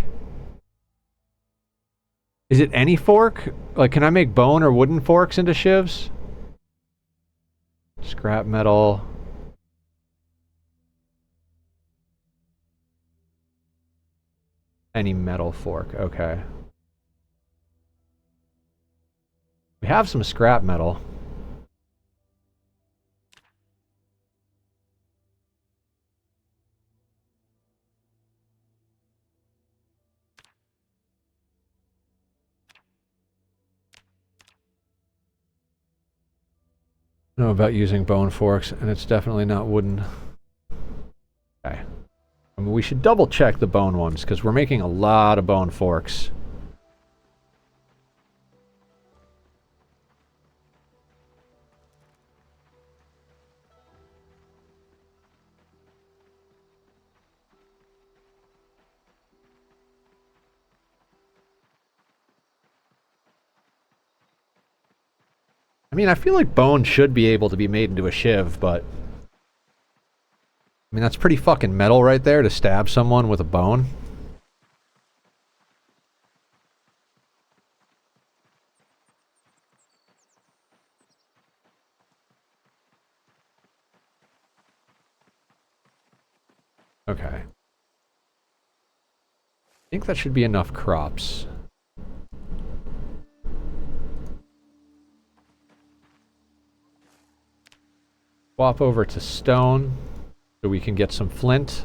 Is it any fork? Like, can I make bone or wooden forks into shivs? Scrap metal. Any metal fork, okay. We have some scrap metal. Know about using bone forks, and it's definitely not wooden. Okay. I mean, we should double check the bone ones, because we're making a lot of bone forks. I mean, I feel like bone should be able to be made into a shiv, but... I mean, that's pretty fucking metal right there to stab someone with a bone. Okay. I think that should be enough crops. Swap over to stone so we can get some flint.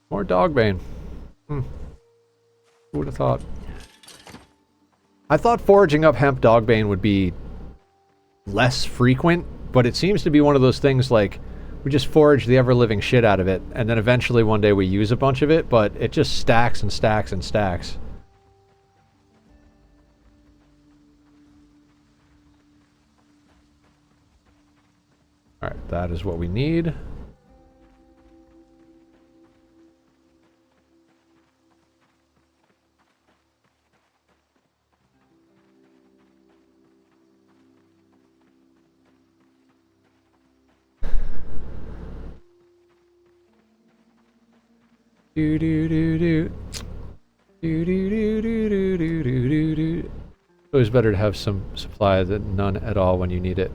More dogbane. Who would have thought? I thought foraging up hemp dogbane would be less frequent, but it seems to be one of those things like we just forage the ever-living shit out of it, and then eventually one day we use a bunch of it, but it just stacks and stacks and stacks. Alright, that is what we need. Do do do do. Do do do do do do do do. Always better to have some supply than none at all when you need it.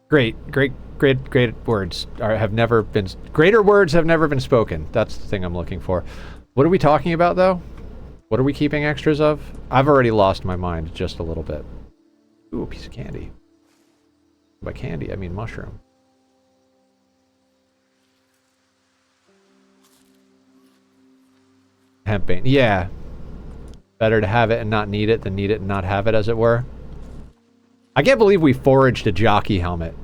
Great words have never been... Greater words have never been spoken. That's the thing I'm looking for. What are we talking about, though? What are we keeping extras of? I've already lost my mind just a little bit. Ooh, a piece of candy. By candy, I mean mushroom. Hempbane. Yeah. Better to have it and not need it than need it and not have it, as it were. I can't believe we foraged a jockey helmet.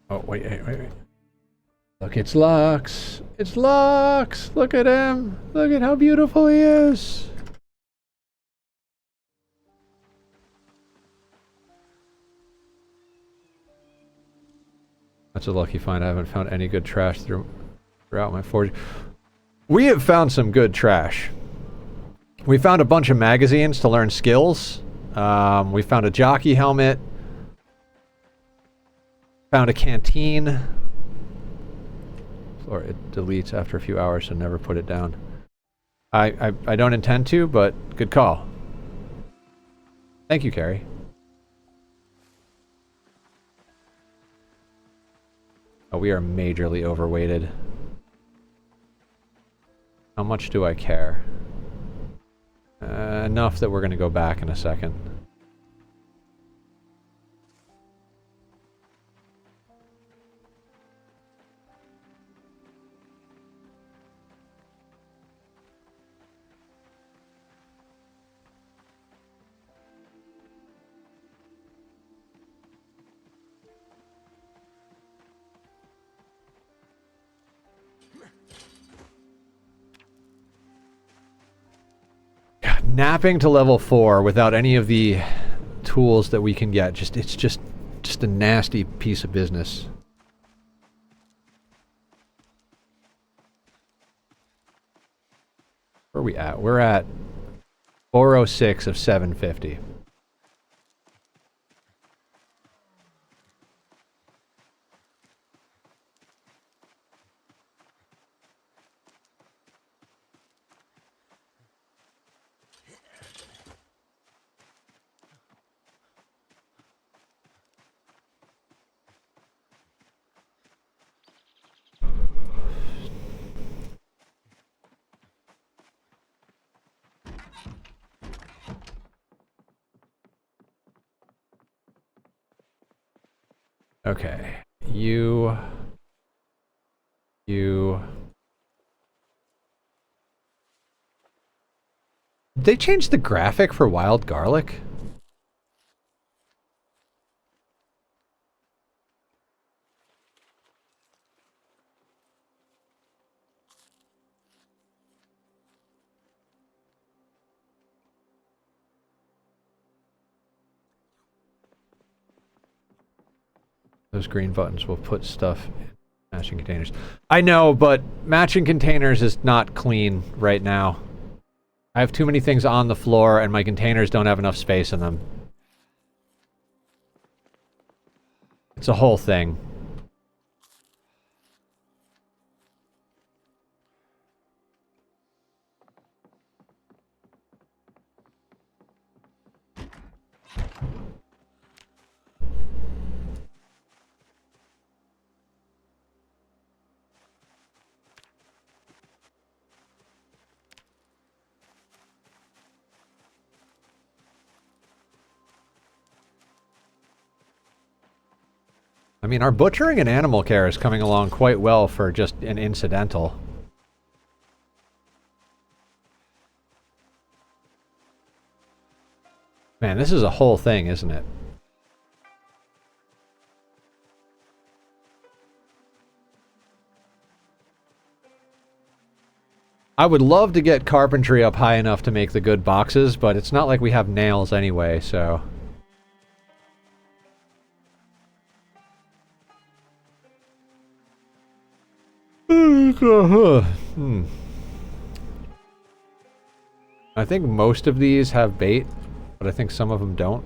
Oh, wait. Look, it's Lux. It's Lux! Look at him! Look at how beautiful he is! That's a lucky find. I haven't found any good trash throughout my forge. We have found some good trash. We found a bunch of magazines to learn skills. We found a jockey helmet. Found a canteen. Or it deletes after a few hours, so never put it down. I don't intend to, but good call. Thank you, Carrie. Oh, we are majorly overweighted. How much do I care? Enough that we're going to go back in a second. Napping to level 4 without any of the tools that we can get, it's just a nasty piece of business. Where are we at? We're at 406 of 750. Okay, you... They changed the graphic for wild garlic? Those green buttons will put stuff in matching containers. I know, but matching containers is not clean right now. I have too many things on the floor and my containers don't have enough space in them. It's a whole thing. I mean, our butchering and animal care is coming along quite well for just an incidental. Man, this is a whole thing, isn't it? I would love to get carpentry up high enough to make the good boxes, but it's not like we have nails anyway, so... I think most of these have bait, but I think some of them don't.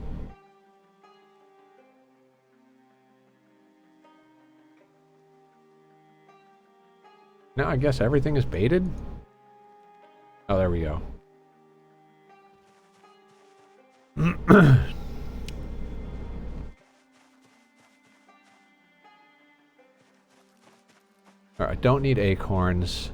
No, I guess everything is baited? Oh, there we go. Alright, don't need acorns.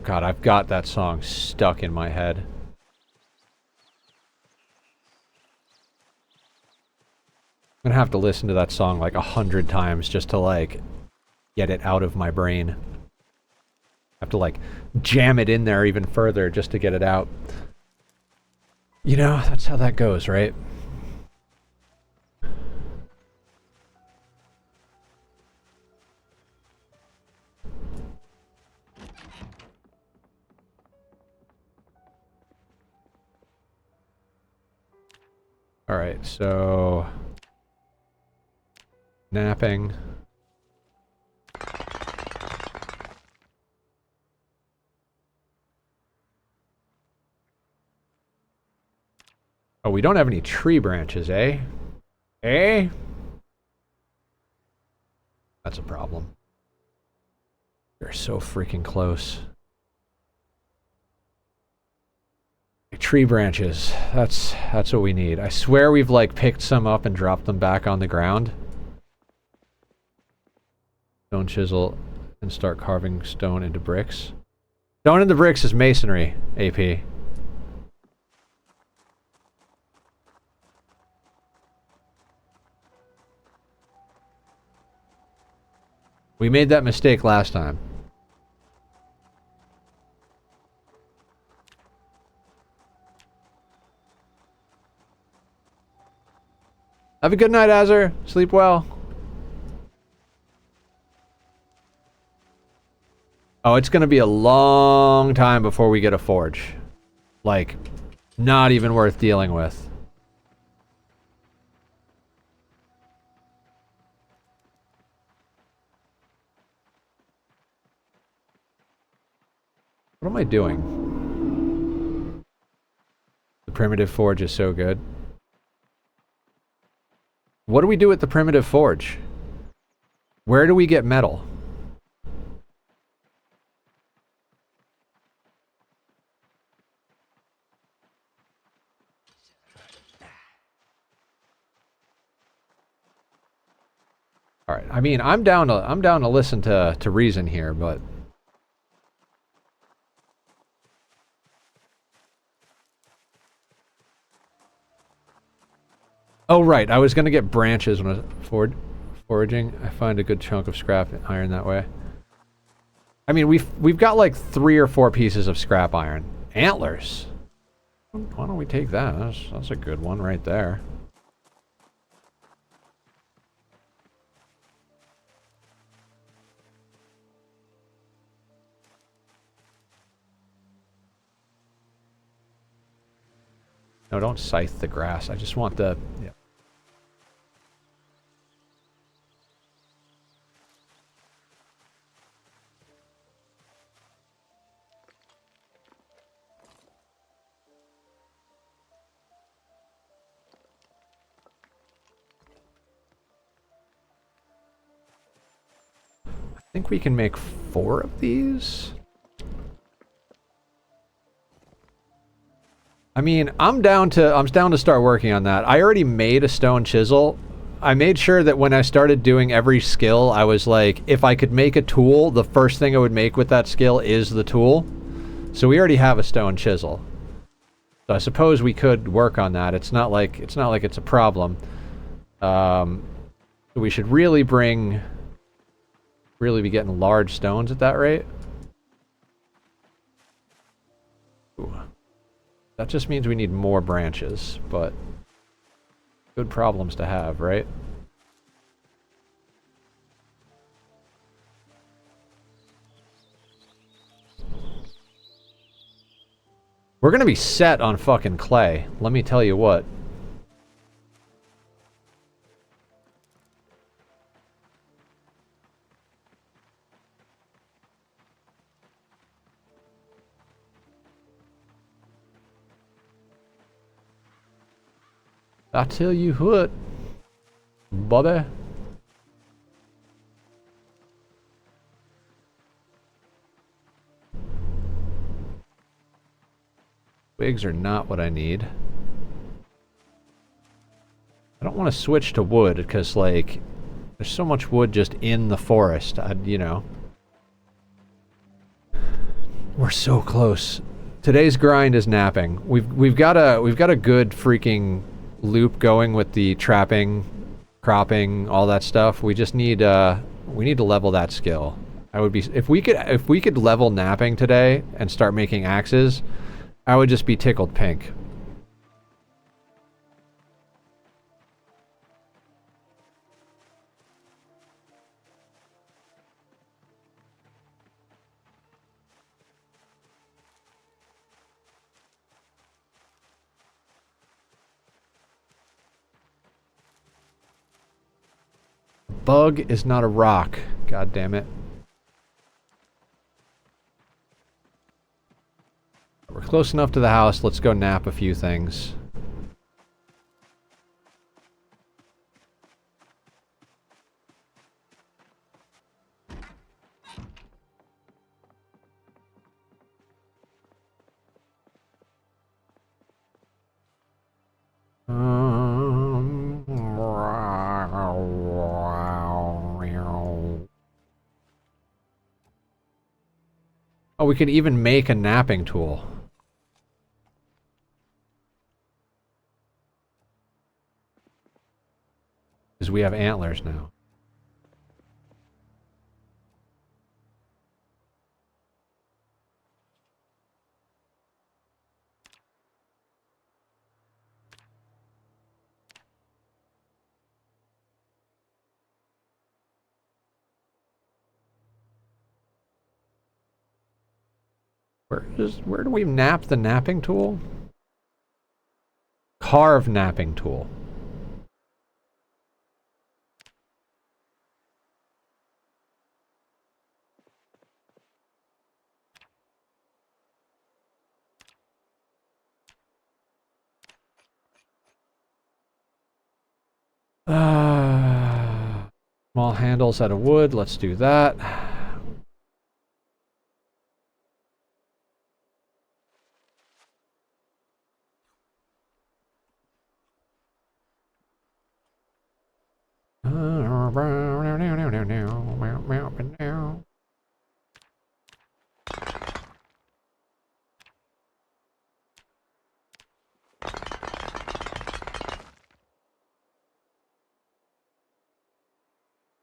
God, I've got that song stuck in my head. I'm gonna have to listen to that song like 100 times just to, like, get it out of my brain. I have to, like, jam it in there even further just to get it out. You know, that's how that goes, right? Alright, so... napping. Oh, we don't have any tree branches, eh? Eh? That's a problem. They're so freaking close. Tree branches. That's what we need. I swear we've, like, picked some up and dropped them back on the ground. Stone chisel and start carving stone into bricks. Stone into bricks is masonry, AP. We made that mistake last time. Have a good night, Azur. Sleep well. Oh, it's gonna be a long time before we get a forge. Like, not even worth dealing with. What am I doing? The primitive forge is so good. What do we do with the primitive forge? Where do we get metal? All right. I mean, I'm down to listen to reason here, but oh right, I was gonna get branches when I was foraging. I find a good chunk of scrap iron that way. I mean, we've got like 3 or 4 pieces of scrap iron. Antlers. Why don't we take that? That's a good one right there. No, don't scythe the grass. I just want the... Yeah. I think we can make 4 of these. I mean, I'm down to start working on that. I already made a stone chisel. I made sure that when I started doing every skill, I was like, if I could make a tool, the first thing I would make with that skill is the tool. So we already have a stone chisel. So I suppose we could work on that. It's not like it's a problem. We should really be getting large stones at that rate. Ooh. That just means we need more branches, but good problems to have, right? We're gonna be set on fucking clay, let me tell you what. I tell you what, Bobby. Twigs are not what I need. I don't want to switch to wood because, like, there's so much wood just in the forest. You know. We're so close. Today's grind is napping. We've got a good freaking loop going with the trapping, cropping, all that stuff. We just need we need to level that skill. I would be if we could level napping today and start making axes, I would just be tickled pink. Bug is not a rock. God damn it. We're close enough to the house. Let's go nap a few things. Oh, we could even make a napping tool. Because we have antlers now. Where do we nap the napping tool? Carve napping tool. Small handles out of wood. Let's do that.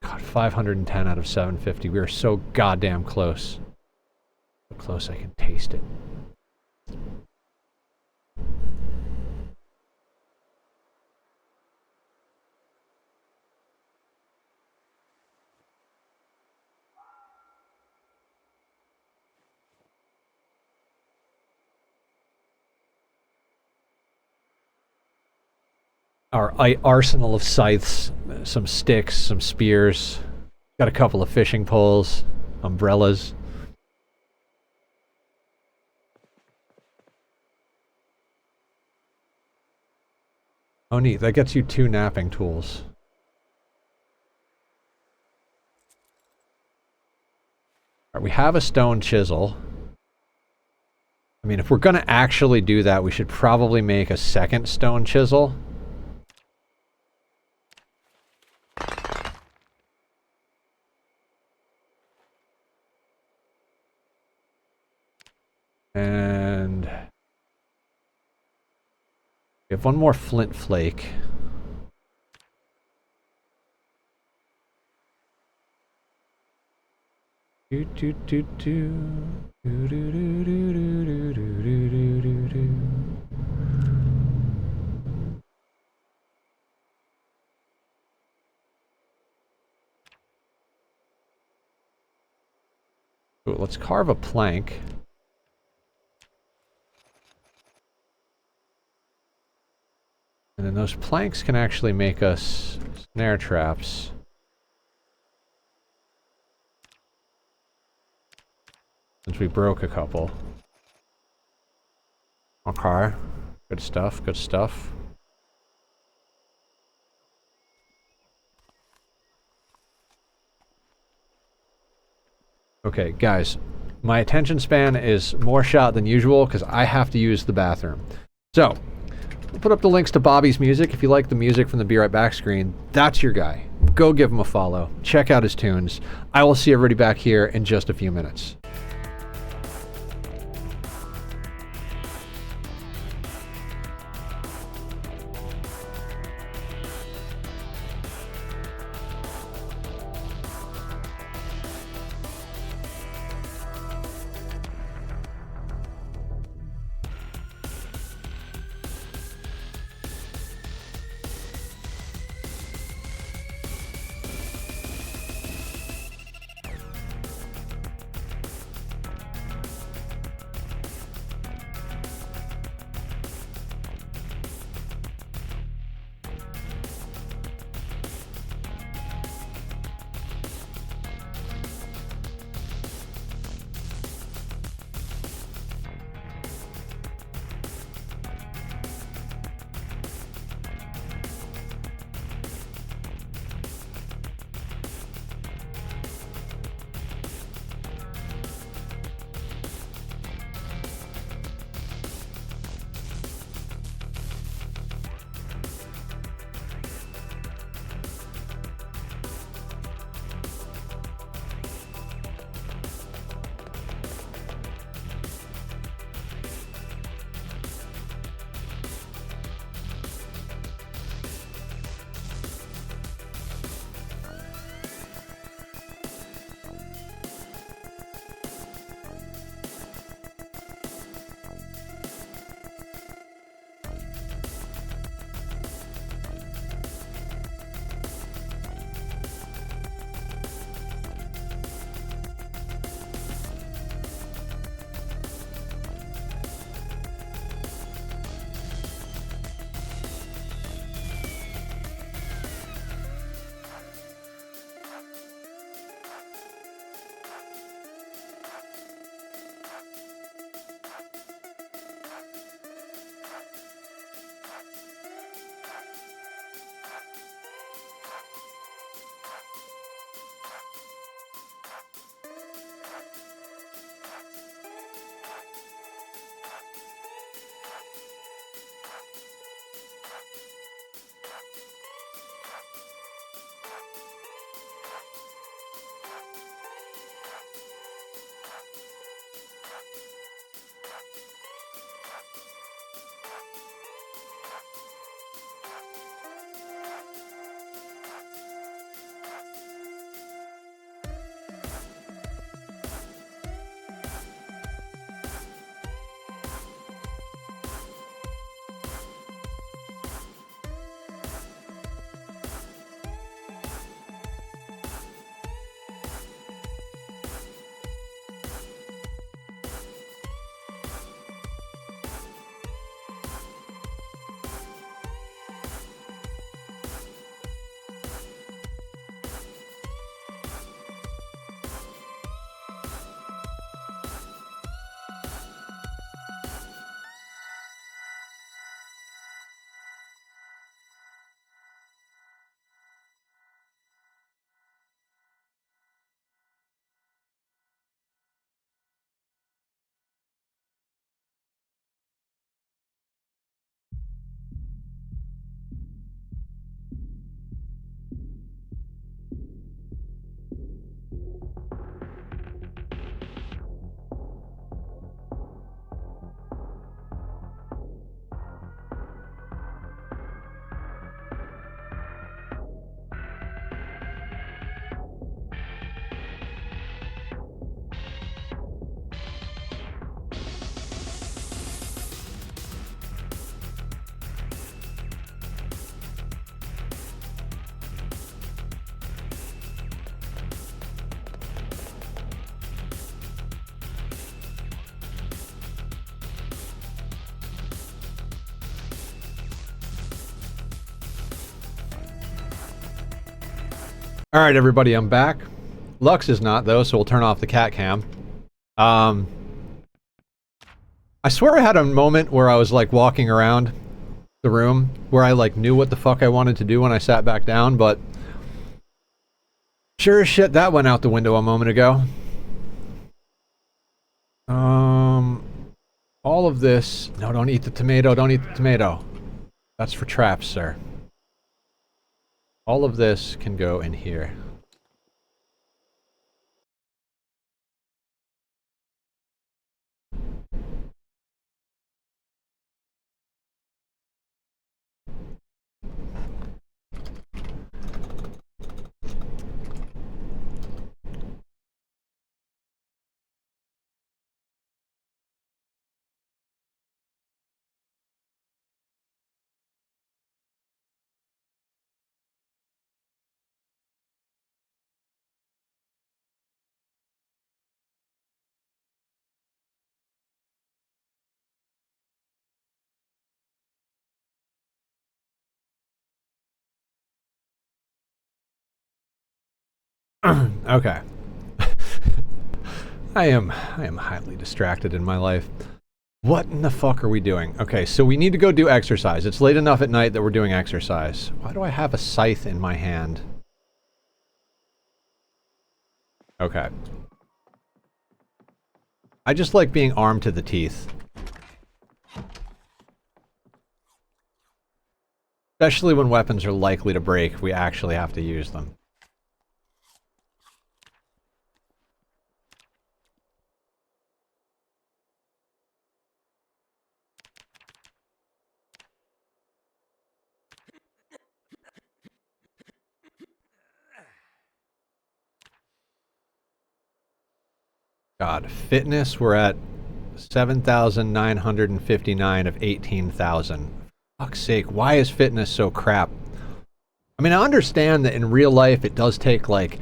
God, 510 out of 750. We are so goddamn close. So close I can taste it. Our arsenal of scythes, some sticks, some spears, got a couple of fishing poles, umbrellas. Oh neat, that gets you 2 napping tools. Alright, we have a stone chisel. I mean, if we're going to actually do that, we should probably make a second stone chisel. And we have one more flint flake. Do do do do do do do do do do do do. Ooh, let's carve a plank. And then those planks can actually make us snare traps. Since we broke a couple. Okay. Good stuff, good stuff. Okay, guys. My attention span is more shot than usual because I have to use the bathroom. So, we'll put up the links to Bobby's music. If you like the music from the Be Right Back screen, that's your guy. Go give him a follow. Check out his tunes. I will see everybody back here in just a few minutes. Alright, everybody, I'm back. Lux is not, though, so we'll turn off the cat cam. I swear I had a moment where I was, like, walking around the room where I, like, knew what the fuck I wanted to do when I sat back down, but sure as shit, that went out the window a moment ago. All of this... No, don't eat the tomato, don't eat the tomato. That's for traps, sir. All of this can go in here. Okay. I am highly distracted in my life. What in the fuck are we doing? Okay, so we need to go do exercise. It's late enough at night that we're doing exercise. Why do I have a scythe in my hand? Okay. I just like being armed to the teeth. Especially when weapons are likely to break, we actually have to use them. God, fitness, we're at 7,959 of 18,000. Fuck's sake, why is fitness so crap? I mean, I understand that in real life it does take, like,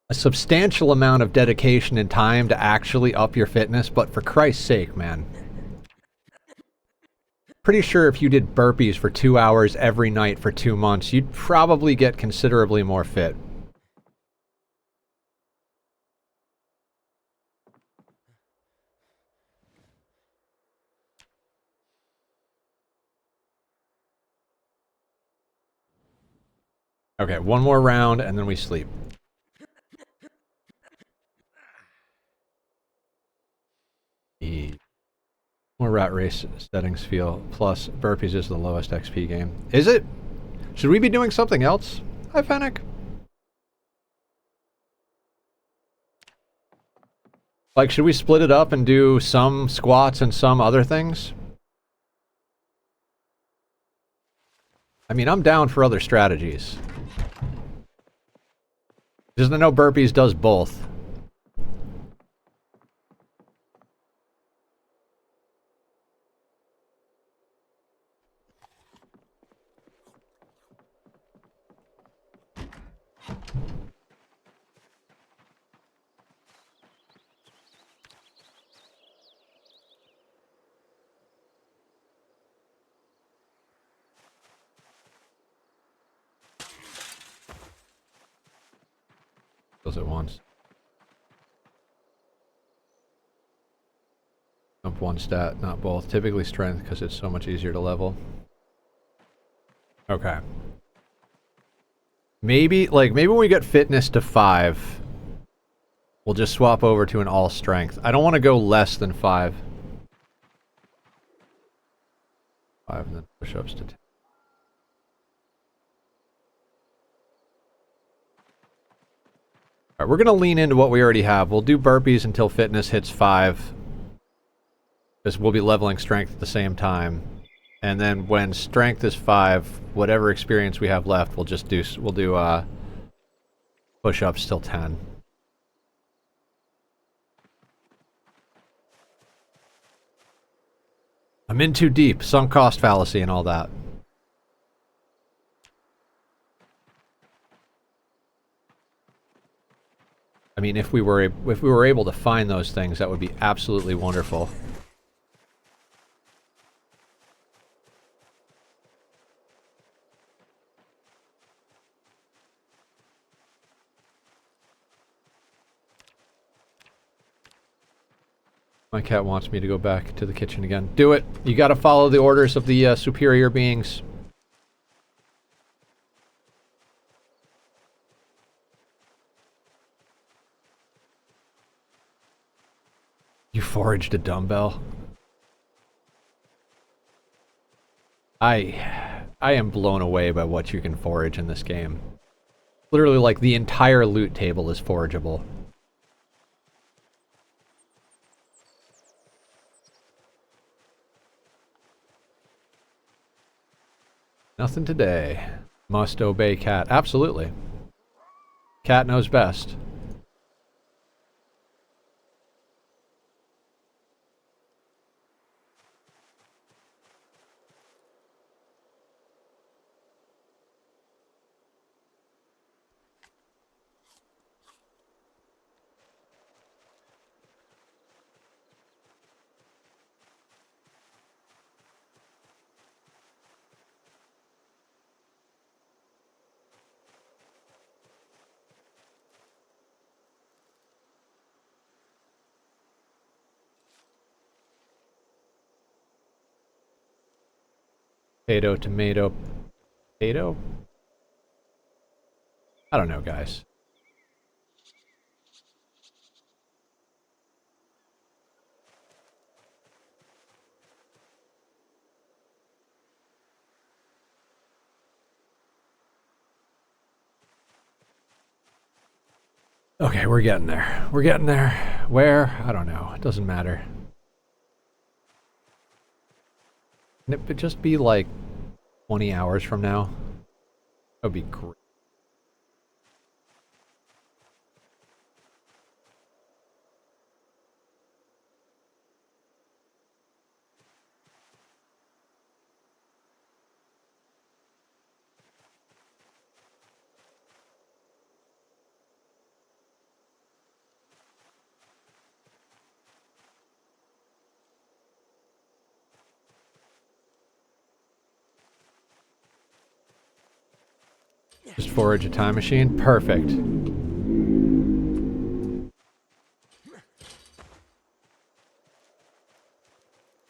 a substantial amount of dedication and time to actually up your fitness, but for Christ's sake, man. Pretty sure if you did burpees for 2 hours every night for 2 months, you'd probably get considerably more fit. Okay, one more round and then we sleep. More rat race settings feel. Plus, burpees is the lowest XP game. Is it? Should we be doing something else? Hi, Fennec. Like, should we split it up and do some squats and some other things? I mean, I'm down for other strategies. Because I know burpees does both. Those at once. Jump one stat, not both. Typically strength, because it's so much easier to level. Okay. Maybe when we get fitness to 5, we'll just swap over to an all strength. I don't want to go less than 5. 5 and then push-ups to 10. Alright, we're going to lean into what we already have. We'll do burpees until fitness hits 5. Because we'll be leveling strength at the same time. And then when strength is 5, whatever experience we have left, we'll do push-ups till 10. I'm in too deep. Sunk cost fallacy and all that. I mean, if we were able to find those things, that would be absolutely wonderful. My cat wants me to go back to the kitchen again. Do it! You gotta follow the orders of the superior beings. You foraged a dumbbell? I am blown away by what you can forage in this game. Literally, like, the entire loot table is forageable. Nothing today. Must obey cat. Absolutely. Cat knows best. Potato, tomato, potato? I don't know, guys. Okay, we're getting there. We're getting there. Where? I don't know. It doesn't matter. Can it just be like 20 hours from now? That would be great. Just forage a time machine? Perfect.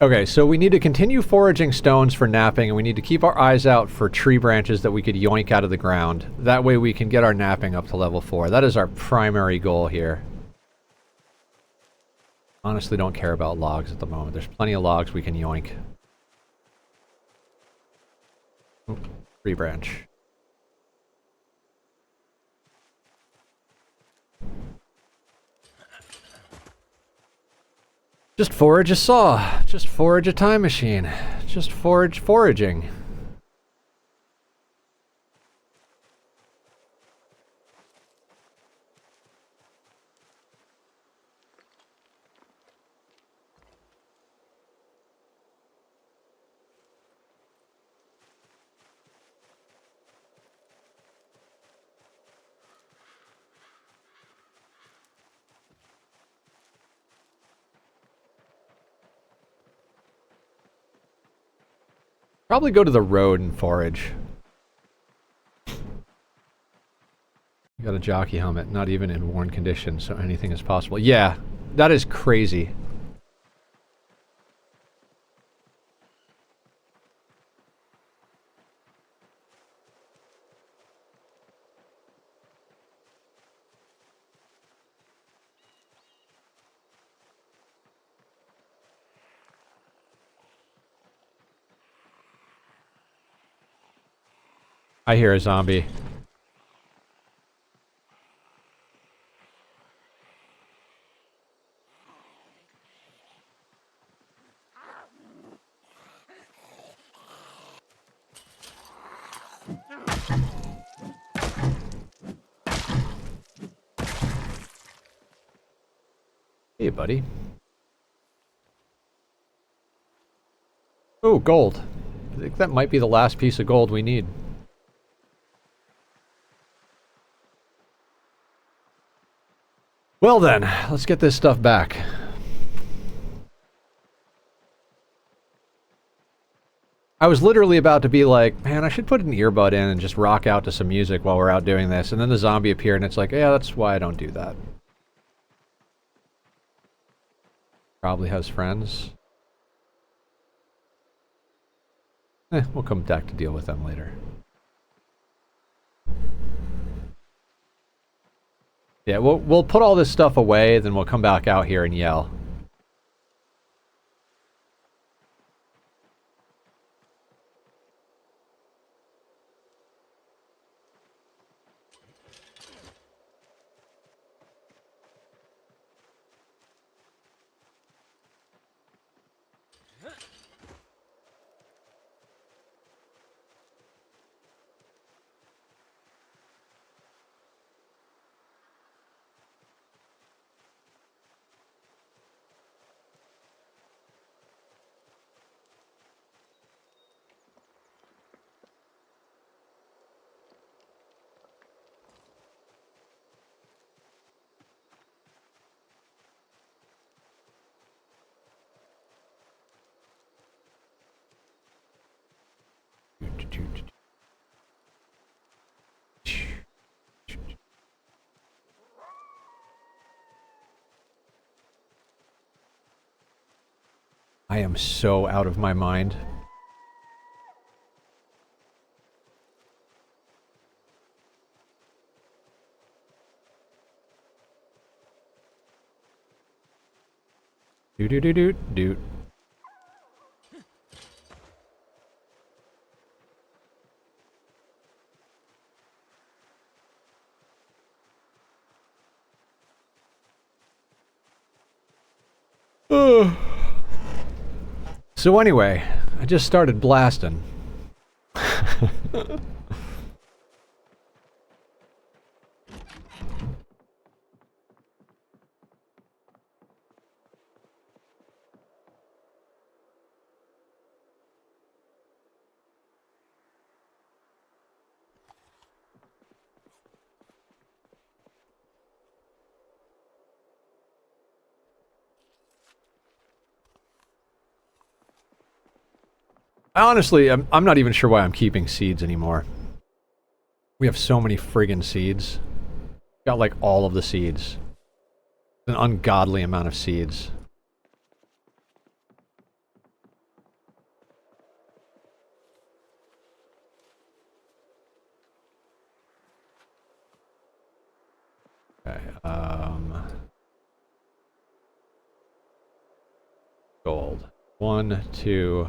Okay, so we need to continue foraging stones for napping, and we need to keep our eyes out for tree branches that we could yoink out of the ground. That way we can get our napping up to level 4. That is our primary goal here. Honestly, don't care about logs at the moment. There's plenty of logs we can yoink. Ooh, tree branch. Just forage a saw. Just forage a time machine. Just foraging. Probably go to the road and forage. You got a jockey helmet, not even in worn condition, so anything is possible. Yeah, that is crazy. I hear a zombie. Hey, buddy. Oh, gold. I think that might be the last piece of gold we need. Well then, let's get this stuff back. I was literally about to be like, man, I should put an earbud in and just rock out to some music while we're out doing this, and then the zombie appeared and it's like, yeah, that's why I don't do that. Probably has friends. We'll come back to deal with them later. Yeah, we'll put all this stuff away, then we'll come back out here and yell. I am so out of my mind. Doot. So anyway, I just started blasting. Honestly, I'm not even sure why I'm keeping seeds anymore. We have so many friggin' seeds. Got like all of the seeds. An ungodly amount of seeds. Okay, gold. 1, 2,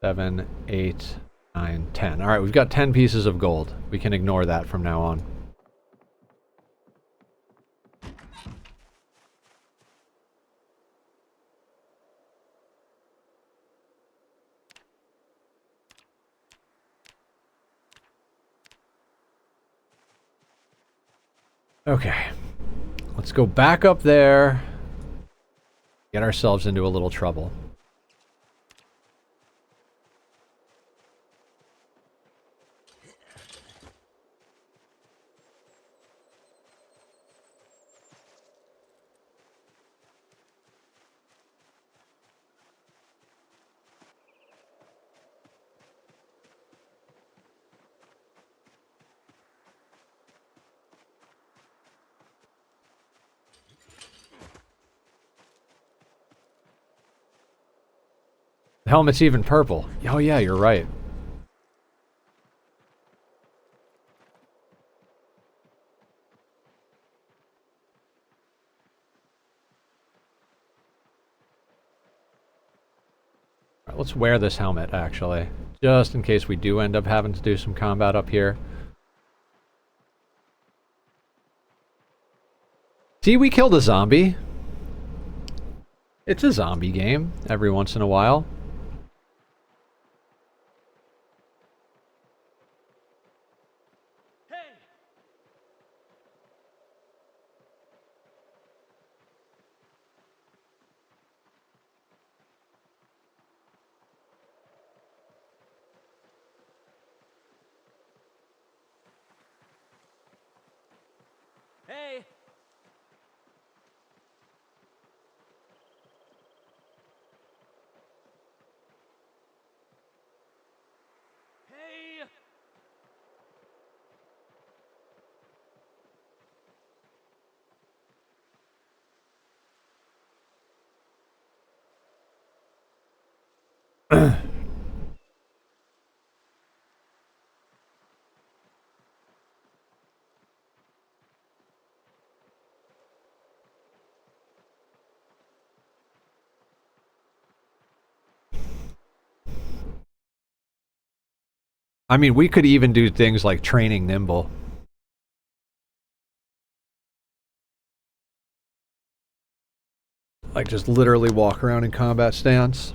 7, 8, 9, 10. Alright, we've got 10 pieces of gold. We can ignore that from now on. Okay. Let's go back up there. Get ourselves into a little trouble. The helmet's even purple. Oh yeah, you're right. Alright, let's wear this helmet, actually. Just in case we do end up having to do some combat up here. See, we killed a zombie. It's a zombie game, every once in a while. Hey! I mean, we could even do things like training nimble. Like just literally walk around in combat stance.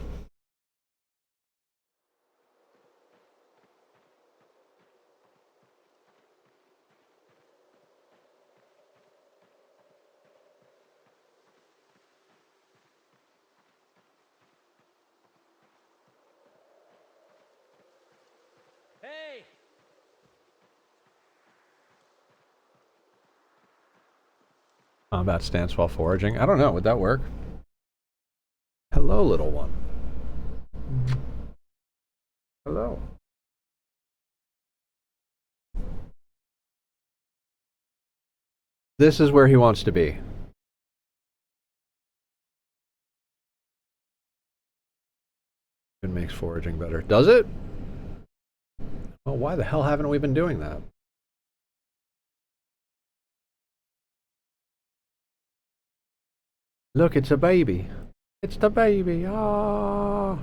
Hey! Combat stance while foraging. I don't know. Would that work? Hello, little one. Hello. This is where he wants to be. It makes foraging better. Does it? Well, why the hell haven't we been doing that? Look, it's a baby. It's the baby. Ah.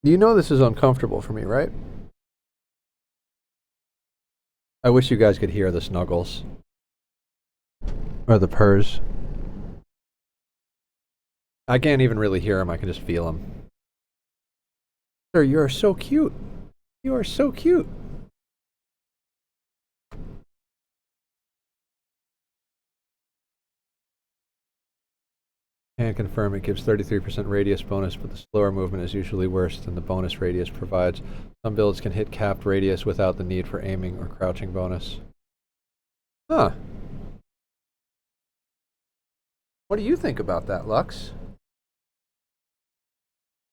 You know this is uncomfortable for me, right? I wish you guys could hear the snuggles. Or the purrs. I can't even really hear them, I can just feel them. Sir, you are so cute. You are so cute. Can confirm it gives 33% radius bonus, but the slower movement is usually worse than the bonus radius provides. Some builds can hit capped radius without the need for aiming or crouching bonus. Huh. What do you think about that, Lux?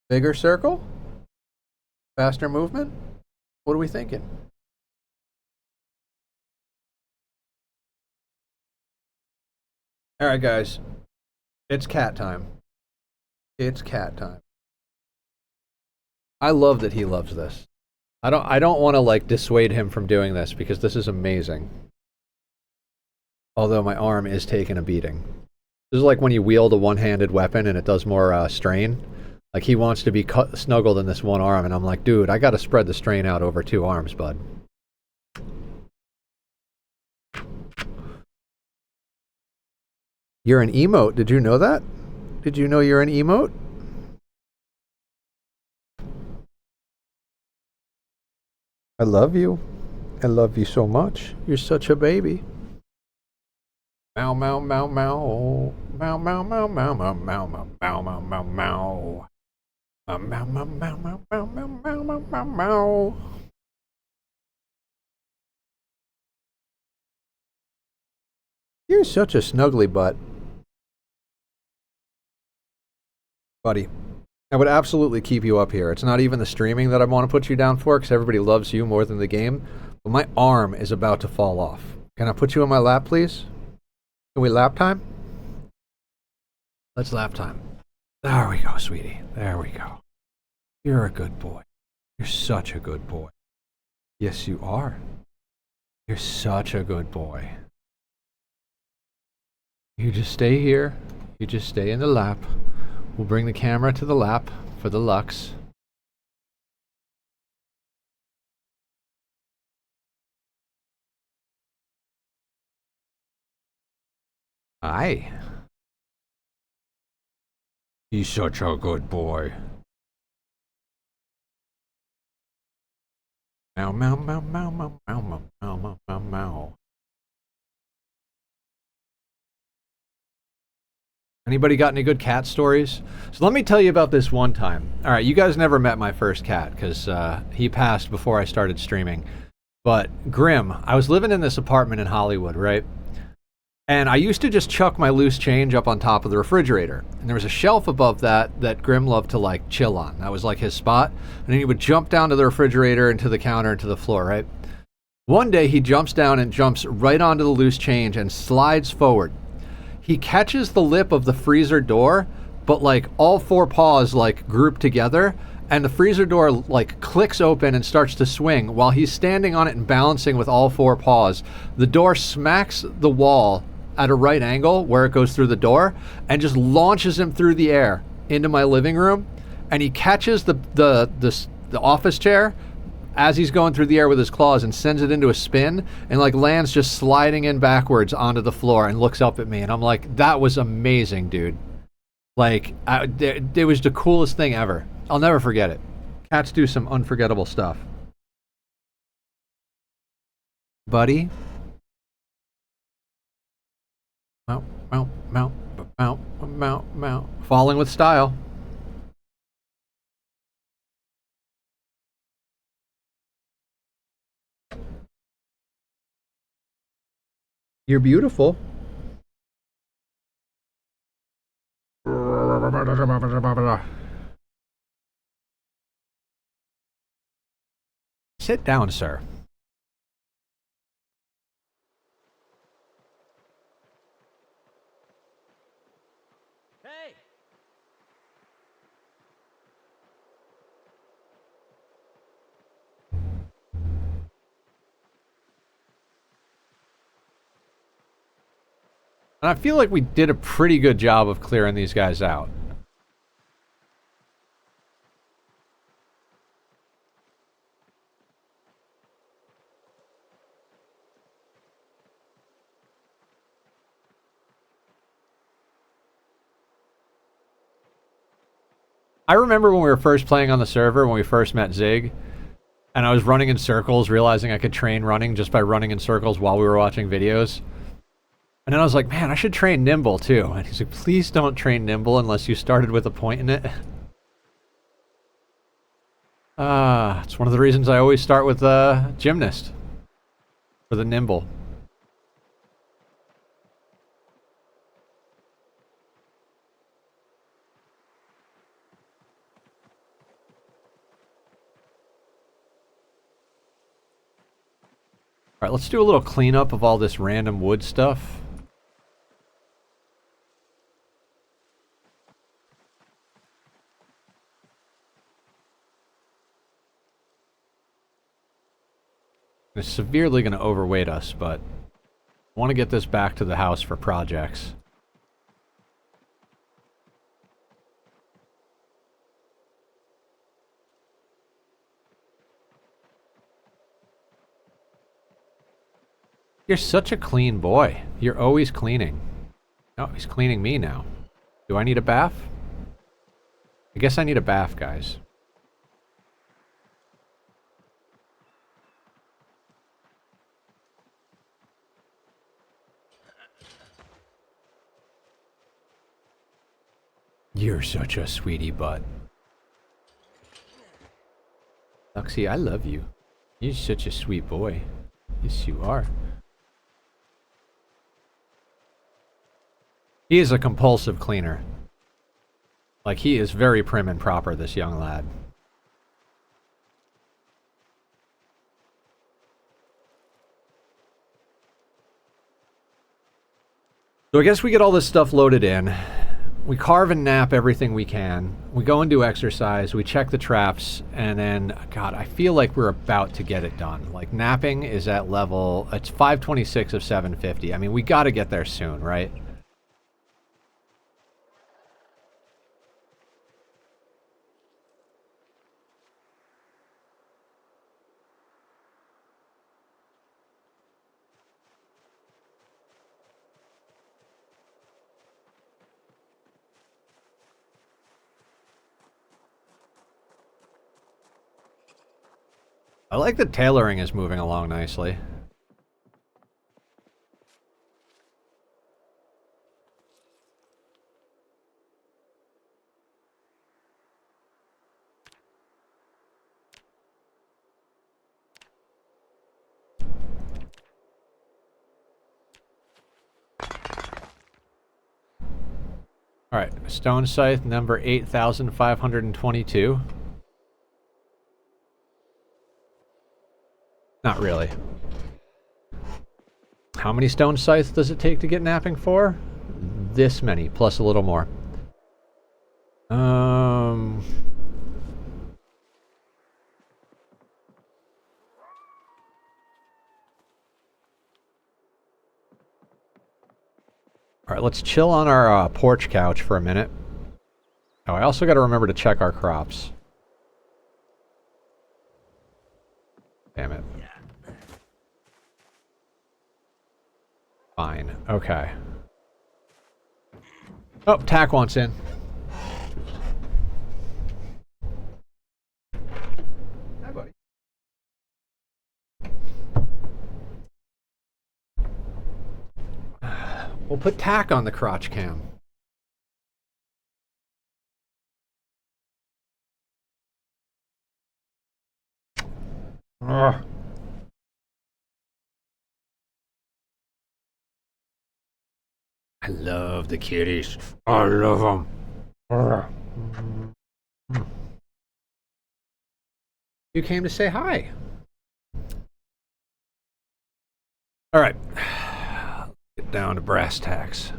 Bigger circle? Faster movement? What are we thinking? Alright, guys. It's cat time. It's cat time. I love that he loves this. I don't want to like dissuade him from doing this because this is amazing. Although my arm is taking a beating. This is like when you wield a one-handed weapon and it does more strain. Like he wants to be snuggled in this one arm and I'm like, dude, I gotta spread the strain out over 2 arms, bud. You're an emote. Did you know that? Did you know you're an emote? I love you. I love you so much. You're such a baby. Meow, meow, meow, meow. Meow, meow, meow, meow, meow, meow, meow, meow, meow, meow, meow. Meow, meow, meow, meow, meow, meow, meow, meow, meow, meow. You're such a snuggly butt. Buddy, I would absolutely keep you up here. It's not even the streaming that I want to put you down for, because everybody loves you more than the game. But my arm is about to fall off. Can I put you on my lap, please? Can we lap time? Let's lap time. There we go, sweetie. There we go. You're a good boy. You're such a good boy. Yes, you are. You're such a good boy. You just stay here. You just stay in the lap. We'll bring the camera to the lap for the Lux. Aye. He's such a good boy. Meow, meow, meow, meow, meow, meow, meow, meow, meow, meow. Anybody got any good cat stories? So let me tell you about this one time. All right, you guys never met my first cat because he passed before I started streaming. But Grim, I was living in this apartment in Hollywood, right? And I used to just chuck my loose change up on top of the refrigerator. And there was a shelf above that Grim loved to like chill on. That was like his spot. And then he would jump down to the refrigerator and to the counter and to the floor, right? One day he jumps down and jumps right onto the loose change and slides forward. He catches the lip of the freezer door, but like all four paws like group together, and the freezer door like clicks open and starts to swing while he's standing on it and balancing with all four paws. The door smacks the wall at a right angle where it goes through the door and just launches him through the air into my living room, and he catches the office chair as he's going through the air with his claws and sends it into a spin and like lands just sliding in backwards onto the floor and looks up at me, and I'm like, that was amazing, dude. Like, it was the coolest thing ever. I'll never forget it. Cats do some unforgettable stuff. Buddy. Mount. Falling with style. You're beautiful. Sit down, sir. Hey! And I feel like we did a pretty good job of clearing these guys out. I remember when we were first playing on the server, when we first met Zig, and I was running in circles, realizing I could train running just by running in circles while we were watching videos. And then I was like, man, I should train nimble too. And he's like, please don't train nimble unless you started with a point in it. It's one of the reasons I always start with gymnast for the nimble. Alright, let's do a little cleanup of all this random wood stuff. It's severely going to overweight us, but I want to get this back to the house for projects. You're such a clean boy. You're always cleaning. Oh, he's cleaning me now. Do I need a bath? I guess I need a bath, guys. You're such a sweetie butt. Luxie, I love you. You're such a sweet boy. Yes, you are. He is a compulsive cleaner. Like, he is very prim and proper, this young lad. So I guess we get all this stuff loaded in. We carve and nap everything we can. We go and do exercise. We check the traps. And then, God, I feel like we're about to get it done. Like, napping is at level... It's 526 of 750. I mean, we got to get there soon, right? I like the tailoring is moving along nicely. Alright, stone scythe number 8,522. Not really. How many stone scythes does it take to get napping for? This many, plus a little more. Um... Alright, let's chill on our porch couch for a minute. Oh, I also gotta remember to check our crops. Damn it. Fine. Okay. Oh, Tack wants in. Hi, buddy. We'll put Tack on the crotch cam. Ugh. I love the kitties. I love them. You came to say hi. All right. Get down to brass tacks.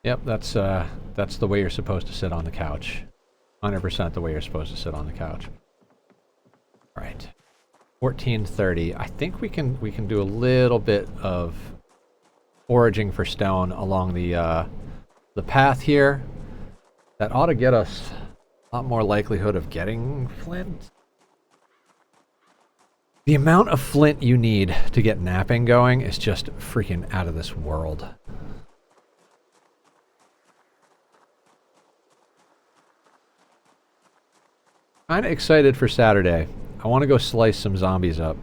Yep, that's the way you're supposed to sit on the couch. 100% the way you're supposed to sit on the couch. All right. 1430. I think we can do a little bit of foraging for stone along the path here. That ought to get us a lot more likelihood of getting flint. The amount of flint you need to get napping going is just freaking out of this world. Kinda excited for Saturday. I want to go slice some zombies up.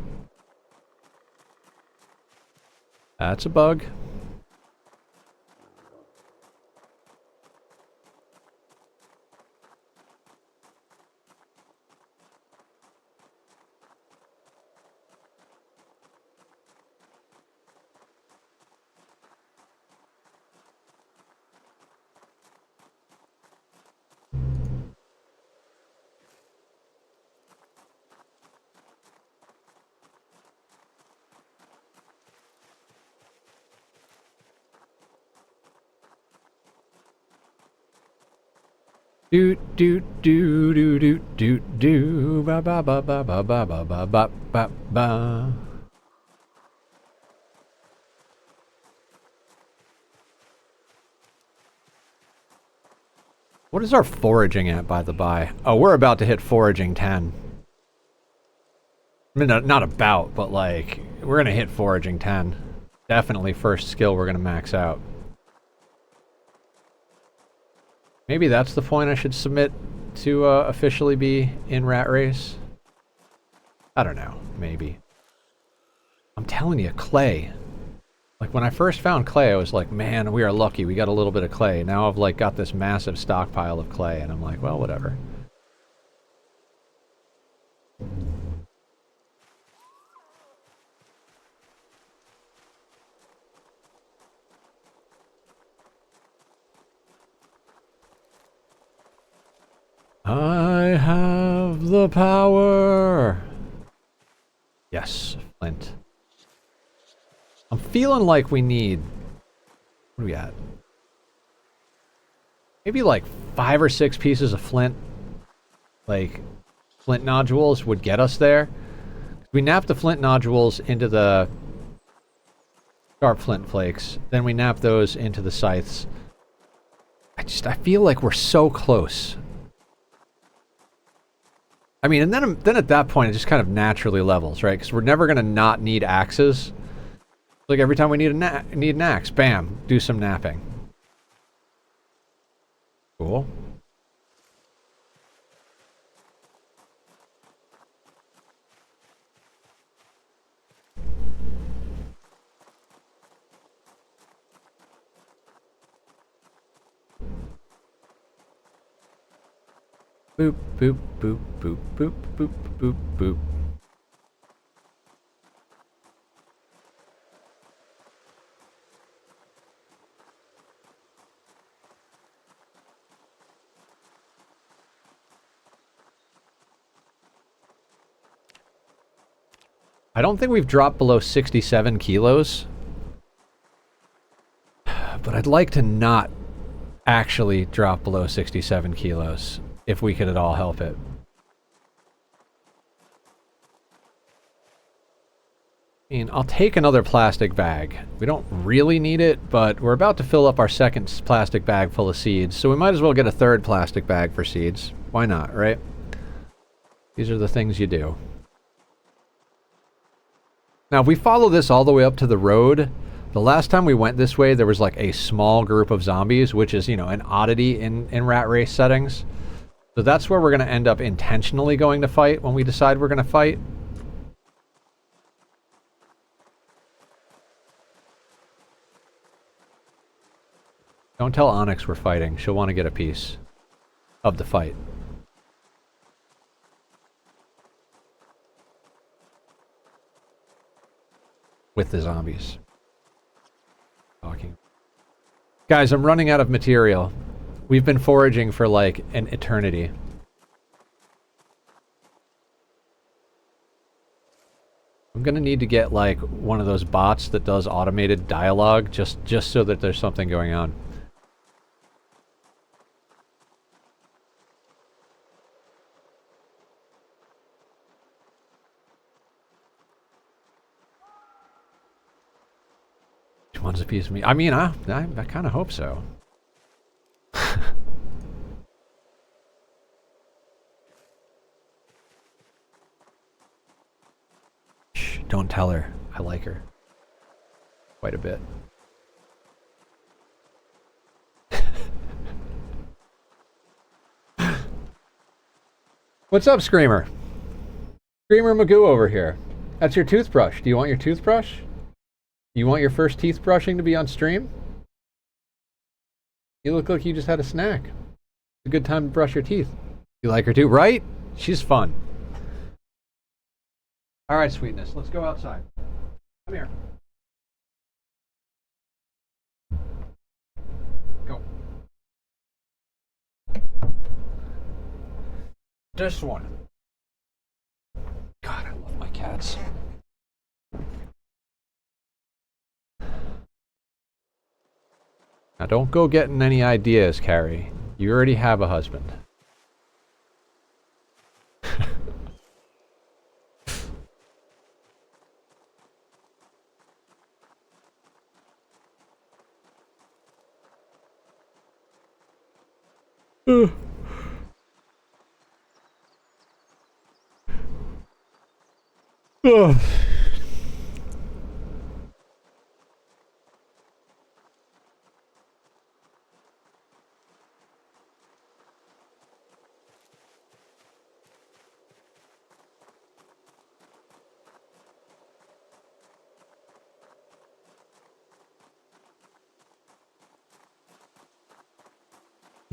That's a bug. Do do do do do do do ba ba ba ba ba ba ba ba ba ba ba. What is our foraging at, by the by? Oh, we're about to hit foraging 10. I mean, not about, but like, we're gonna hit foraging 10. Definitely first skill we're gonna max out. Maybe that's the point I should submit to officially be in Rat Race. I don't know, maybe. I'm telling you, clay. Like, when I first found clay, I was like, man, we are lucky, we got a little bit of clay. Now I've, like, got this massive stockpile of clay, and I'm like, well, whatever. I have the power! Yes, flint. I'm feeling like we need... What do we got? Maybe like 5 or 6 pieces of flint. Like, flint nodules would get us there. We nap the flint nodules into the sharp flint flakes. Then we nap those into the scythes. I feel like we're so close. I mean, and then at that point, it just kind of naturally levels, right? Because we're never going to not need axes. Like, every time we need an axe, bam, do some napping. Cool. Boop, boop, boop, boop, boop, boop, boop, boop. I don't think we've dropped below 67 kilos. I'd like to not actually drop below 67 kilos, if we could at all help it. I mean, I'll take another plastic bag. We don't really need it, but we're about to fill up our second plastic bag full of seeds, so we might as well get a third plastic bag for seeds. Why not, right? These are the things you do. Now, if we follow this all the way up to the road, the last time we went this way, there was like a small group of zombies, which is, you know, an oddity in rat race settings. So that's where we're going to end up intentionally going to fight when we decide we're going to fight. Don't tell Onyx we're fighting. She'll want to get a piece of the fight. With the zombies. Talking. Guys, I'm running out of material. We've been foraging for like an eternity. I'm gonna need to get like one of those bots that does automated dialogue just so that there's something going on. Wants a piece of me. I mean, I kind of hope so. Shh, don't tell her. I like her. Quite a bit. What's up, Screamer? Screamer Magoo over here. That's your toothbrush. Do you want your toothbrush? You want your first teeth brushing to be on stream? You look like you just had a snack. It's a good time to brush your teeth. You like her too, right? She's fun. All right, sweetness. Let's go outside. Come here. Go. This one. God, I love my cats. Now don't go getting any ideas, Carrie. You already have a husband.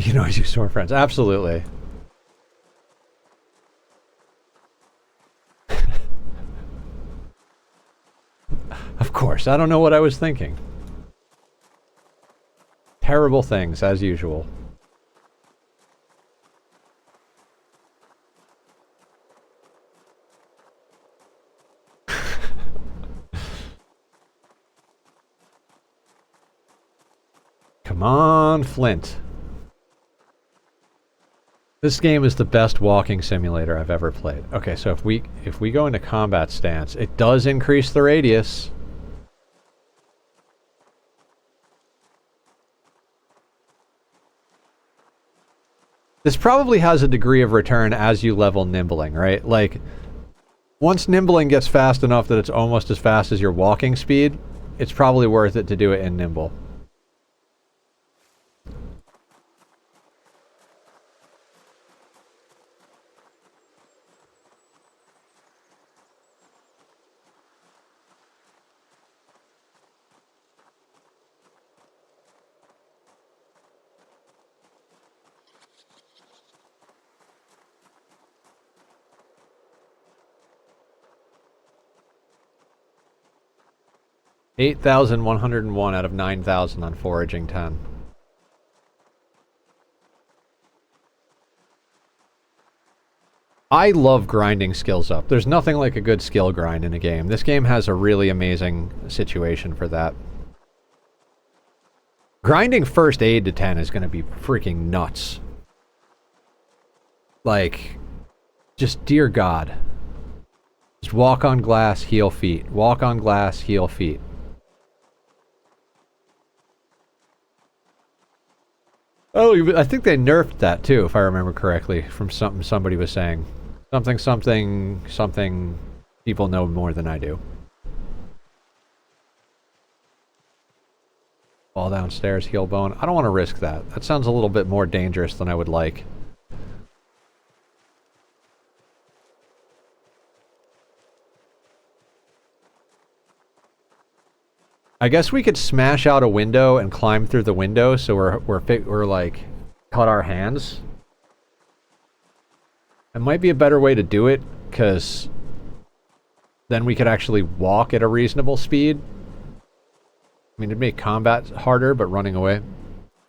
You know, as you store friends. Absolutely. Of course. I don't know what I was thinking. Terrible things, as usual. Come on, Flint. This game is the best walking simulator I've ever played. Okay, so if we go into combat stance, it does increase the radius. This probably has a degree of return as you level nimbling, right? Like, once nimbling gets fast enough that it's almost as fast as your walking speed, it's probably worth it to do it in nimble. $8,101 out of 9,000 on foraging 10. I love grinding skills up. There's nothing like a good skill grind in a game. This game has a really amazing situation for that. Grinding first aid to 10 is going to be freaking nuts. Like, just dear God. Just walk on glass, heal feet. Walk on glass, heal feet. Oh, I think they nerfed that too, if I remember correctly, from something somebody was saying. Something people know more than I do. Fall downstairs, heal bone. I don't want to risk that. That sounds a little bit more dangerous than I would like. I guess we could smash out a window and climb through the window, so we're like cut our hands. It might be a better way to do it, because then we could actually walk at a reasonable speed. I mean, it'd make combat harder, but running away,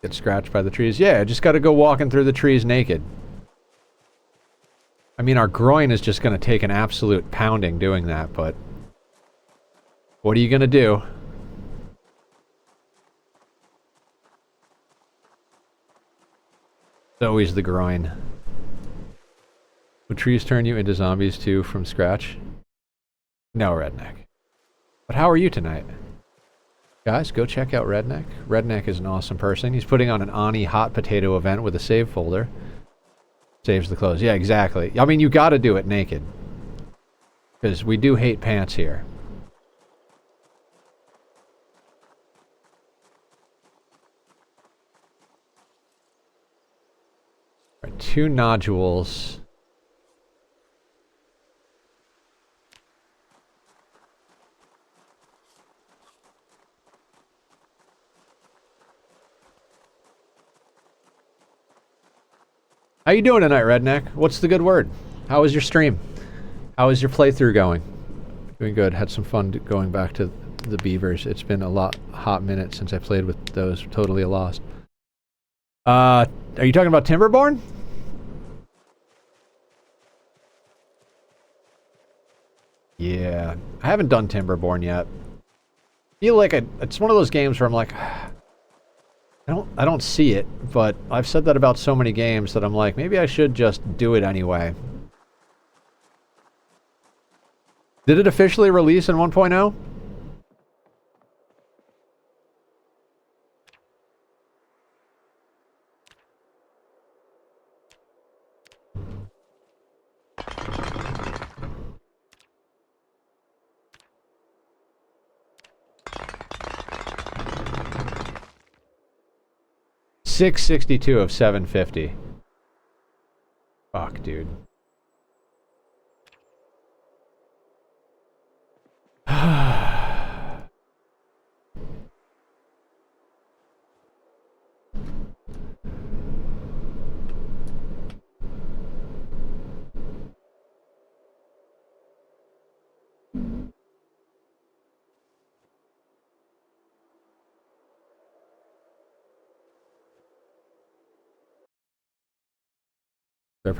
get scratched by the trees. Yeah, just got to go walking through the trees naked. I mean, our groin is just going to take an absolute pounding doing that, but what are you going to do? It's always the groin. Would trees turn you into zombies too from scratch? No, Redneck. But how are you tonight? Guys, go check out Redneck. Redneck is an awesome person. He's putting on an Ani hot potato event with a save folder. Saves the clothes. Yeah, exactly. I mean, you gotta do it naked. Because we do hate pants here. All right, 2 nodules. How you doing tonight, Redneck? What's the good word? How was your stream? How is your playthrough going? Doing good. Had some fun going back to the beavers. It's been a hot minute since I played with those. Totally lost. Are you talking about Timberborn? Yeah, I haven't done Timberborn yet. I feel like it's one of those games where I'm like, I don't see it, but I've said that about so many games that I'm like, maybe I should just do it anyway. Did it officially release in 1.0? $662 of $750. Fuck, dude.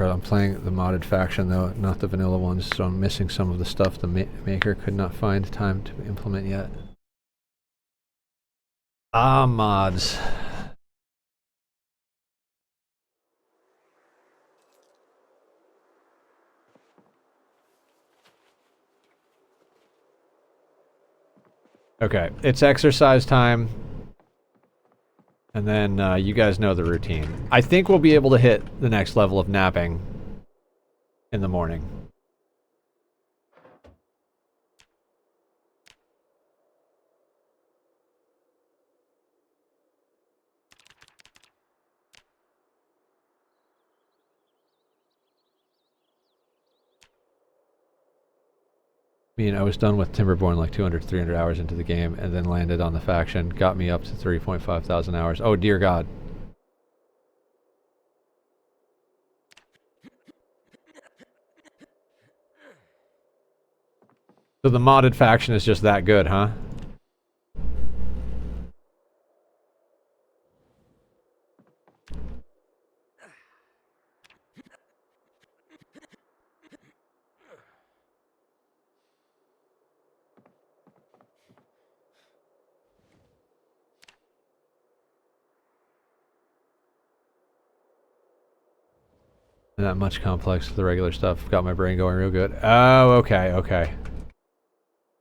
I'm playing the modded faction though, not the vanilla ones, so I'm missing some of the stuff the maker could not find time to implement yet. Ah, mods. Okay, it's exercise time. And then you guys know the routine. I think we'll be able to hit the next level of napping in the morning. I mean, I was done with Timberborn like 200, 300 hours into the game and then landed on the faction. Got me up to 3.5 thousand hours. Oh, dear God. So the modded faction is just that good, huh? Not much complex with the regular stuff. Got my brain going real good. Oh, okay, okay.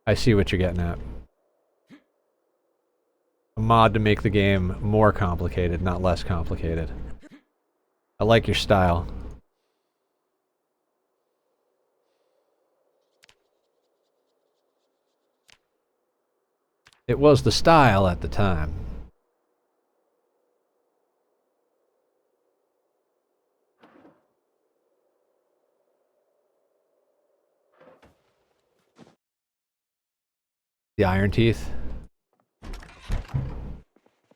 I see what you're getting at. A mod to make the game more complicated, not less complicated. I like your style. It was the style at the time. The Iron Teeth. I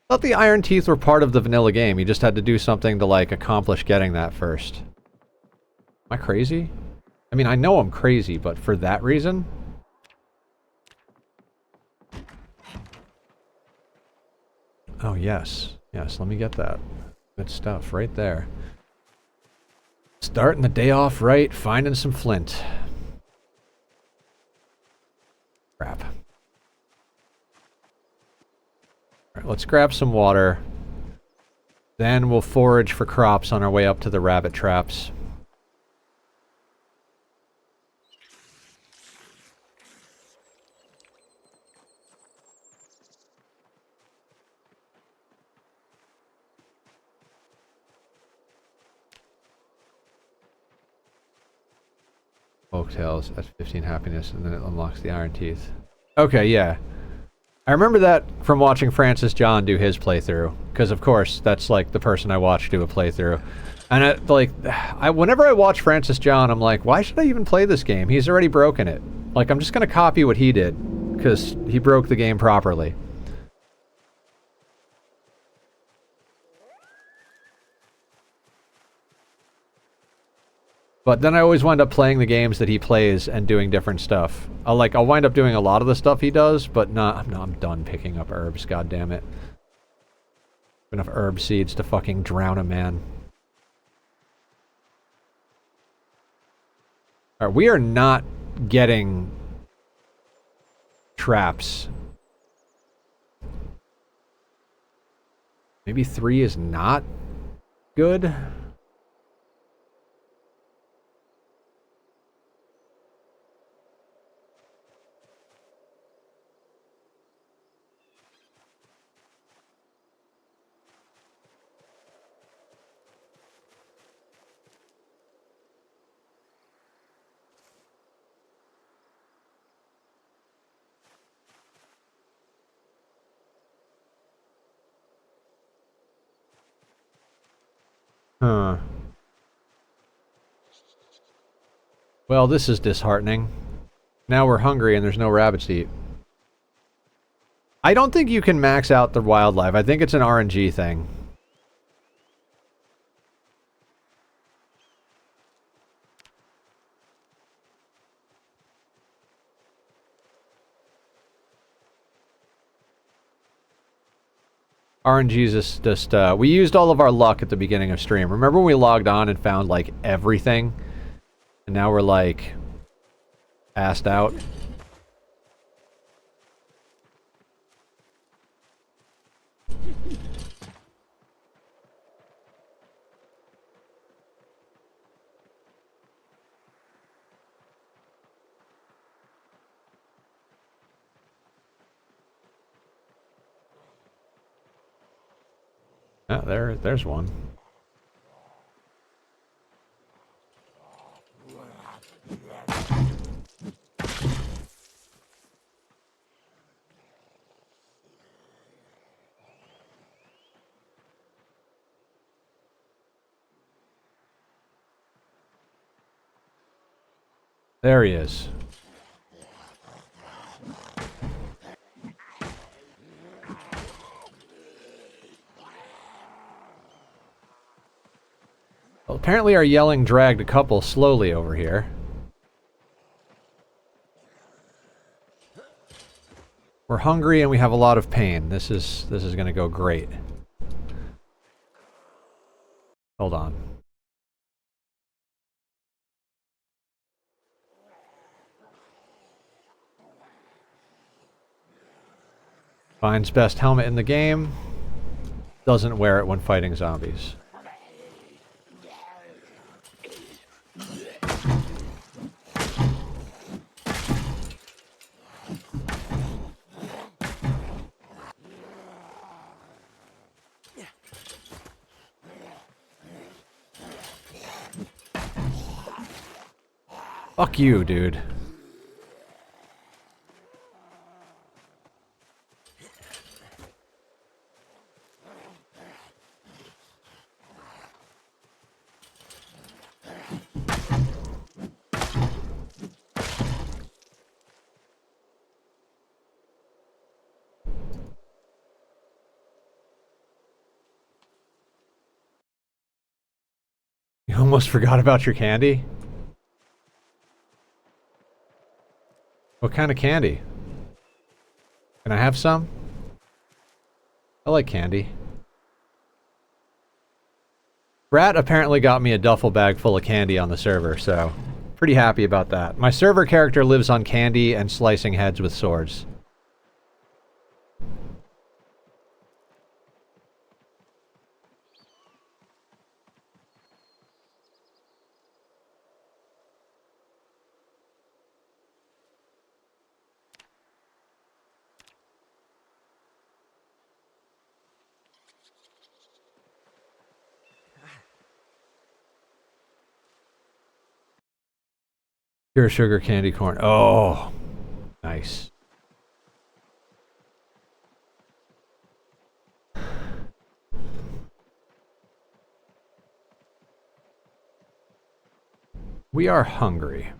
thought the Iron Teeth were part of the vanilla game. You just had to do something to, like, accomplish getting that first. Am I crazy? I mean, I know I'm crazy, but for that reason? Oh, yes. Yes, let me get that. Good stuff right there. Starting the day off right, finding some flint. Crap. Alright, let's grab some water. Then we'll forage for crops on our way up to the rabbit traps. Folktales at 15 happiness, and then it unlocks the Iron Teeth. Okay, yeah. I remember that from watching Francis John do his playthrough, because of course that's like the person I watch do a playthrough. And whenever I watch Francis John, I'm like, why should I even play this game? He's already broken it. Like, I'm just gonna copy what he did, because he broke the game properly. But then I always wind up playing the games that he plays and doing different stuff. I'll wind up doing a lot of the stuff he does, but I'm done picking up herbs, god damn it. Enough herb seeds to fucking drown a man. Alright, we are not getting traps. Maybe 3 is not good? Huh. Well, this is disheartening. Now we're hungry and there's no rabbits to eat. I don't think you can max out the wildlife. I think it's an RNG thing. RNG is just, we used all of our luck at the beginning of stream. Remember when we logged on and found, like, everything? And now we're, like, assed out? Ah, there's one. There he is. Well, apparently our yelling dragged a couple slowly over here. We're hungry and we have a lot of pain. This is gonna go great. Hold on. Finds best helmet in the game. Doesn't wear it when fighting zombies. Fuck you, dude. You almost forgot about your candy? What kind of candy? Can I have some? I like candy. Brat apparently got me a duffel bag full of candy on the server, so pretty happy about that. My server character lives on candy and slicing heads with swords. Pure sugar candy corn. Oh, nice. We are hungry.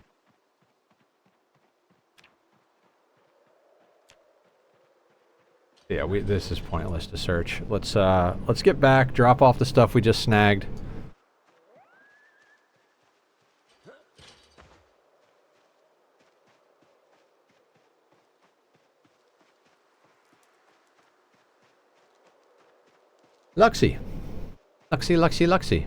Yeah, this is pointless to search. Let's get back, drop off the stuff we just snagged. Luxie. Luxie, Luxie, Luxie.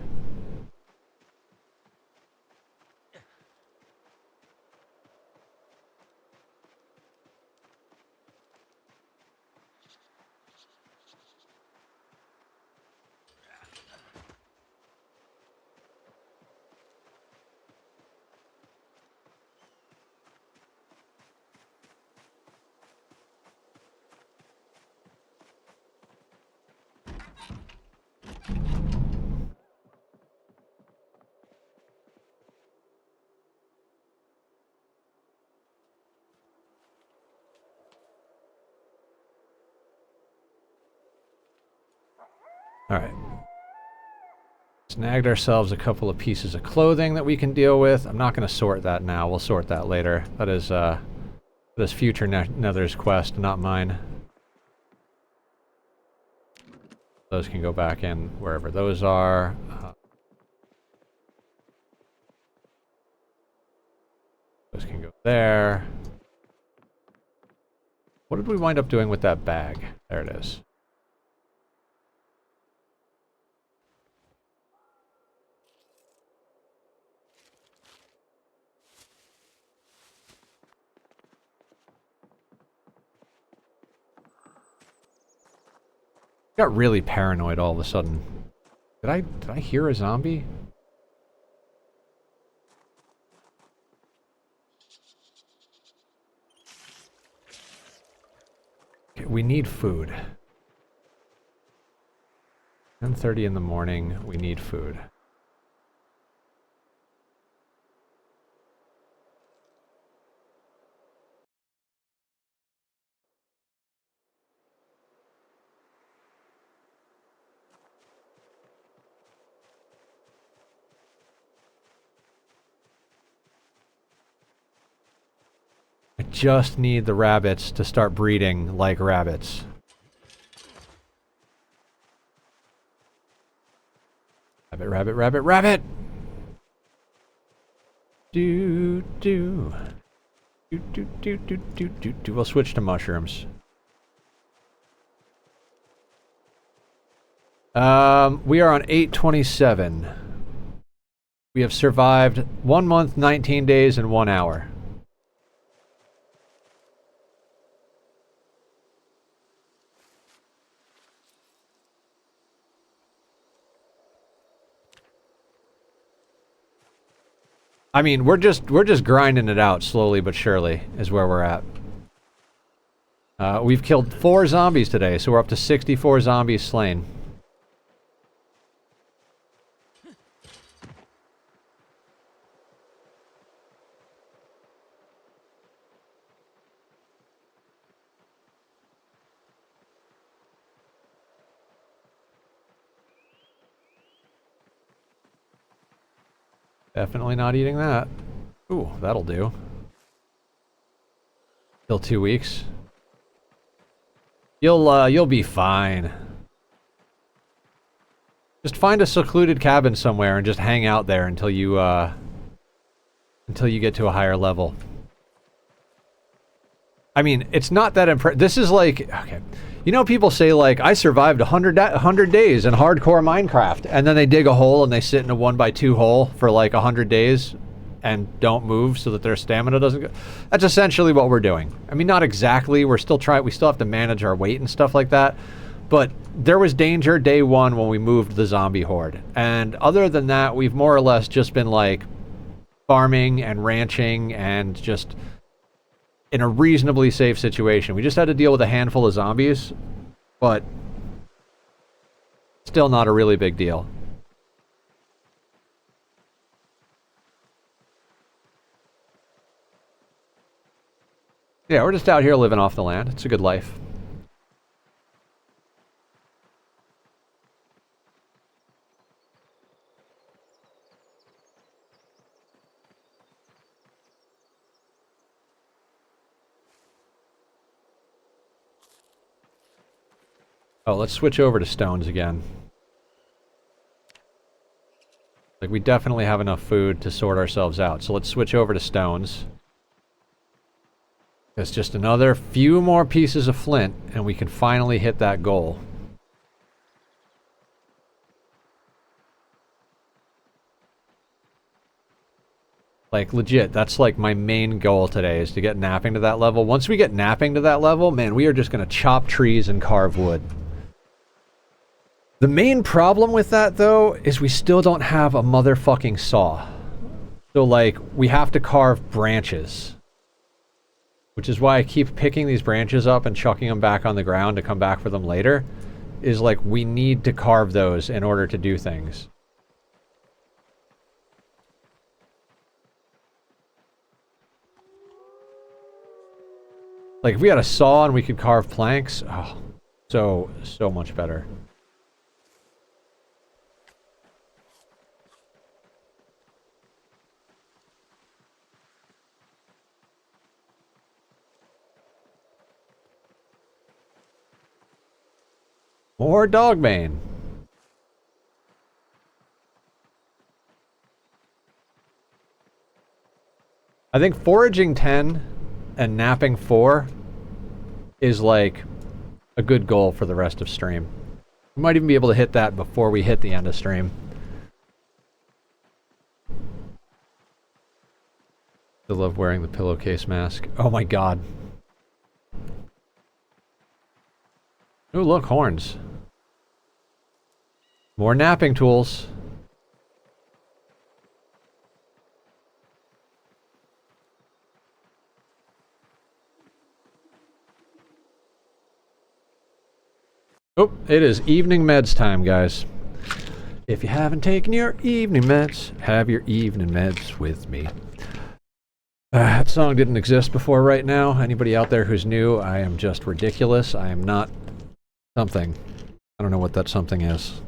Alright. Snagged ourselves a couple of pieces of clothing that we can deal with. I'm not going to sort that now. We'll sort that later. That is future Nether's quest, not mine. Those can go back in wherever those are. Those can go there. What did we wind up doing with that bag? There it is. Got really paranoid all of a sudden. Did I hear a zombie? Okay, we need food. 10:30 in the morning, we need food. I just need the rabbits to start breeding like rabbits. Rabbit, rabbit, rabbit, rabbit! Do, do. Do, do, do, do, do, do, do. We'll switch to mushrooms. We are on 8/27. We have survived 1 month, 19 days, and 1 hour. I mean, we're just grinding it out slowly but surely is where we're at. We've killed 4 zombies today, so we're up to 64 zombies slain. Definitely not eating that. Ooh, that'll do. Still 2 weeks. You'll be fine. Just find a secluded cabin somewhere and just hang out there until you get to a higher level. I mean, it's not that impressive. This is like, okay. You know, people say like, I survived 100 days in hardcore Minecraft, and then they dig a hole and they sit in a 1x2 hole for like 100 days and don't move so that their stamina doesn't go. That's essentially what we're doing. I mean, not exactly. We still have to manage our weight and stuff like that. But there was danger day one when we moved the zombie horde. And other than that, we've more or less just been like farming and ranching and just in a reasonably safe situation. We just had to deal with a handful of zombies, but still not a really big deal. Yeah, we're just out here living off the land. It's a good life. Oh, let's switch over to stones again. Like, we definitely have enough food to sort ourselves out. So let's switch over to stones. It's just another few more pieces of flint, and we can finally hit that goal. Like, legit, that's like my main goal today, is to get napping to that level. Once we get napping to that level, man, we are just going to chop trees and carve wood. The main problem with that, though, is we still don't have a motherfucking saw. So, like, we have to carve branches. Which is why I keep picking these branches up and chucking them back on the ground to come back for them later. Is like, we need to carve those in order to do things. Like, if we had a saw and we could carve planks, oh, so much better. More dogbane. I think foraging 10 and napping 4 is like a good goal for the rest of stream. We might even be able to hit that before we hit the end of stream. I love wearing the pillowcase mask. Oh my god. Oh, look, horns. More napping tools. Oh, it is evening meds time, guys. If you haven't taken your evening meds, have your evening meds with me. That song didn't exist before right now. Anybody out there who's new, I am just ridiculous. I am not something. I don't know what that something is.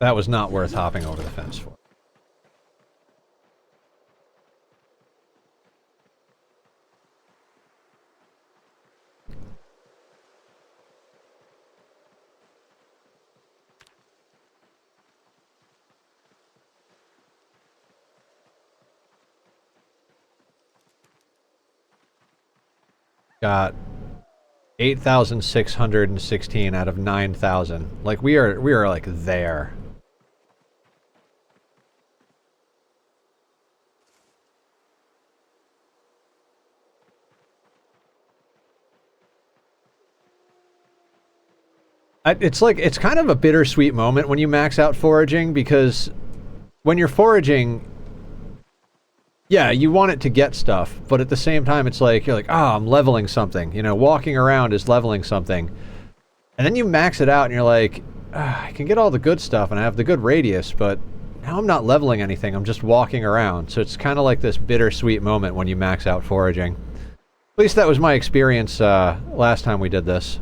That was not worth hopping over the fence for. Got 8,616 out of 9,000. Like, we are like there. It's like, it's kind of a bittersweet moment when you max out foraging, because when you're foraging, yeah, you want it to get stuff, but at the same time, it's like, you're like, oh, I'm leveling something. You know, walking around is leveling something. And then you max it out and you're like, I can get all the good stuff and I have the good radius, but now I'm not leveling anything. I'm just walking around. So it's kind of like this bittersweet moment when you max out foraging. At least that was my experience last time we did this.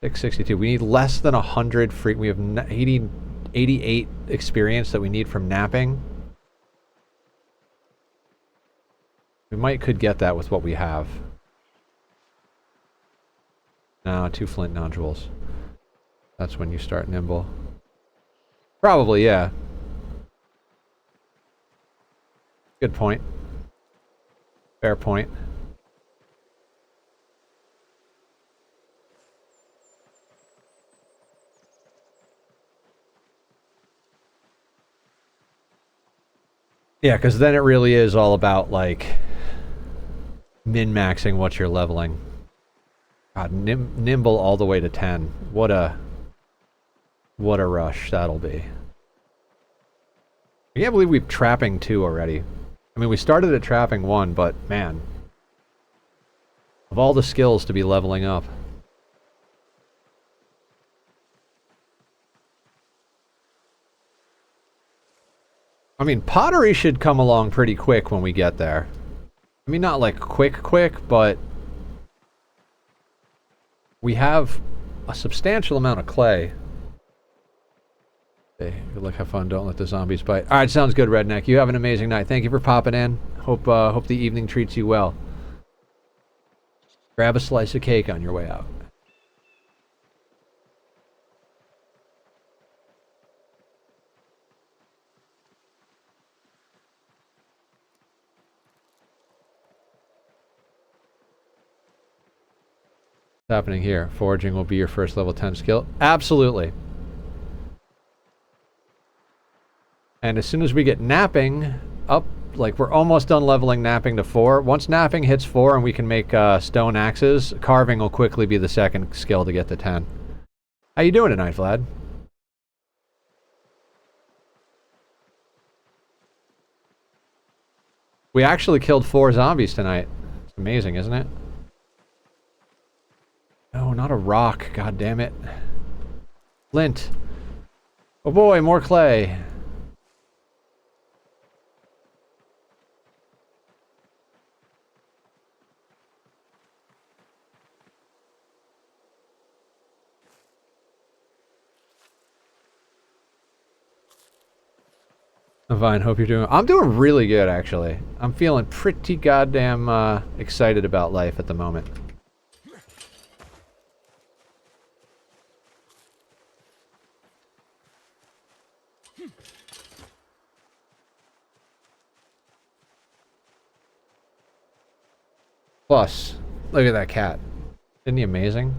662. We need less than 100 free. We have 88 experience that we need from napping. We could get that with what we have. No, 2 flint nodules. That's when you start nimble. Probably, yeah. Good point. Fair point. Yeah, because then it really is all about, like, min-maxing what you're leveling. God, nimble all the way to 10. What a rush that'll be. I can't believe we've trapping 2 already. I mean, we started at trapping 1, but man, of all the skills to be leveling up. I mean, pottery should come along pretty quick when we get there. I mean, not like quick, but we have a substantial amount of clay. Okay, good luck, have fun, don't let the zombies bite. Alright, sounds good, Redneck. You have an amazing night. Thank you for popping in. Hope the evening treats you well. Grab a slice of cake on your way out. What's happening here? Foraging will be your first level 10 skill? Absolutely. And as soon as we get napping up, like we're almost done leveling napping to 4. Once napping hits 4 and we can make stone axes, carving will quickly be the second skill to get to 10. How you doing tonight, Vlad? We actually killed 4 zombies tonight. It's amazing, isn't it? No, not a rock. God damn it. Flint. Oh boy, more clay. I'm fine. Hope you're doing... I'm doing really good, actually. I'm feeling pretty goddamn excited about life at the moment. Plus, look at that cat. Isn't he amazing?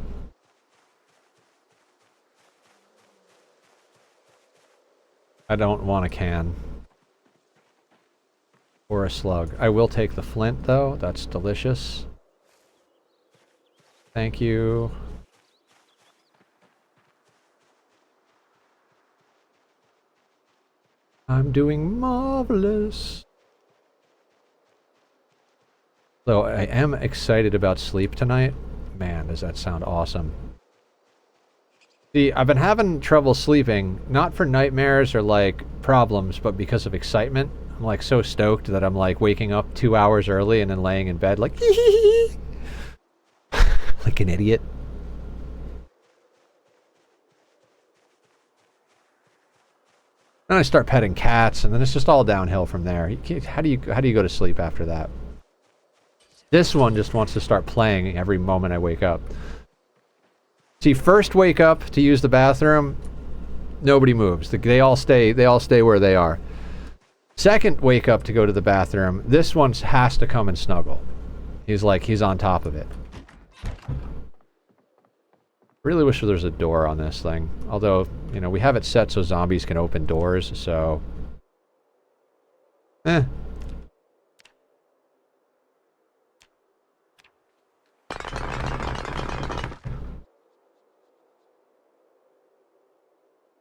I don't want a can. Or a slug. I will take the flint, though. That's delicious. Thank you. I'm doing marvelous. So I am excited about sleep tonight. Man, does that sound awesome. See, I've been having trouble sleeping, not for nightmares or like problems, but because of excitement. I'm like so stoked that I'm like waking up 2 hours early and then laying in bed like like an idiot. Then I start petting cats, and then it's just all downhill from there. How do you go to sleep after that? This one just wants to start playing every moment I wake up. See, first wake up to use the bathroom, nobody moves. They all stay where they are. Second wake up to go to the bathroom, this one has to come and snuggle. He's on top of it. Really wish there was a door on this thing. Although, you know, we have it set so zombies can open doors, so... Eh.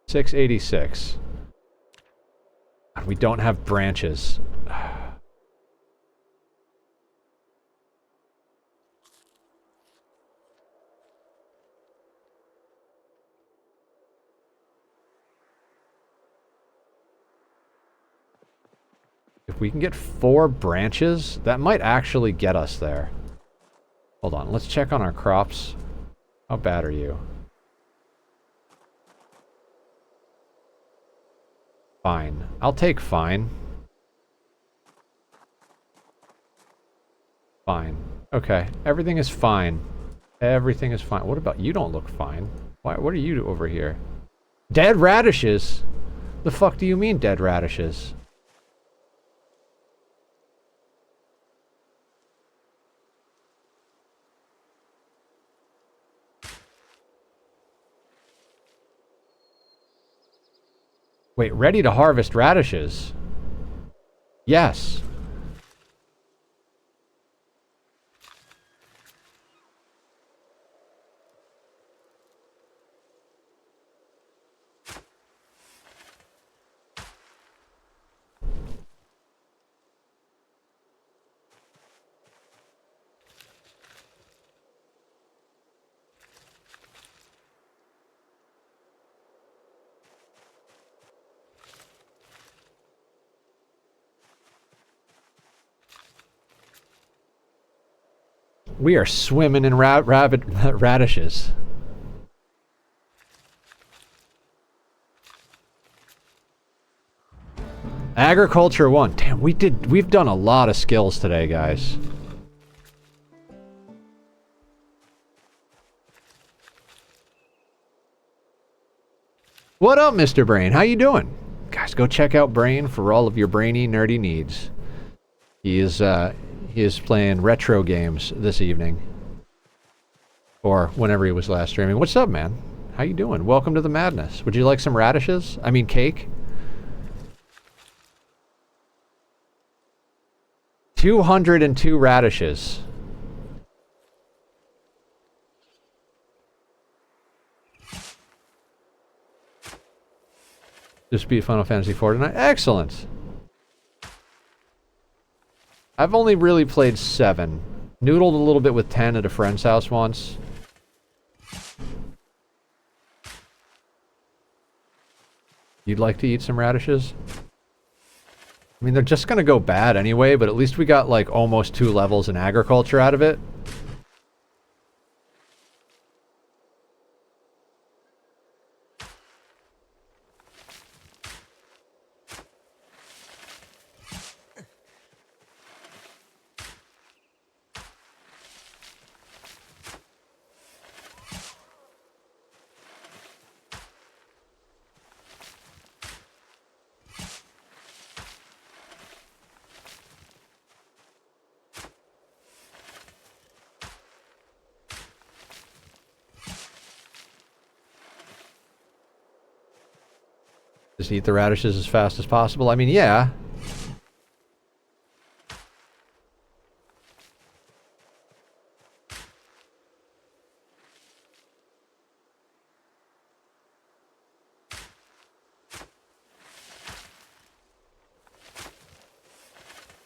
$6.86. We don't have branches. If we can get 4 branches, that might actually get us there. Hold on, let's check on our crops. How bad are you? Fine. I'll take fine. Fine. Okay, everything is fine. Everything is fine. What about you? Don't look fine. Why? What are you over here? Dead radishes? The fuck do you mean dead radishes? Wait, ready to harvest radishes? Yes. We are swimming in radishes. Agriculture 1. Damn, we've done a lot of skills today, guys. What up, Mr. Brain? How you doing? Guys, go check out Brain for all of your brainy, nerdy needs. He is playing retro games this evening. Or whenever he was last streaming. What's up, man? How you doing? Welcome to the madness. Would you like some radishes? I mean cake? 202 radishes. Just beat Final Fantasy IV tonight. Excellent. I've only really played 7. Noodled a little bit with 10 at a friend's house once. You'd like to eat some radishes? I mean, they're just gonna go bad anyway, but at least we got like almost 2 levels in agriculture out of it. Just eat the radishes as fast as possible. I mean, yeah.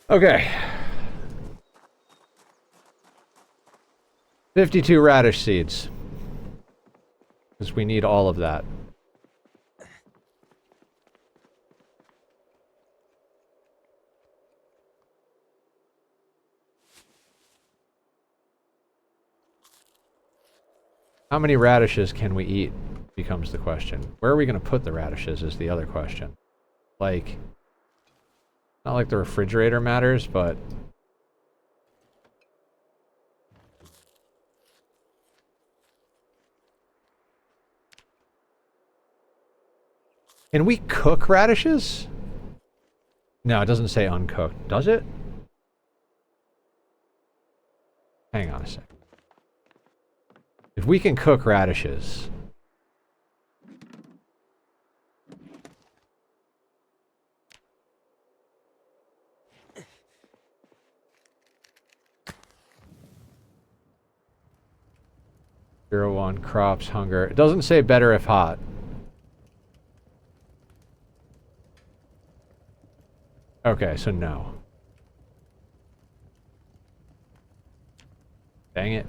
Okay. 52 radish seeds. Because we need all of that. How many radishes can we eat becomes the question. Where are we going to put the radishes is the other question. Like, not like the refrigerator matters, but... Can we cook radishes? No, it doesn't say uncooked. Does it? Hang on a sec. If we can cook radishes... Zero one, crops, hunger. It doesn't say better if hot. Okay, so no. Dang it.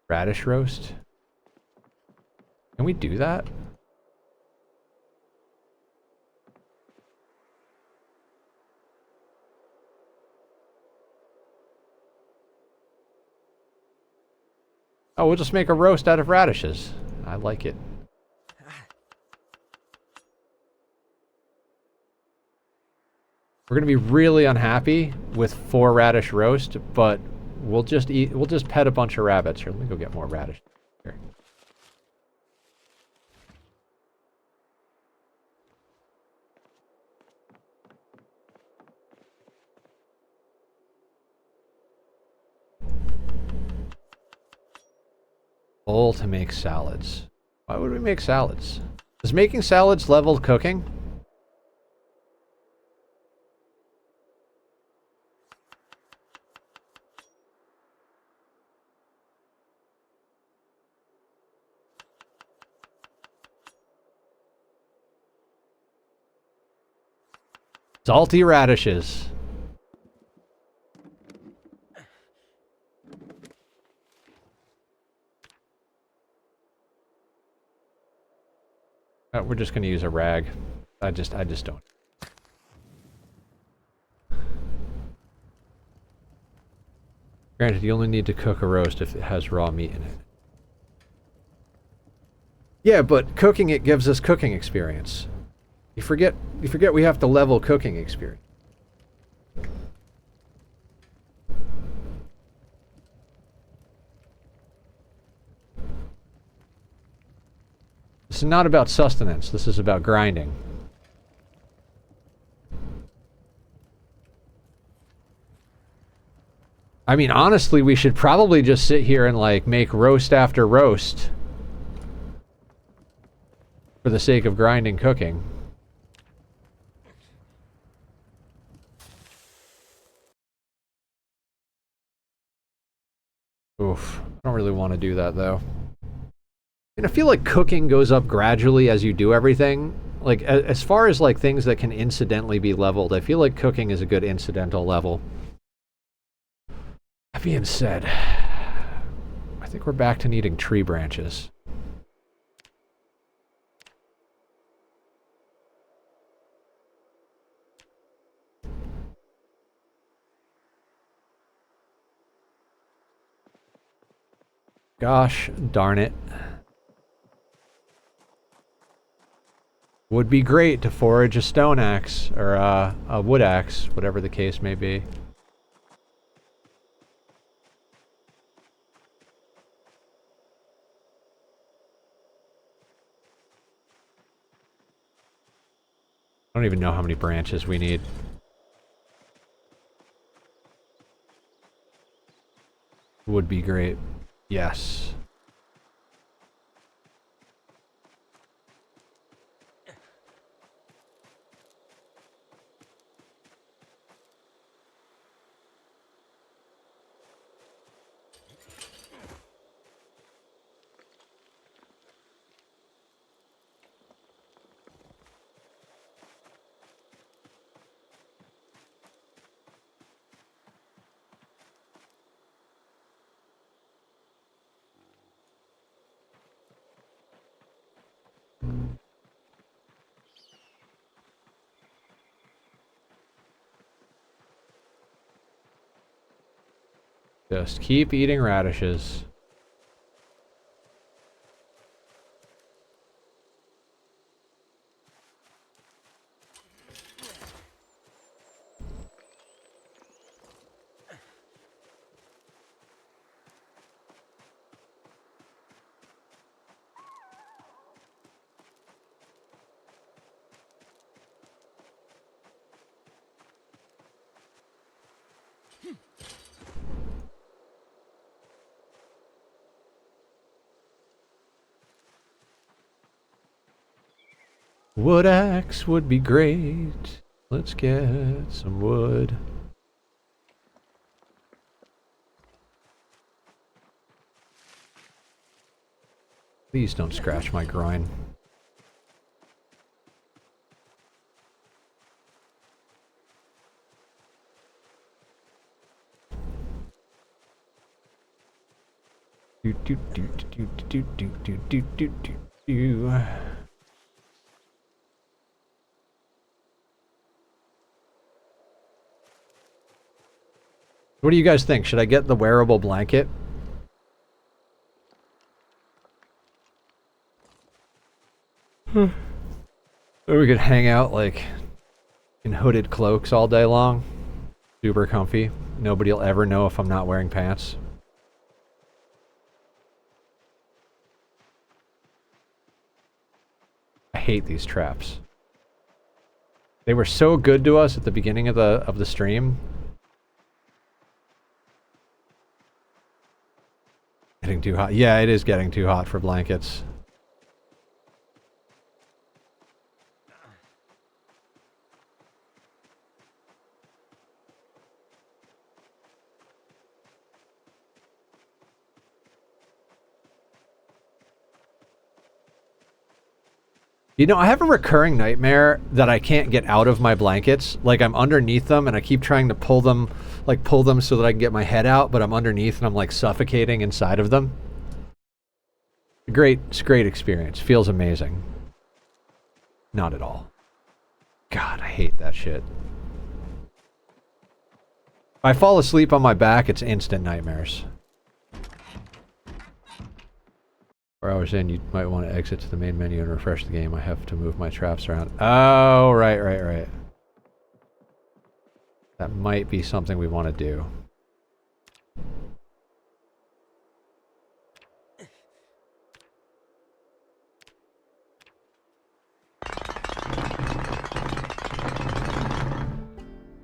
Radish roast? Can we do that? Oh, we'll just make a roast out of radishes. I like it. We're gonna be really unhappy with 4 radish roast, but we'll just pet a bunch of rabbits. Here, let me go get more radish. Here. Bowl to make salads. Why would we make salads? Is making salads level cooking? Salty radishes. We're just gonna use a rag. I just don't. Granted, you only need to cook a roast if it has raw meat in it. Yeah, but cooking it gives us cooking experience. You forget we have to level cooking experience. This is not about sustenance, this is about grinding. I mean, honestly, we should probably just sit here and, like, make roast after roast. For the sake of grinding cooking. Oof. I don't really want to do that, though. And I feel like cooking goes up gradually as you do everything. Like, as far as, like, things that can incidentally be leveled, I feel like cooking is a good incidental level. That being said, I think we're back to needing tree branches. Gosh darn it. Would be great to forage a stone axe, or a wood axe, whatever the case may be. I don't even know how many branches we need. Would be great. Yes. Just keep eating radishes. Wood axe would be great. Let's get some wood. Please don't scratch my groin. Do do do do do do do do do do do. What do you guys think? Should I get the wearable blanket? Or we could hang out like in hooded cloaks all day long. Super comfy. Nobody'll ever know if I'm not wearing pants. I hate these traps. They were so good to us at the beginning of the stream. Getting too hot. Yeah, it is getting too hot for blankets. You know, I have a recurring nightmare that I can't get out of my blankets. Like, I'm underneath them and I keep trying to pull them so that I can get my head out, but I'm underneath and I'm like suffocating inside of them. It's a great experience. Feels amazing. Not at all. God, I hate that shit. If I fall asleep on my back, it's instant nightmares. 4 hours in, you might want to exit to the main menu and refresh the game. I have to move my traps around. Oh, right. That might be something we want to do.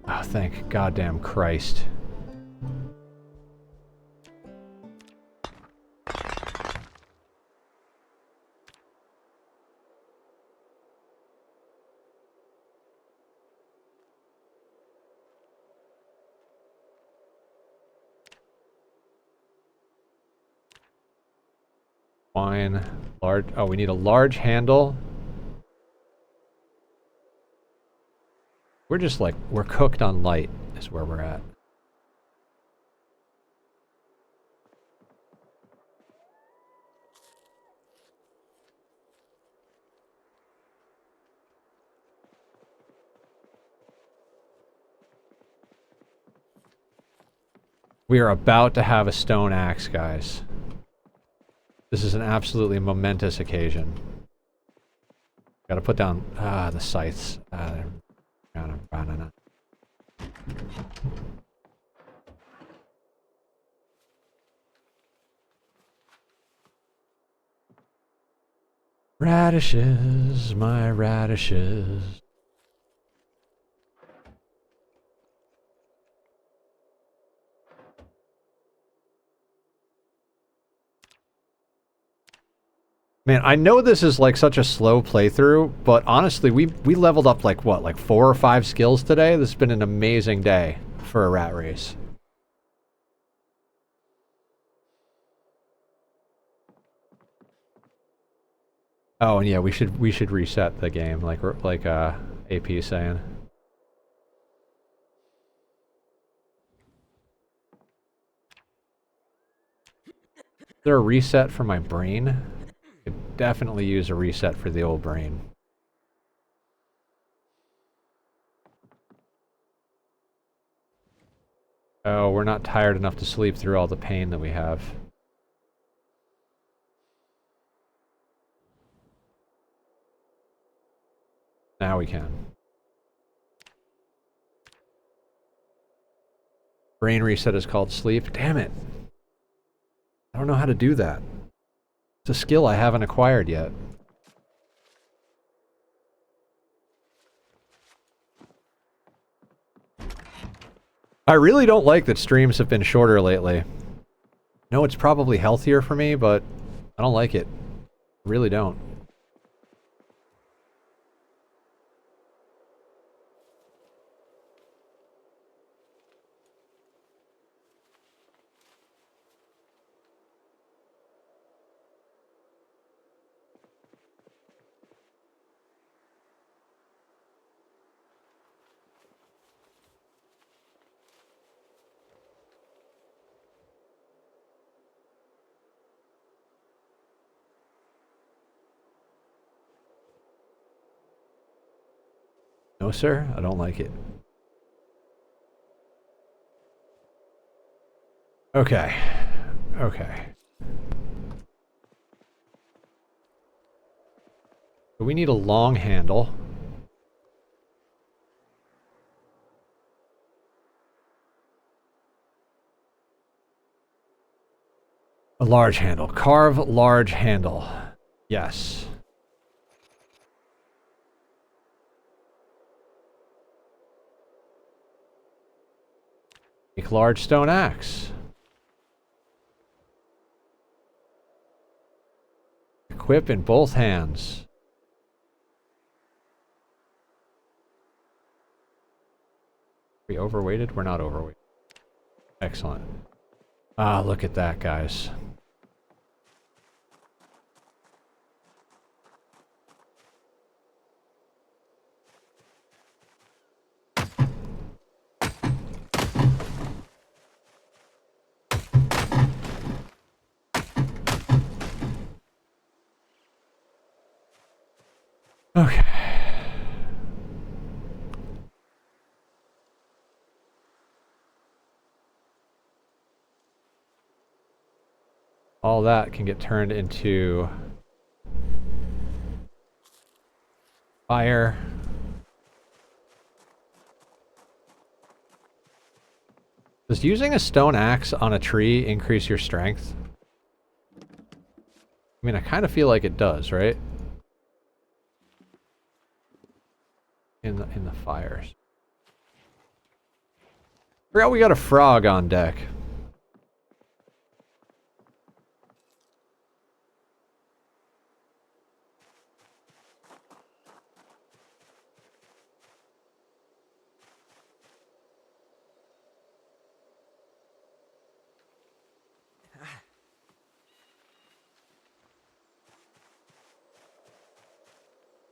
Oh, thank goddamn Christ. Fine. Large. Oh, we need a large handle. We're just like, we're cooked on light is where we're at. We are about to have a stone axe, guys. This is an absolutely momentous occasion. Gotta put down, the scythes. Radishes, my radishes. Man, I know this is like such a slow playthrough, but honestly, we leveled up like what, like 4 or 5 skills today? This has been an amazing day for a rat race. Oh, and yeah, we should reset the game, like AP is saying. Is there a reset for my brain? Could definitely use a reset for the old brain. Oh, we're not tired enough to sleep through all the pain that we have. Now we can. Brain reset is called sleep. Damn it. I don't know how to do that. It's a skill I haven't acquired yet. I really don't like that streams have been shorter lately. No, it's probably healthier for me, but I don't like it. I really don't. No, sir, I don't like it. Okay. Okay. So we need a long handle. A large handle. Carve large handle. Yes. Make large stone axe. Equip in both hands. Are we overweighted? We're not overweighted. Excellent. Ah, look at that, guys. Okay. All that can get turned into fire. Does using a stone axe on a tree increase your strength? I mean, I kind of feel like it does, right? In the fires. Forgot we got a frog on deck.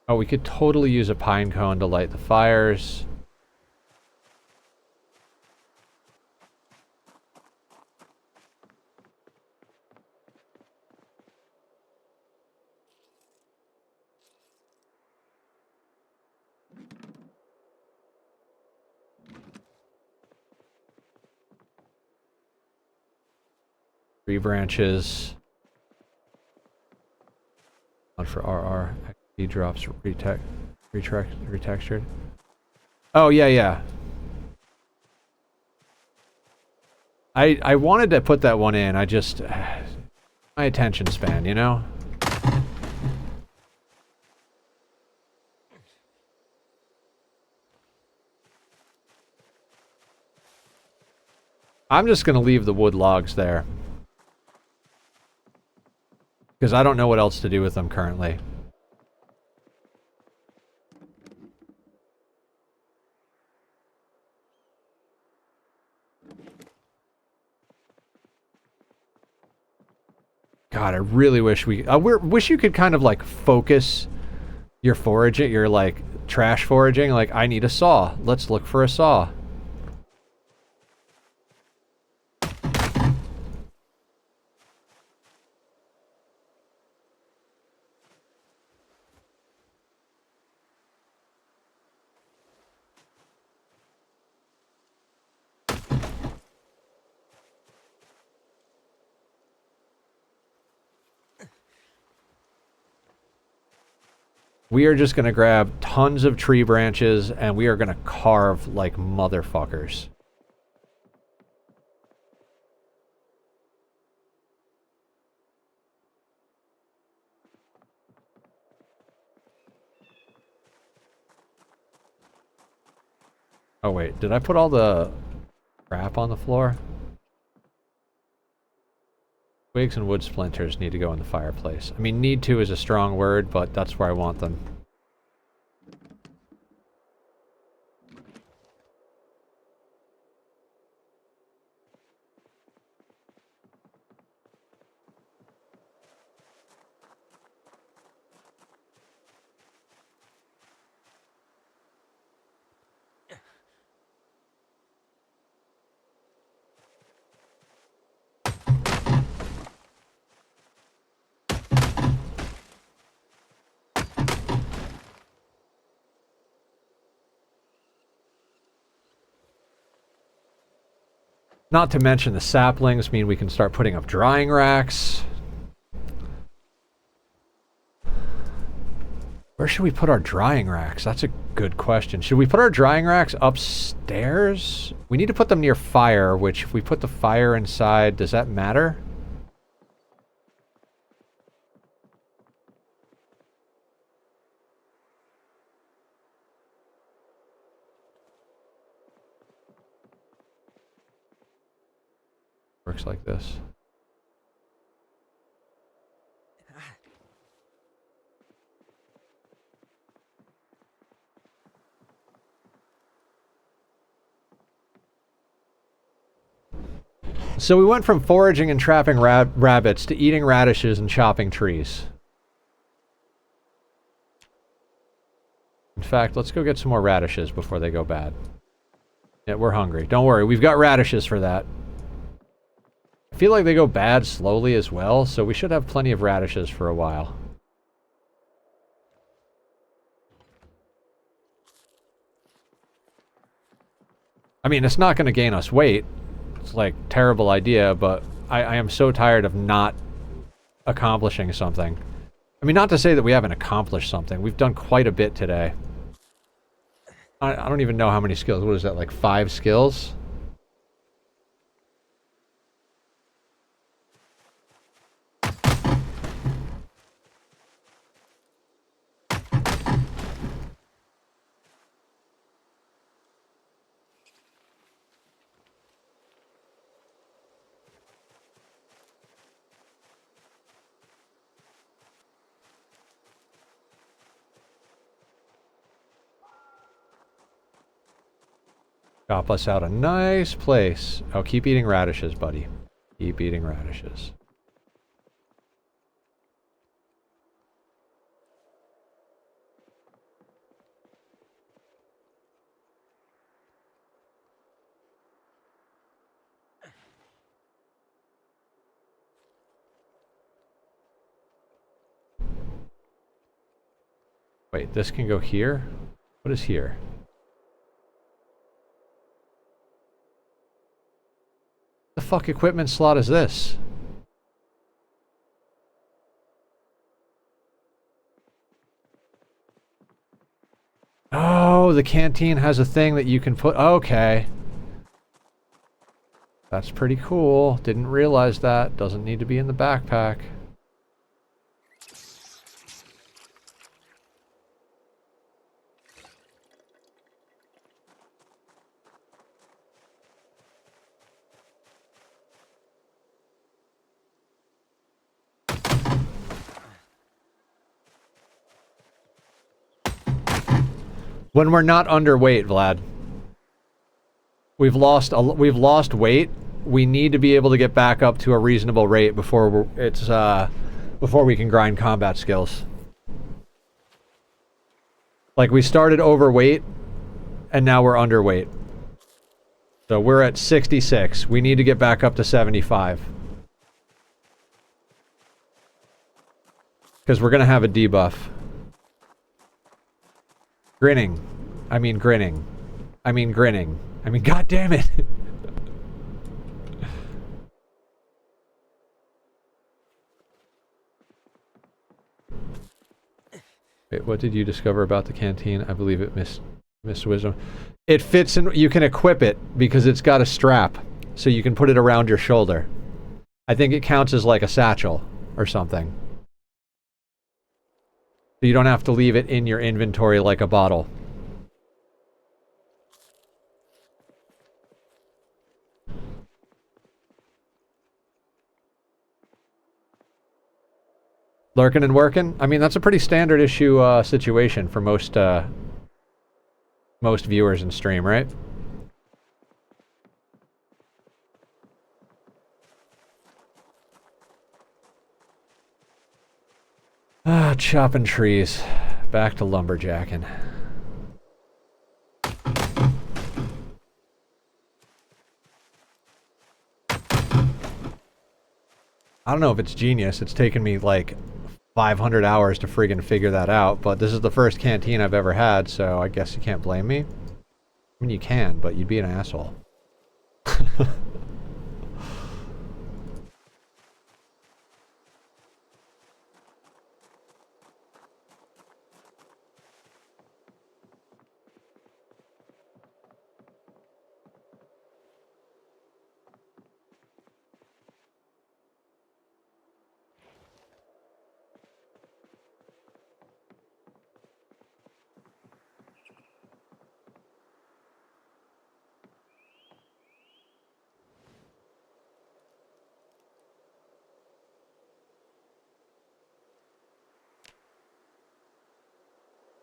Oh, we could totally use a pine cone to light the fires. Tree branches. One for RR. XP drops retextured. Oh, yeah, yeah. I wanted to put that one in. I just... my attention span, you know? I'm just gonna leave the wood logs there. Because I don't know what else to do with them currently. God, I really wish wish you could kind of like focus your foraging, your like trash foraging. Like, I need a saw. Let's look for a saw. We are just going to grab tons of tree branches and we are going to carve like motherfuckers. Oh wait, did I put all the crap on the floor? Twigs and wood splinters need to go in the fireplace. I mean, need to is a strong word, but that's where I want them. Not to mention the saplings mean we can start putting up drying racks. Where should we put our drying racks? That's a good question. Should we put our drying racks upstairs? We need to put them near fire, which if we put the fire inside, does that matter? Works like this. So we went from foraging and trapping rabbits to eating radishes and chopping trees. In fact, let's go get some more radishes before they go bad. Yeah, we're hungry. Don't worry, we've got radishes for that. I feel like they go bad slowly as well, so we should have plenty of radishes for a while. I mean, it's not going to gain us weight. It's like terrible idea, but I am so tired of not accomplishing something. I mean, not to say that we haven't accomplished something. We've done quite a bit today. I don't even know how many skills. What is that, like 5 skills? Chop us out a nice place. Oh, keep eating radishes, buddy. Keep eating radishes. Wait, this can go here? What is here? The fuck equipment slot is this? Oh, the canteen has a thing that you can put... Okay. That's pretty cool. Didn't realize that. Doesn't need to be in the backpack. When we're not underweight, Vlad. We've lost weight. We need to be able to get back up to a reasonable rate before before we can grind combat skills. Like, we started overweight and now we're underweight. So we're at 66. We need to get back up to 75. Because we're going to have a debuff. Grinning. I mean grinning. I mean grinning. I mean, god damn it. Wait, what did you discover about the canteen? I believe it missed wisdom. It fits in, you can equip it because it's got a strap. So you can put it around your shoulder. I think it counts as like a satchel or something. So you don't have to leave it in your inventory like a bottle. Lurking and working? I mean, that's a pretty standard issue situation for most viewers in stream, right? Ah, chopping trees. Back to lumberjacking. I don't know if it's genius. It's taken me like 500 hours to friggin' figure that out, but this is the first canteen I've ever had, so I guess you can't blame me. I mean, you can, but you'd be an asshole.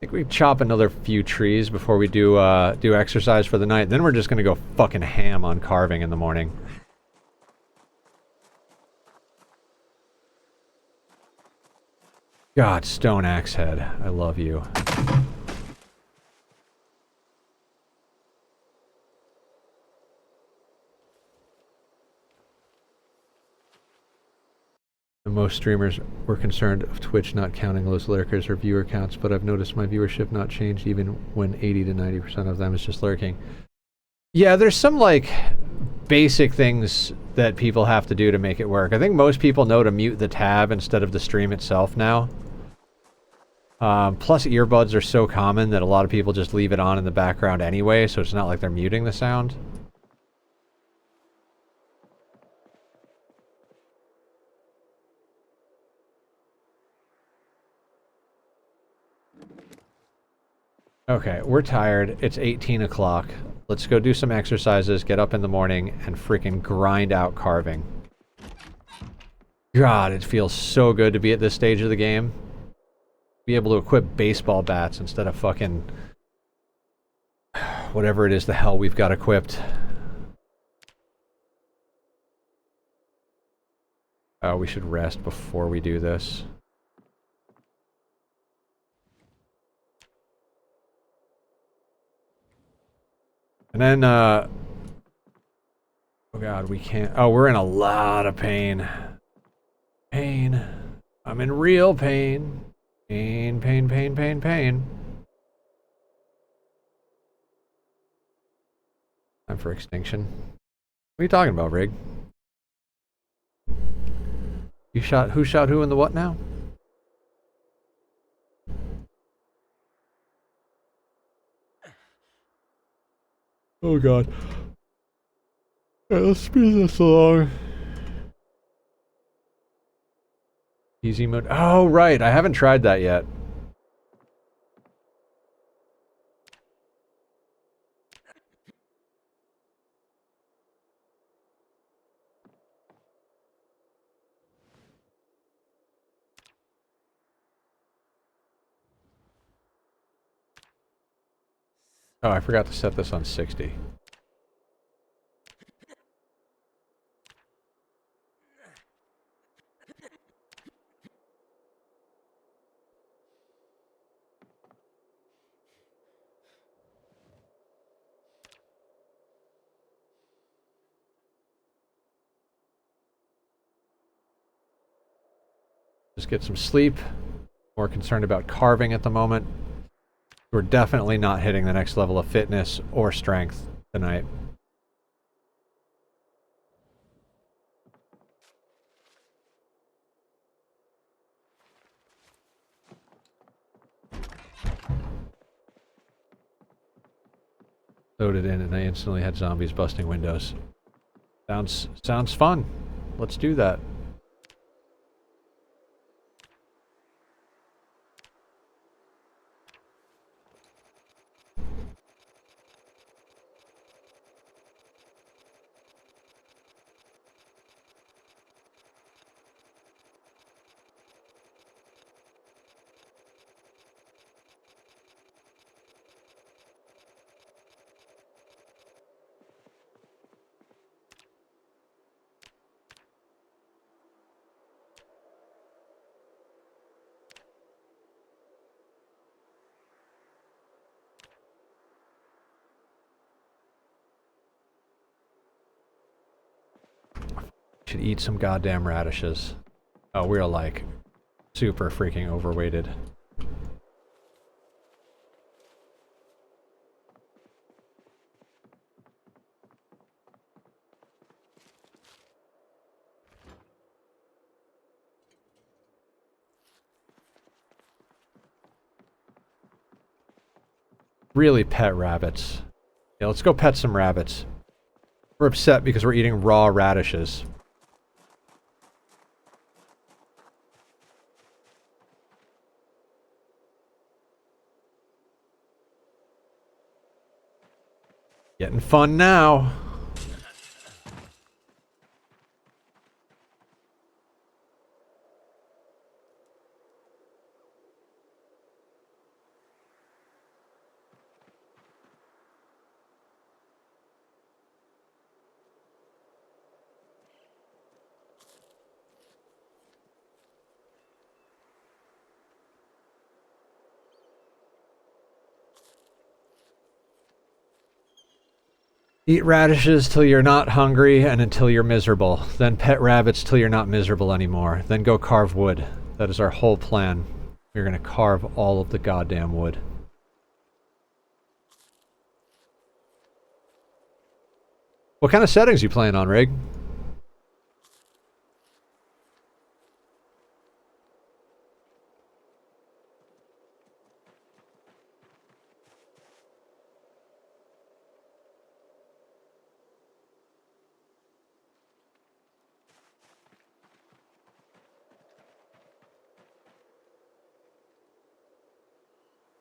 think we chop another few trees before we do exercise for the night. Then we're just gonna go fucking ham on carving in the morning. God, Stone Axe Head, I love you. Most streamers were concerned of Twitch not counting those lurkers or viewer counts, but I've noticed my viewership not changed even when 80 to 90% of them is just lurking. Yeah, there's some, like, basic things that people have to do to make it work. I think most people know to mute the tab instead of the stream itself now. Plus, earbuds are so common that a lot of people just leave it on in the background anyway, so it's not like they're muting the sound. Okay, we're tired. It's 18 o'clock. Let's go do some exercises, get up in the morning, and freaking grind out carving. God, it feels so good to be at this stage of the game. Be able to equip baseball bats instead of fucking whatever it is the hell we've got equipped. Oh, we should rest before we do this. And then, oh god, we can't... Oh, we're in a lot of pain. Pain. I'm in real pain. Pain, pain, pain, pain, pain. Time for extinction. What are you talking about, Rig? You shot... Who shot who in the what now? Oh god. Alright, let's speed this along. Easy mode. Oh, right. I haven't tried that yet. Oh, I forgot to set this on 60. Just get some sleep. More concerned about carving at the moment. We're definitely not hitting the next level of fitness or strength tonight. Loaded in and I instantly had zombies busting windows. Sounds fun. Let's do that. Should eat some goddamn radishes. Oh, we're like super freaking overweighted. Really pet rabbits. Yeah, let's go pet some rabbits. We're upset because we're eating raw radishes. Getting fun now. Eat radishes till you're not hungry and until you're miserable. Then pet rabbits till you're not miserable anymore. Then go carve wood. That is our whole plan. We're gonna carve all of the goddamn wood. What kind of settings you playing on, Rig?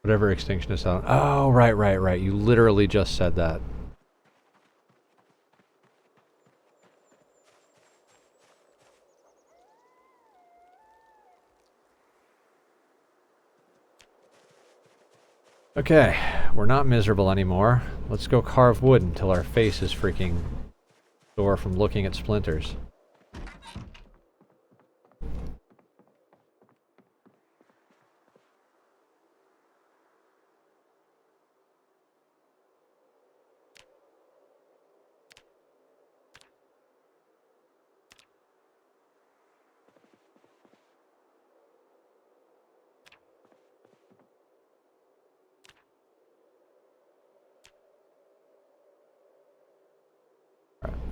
Whatever extinction is out. Oh, right. You literally just said that. Okay, we're not miserable anymore. Let's go carve wood until our face is freaking sore from looking at splinters.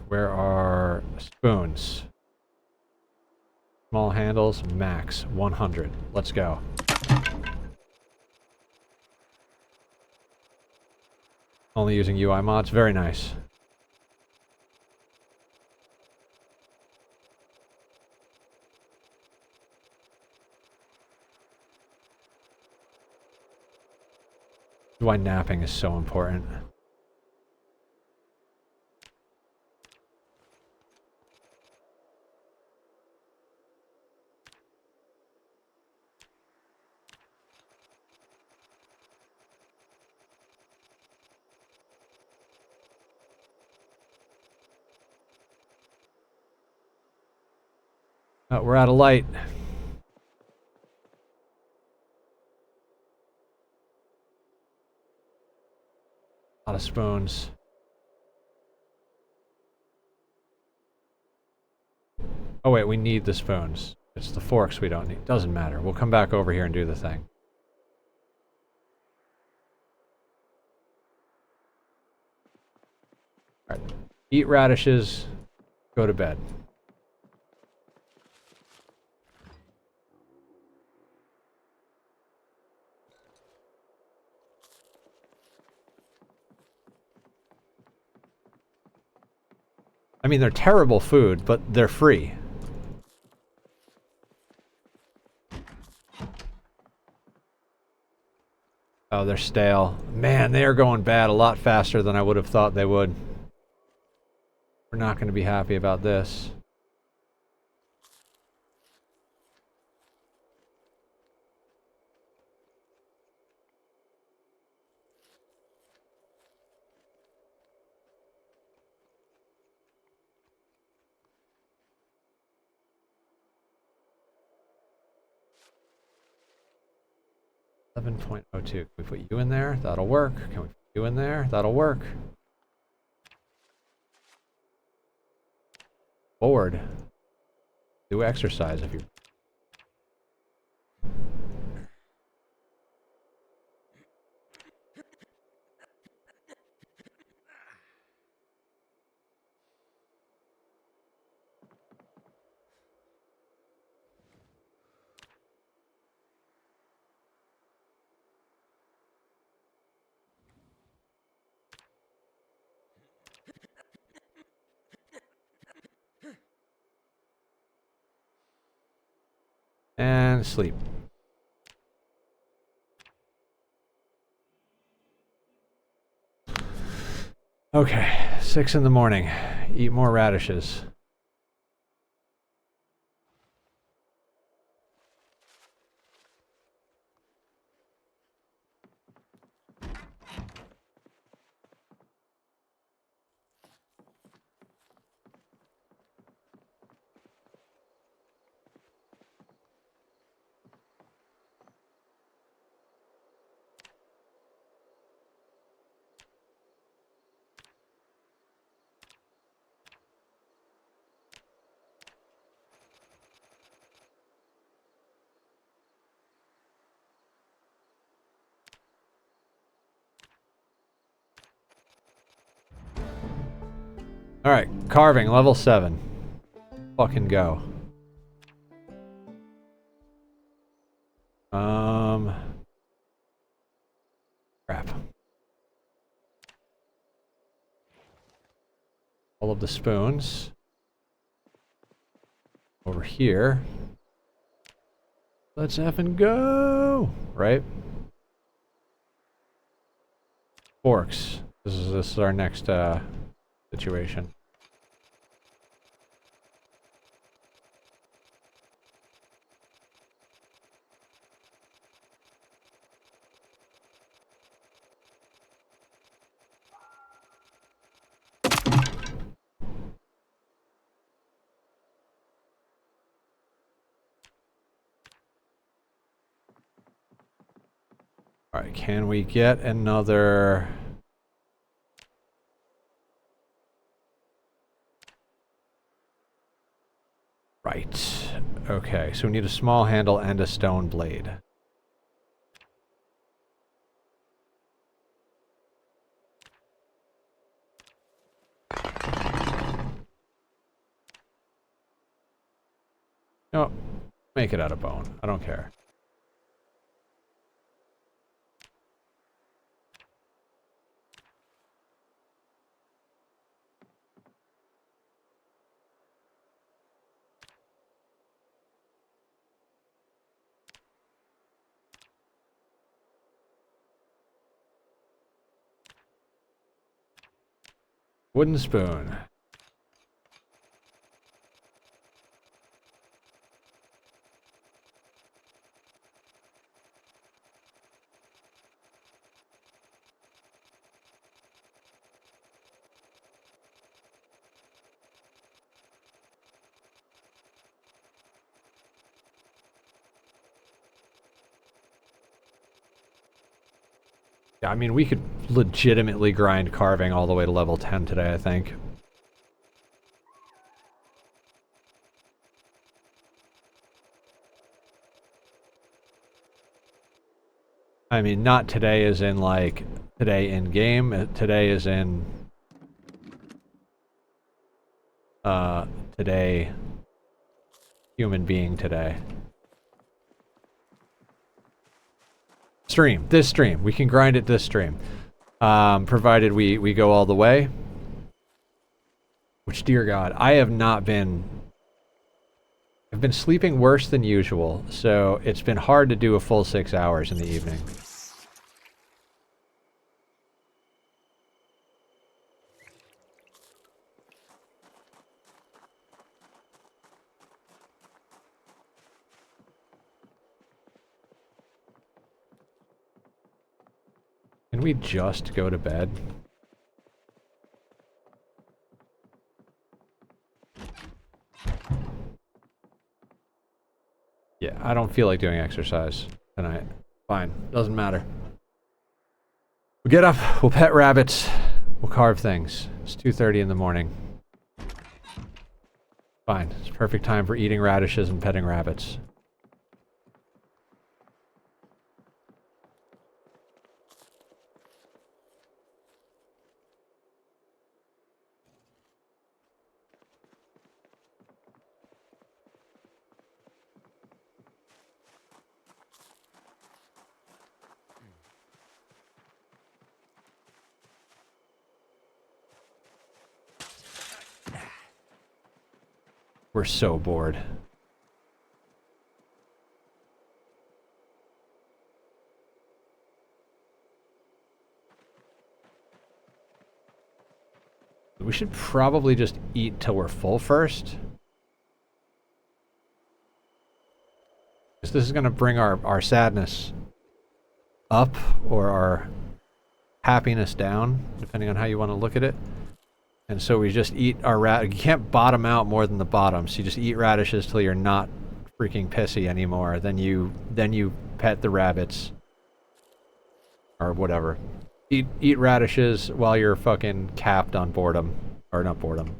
Where are spoons? Small handles, max 100. Let's go. Only using UI mods. Very nice. Why napping is so important. Oh, we're out of light. A lot of spoons. Oh wait, we need the spoons. It's the forks we don't need. Doesn't matter. We'll come back over here and do the thing. Alright. Eat radishes. Go to bed. I mean, they're terrible food, but they're free. Oh, they're stale. Man, they are going bad a lot faster than I would have thought they would. We're not going to be happy about this. .02. Can we put you in there? That'll work. Can we put you in there? That'll work. Bored. Do exercise if you... And sleep. Okay, 6 in the morning. Eat more radishes. Alright, carving, level 7. Fucking go. Crap. All of the spoons. Over here. Let's effing go! Right? Forks. This is our next situation. Alright, can we get another... Right. Okay, so we need a small handle and a stone blade. No, make it out of bone. I don't care. Wooden spoon. Yeah, I mean, we could legitimately grind carving all the way to level 10 today, I think. I mean, not today as in, like, today in game. Today is in... today... human being today. Stream. This stream. We can grind it this stream. Provided we go all the way. Which, dear God, I have not been... I've been sleeping worse than usual, so it's been hard to do a full 6 hours in the evening. Can we just go to bed? Yeah, I don't feel like doing exercise tonight. Fine, doesn't matter. We'll get up, we'll pet rabbits, we'll carve things. It's 2:30 in the morning. Fine, it's perfect time for eating radishes and petting rabbits. We're so bored. We should probably just eat till we're full first. Because this is going to bring our sadness up, or our happiness down, depending on how you want to look at it. And so we just eat our you can't bottom out more than the bottom, so you just eat radishes till you're not freaking pissy anymore. Then you pet the rabbits. Or whatever. Eat radishes while you're fucking capped on boredom. Or not boredom.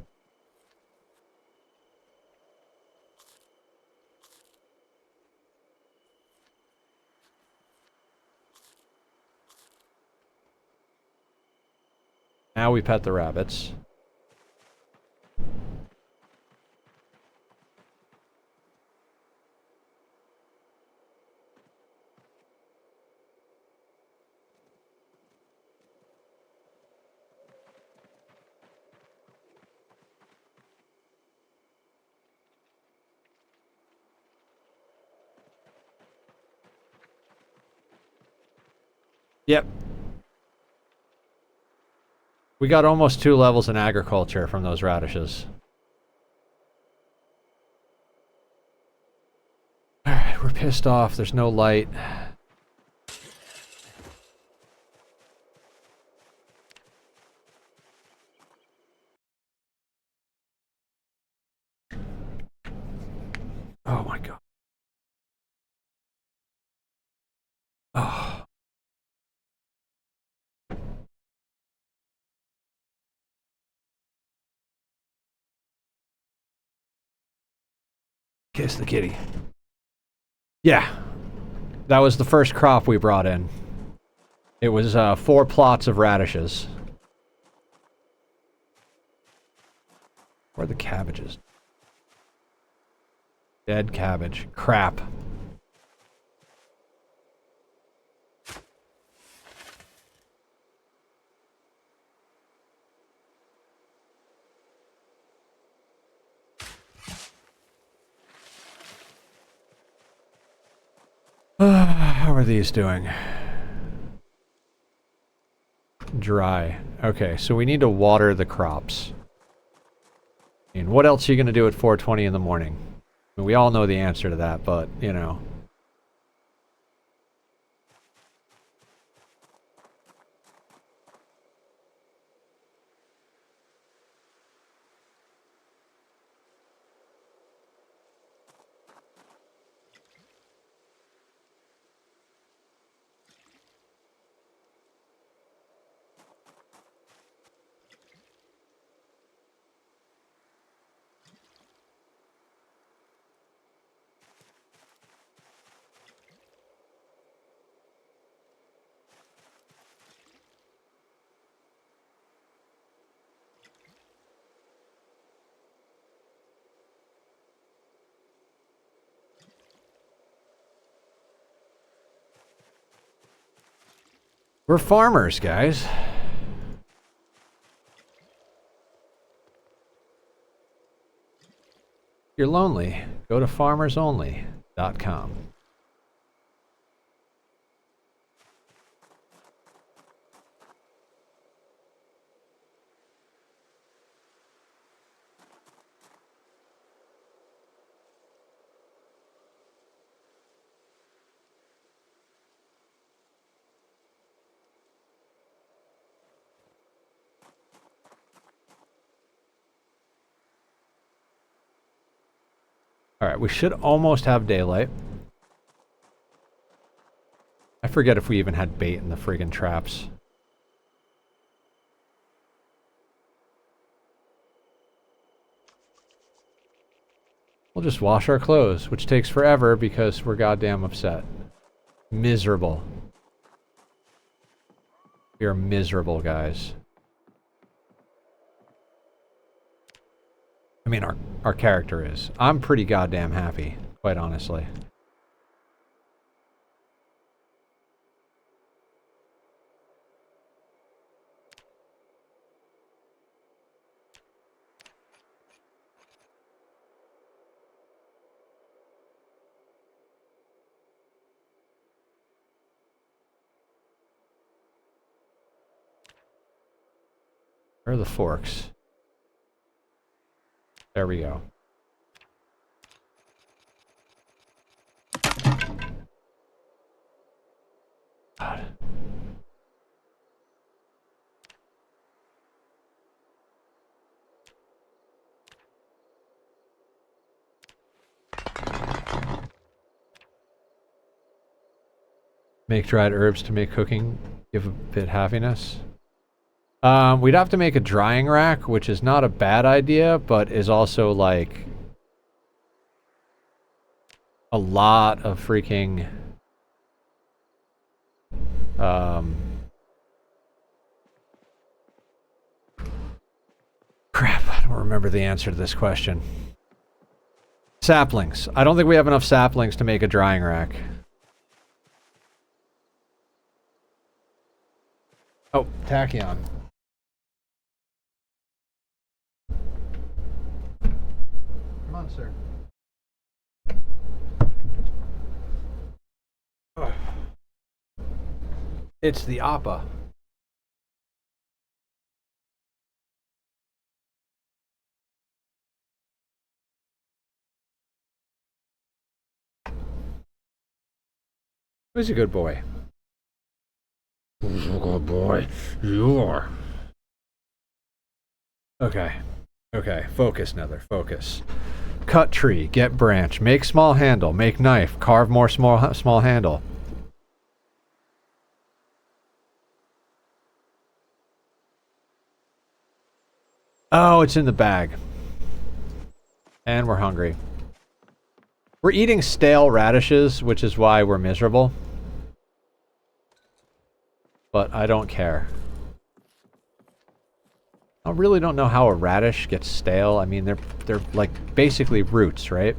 Now we pet the rabbits. Yep. We got almost 2 levels in agriculture from those radishes. Alright, we're pissed off. There's no light. Oh my god. Oh. Kiss the kitty. Yeah. That was the first crop we brought in. It was 4 plots of radishes. Where are the cabbages? Dead cabbage. Crap. How are these doing? Dry. Okay, so we need to water the crops. I mean, what else are you going to do at 4:20 in the morning? I mean, we all know the answer to that, but, you know. We're farmers, guys. If you're lonely, go to farmersonly.com. Alright, we should almost have daylight. I forget if we even had bait in the friggin' traps. We'll just wash our clothes, which takes forever because we're goddamn upset. Miserable. We are miserable, guys. I mean, our character is. I'm pretty goddamn happy, quite honestly. Where are the forks? There we go. God. Make dried herbs to make cooking give a bit happiness. We'd have to make a drying rack, which is not a bad idea, but is also like a lot of freaking crap, I don't remember the answer to this question. Saplings. I don't think we have enough saplings to make a drying rack. Oh, tachyon. Come on, sir. It's the Appa. Who's a good boy? Who's a good boy? You are. Okay. Okay. Focus, Nether. Focus. Cut tree. Get branch. Make small handle. Make knife. Carve more small handle. Oh, it's in the bag. And we're hungry. We're eating stale radishes, which is why we're miserable. But I don't care. I really don't know how a radish gets stale. I mean, they're like basically roots, right?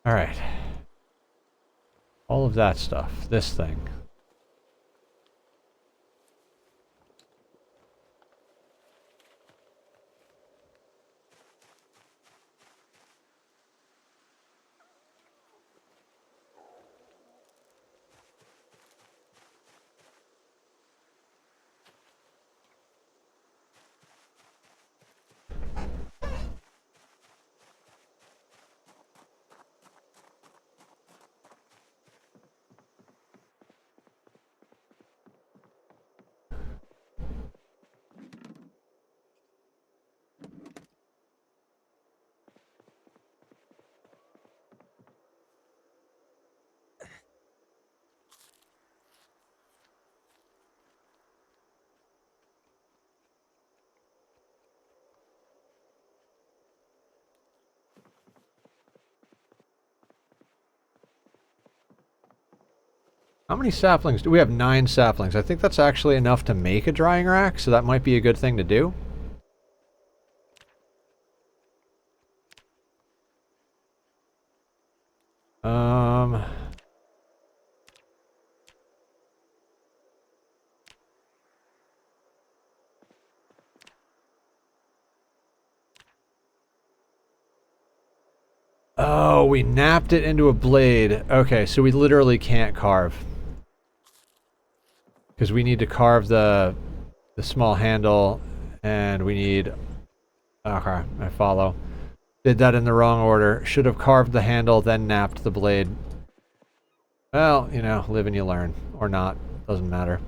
All right. All of that stuff. This thing. How many saplings? Do we have 9 saplings? I think that's actually enough to make a drying rack, so that might be a good thing to do. Oh, we napped it into a blade. Okay, so we literally can't carve. Because we need to carve the small handle, and we need... Okay, I follow. Did that in the wrong order. Should have carved the handle, then napped the blade. Well, you know, live and you learn. Or not. Doesn't matter.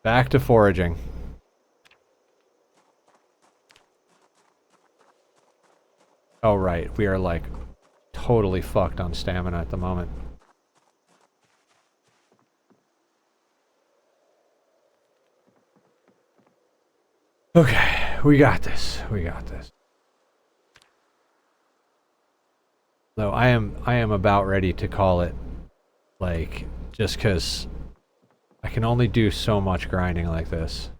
Back to foraging. Oh, right. We are, like, totally fucked on stamina at the moment. Okay, we got this. We got this. Though I am about ready to call it, like, just because I can only do so much grinding like this.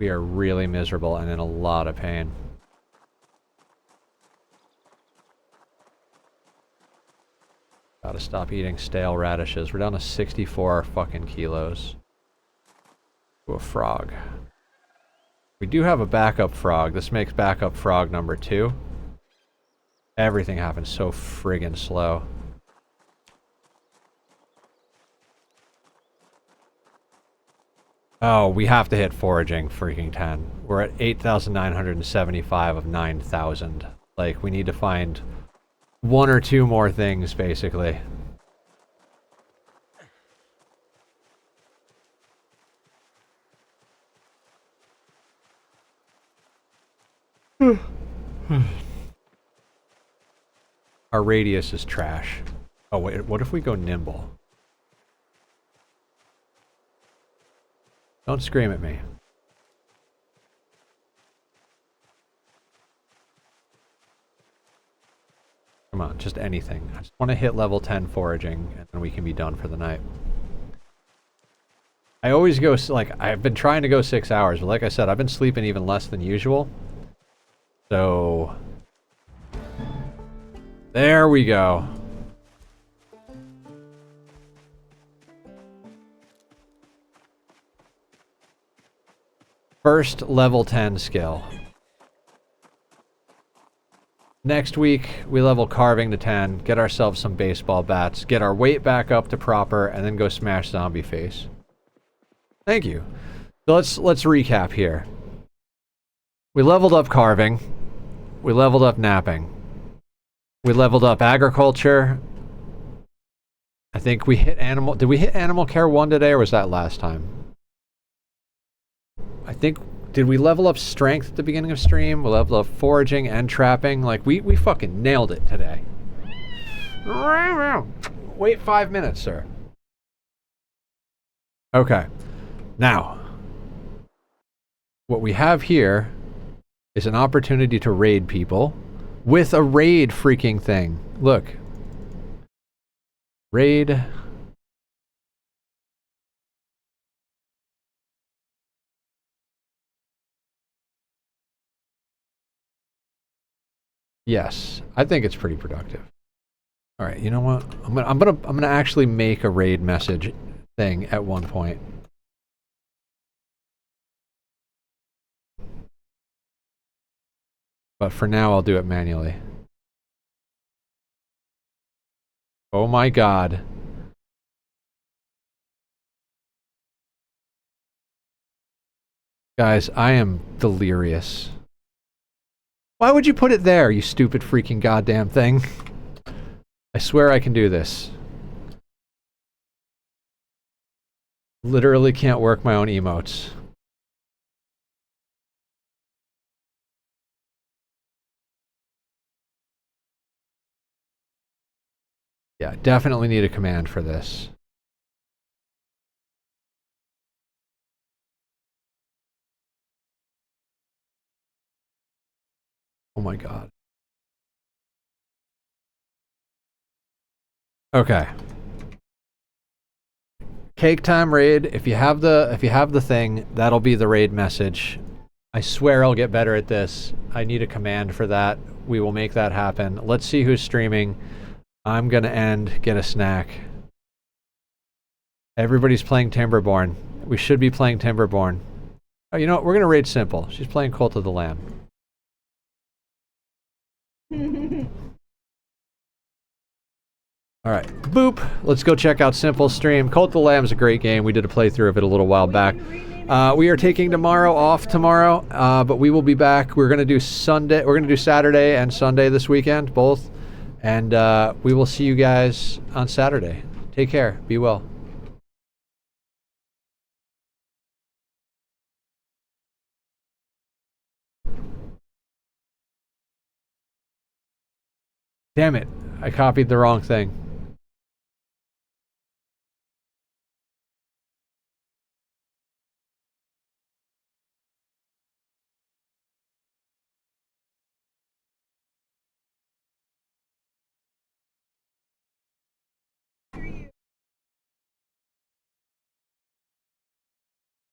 We are really miserable and in a lot of pain. Gotta stop eating stale radishes. We're down to 64 fucking kilos. To a frog. We do have a backup frog. This makes backup frog number 2. Everything happens so friggin' slow. Oh, we have to hit foraging freaking 10. We're at 8,975 of 9,000. Like, we need to find 1 or 2 more things, basically. Our radius is trash. Oh wait, what if we go nimble? Don't scream at me. Come on, just anything. I just want to hit level 10 foraging, and then we can be done for the night. I always go, like, I've been trying to go 6 hours, but like I said, I've been sleeping even less than usual. So... there we go. First level 10 skill. Next week, we level carving to 10, get ourselves some baseball bats, get our weight back up to proper, and then go smash zombie face. Thank you. So let's recap here. We leveled up carving. We leveled up napping. We leveled up agriculture. I think we hit animal... did we hit animal care 1 today, or was that last time? I think... did we level up strength at the beginning of stream? We leveled up foraging and trapping. Like, we fucking nailed it today. Wait 5 minutes, sir. Okay. Now, what we have here is an opportunity to raid people with a raid freaking thing. Look. Raid. Yes, I think it's pretty productive. All right, you know what? I'm gonna actually make a raid message thing at one point. But for now, I'll do it manually. Oh my god. Guys, I am delirious. Why would you put it there, you stupid freaking goddamn thing? I swear I can do this. Literally can't work my own emotes. Yeah, definitely need a command for this. Oh my god. Okay. Cake time raid. If you have the thing, that'll be the raid message. I swear I'll get better at this. I need a command for that. We will make that happen. Let's see who's streaming. I'm gonna end, get a snack. Everybody's playing Timberborn. We should be playing Timberborn. Oh, you know what? We're gonna raid simple. She's playing Cult of the Lamb. Alright, boop. Let's go check out Simple's stream. Cult of the Lamb is a great game. We did a playthrough of it a little while back. We are taking tomorrow off tomorrow, but we will be back. We're gonna do Sunday. We're gonna do Saturday and Sunday this weekend, both. And we will see you guys on Saturday. Take care. Be well. Damn it. I copied the wrong thing.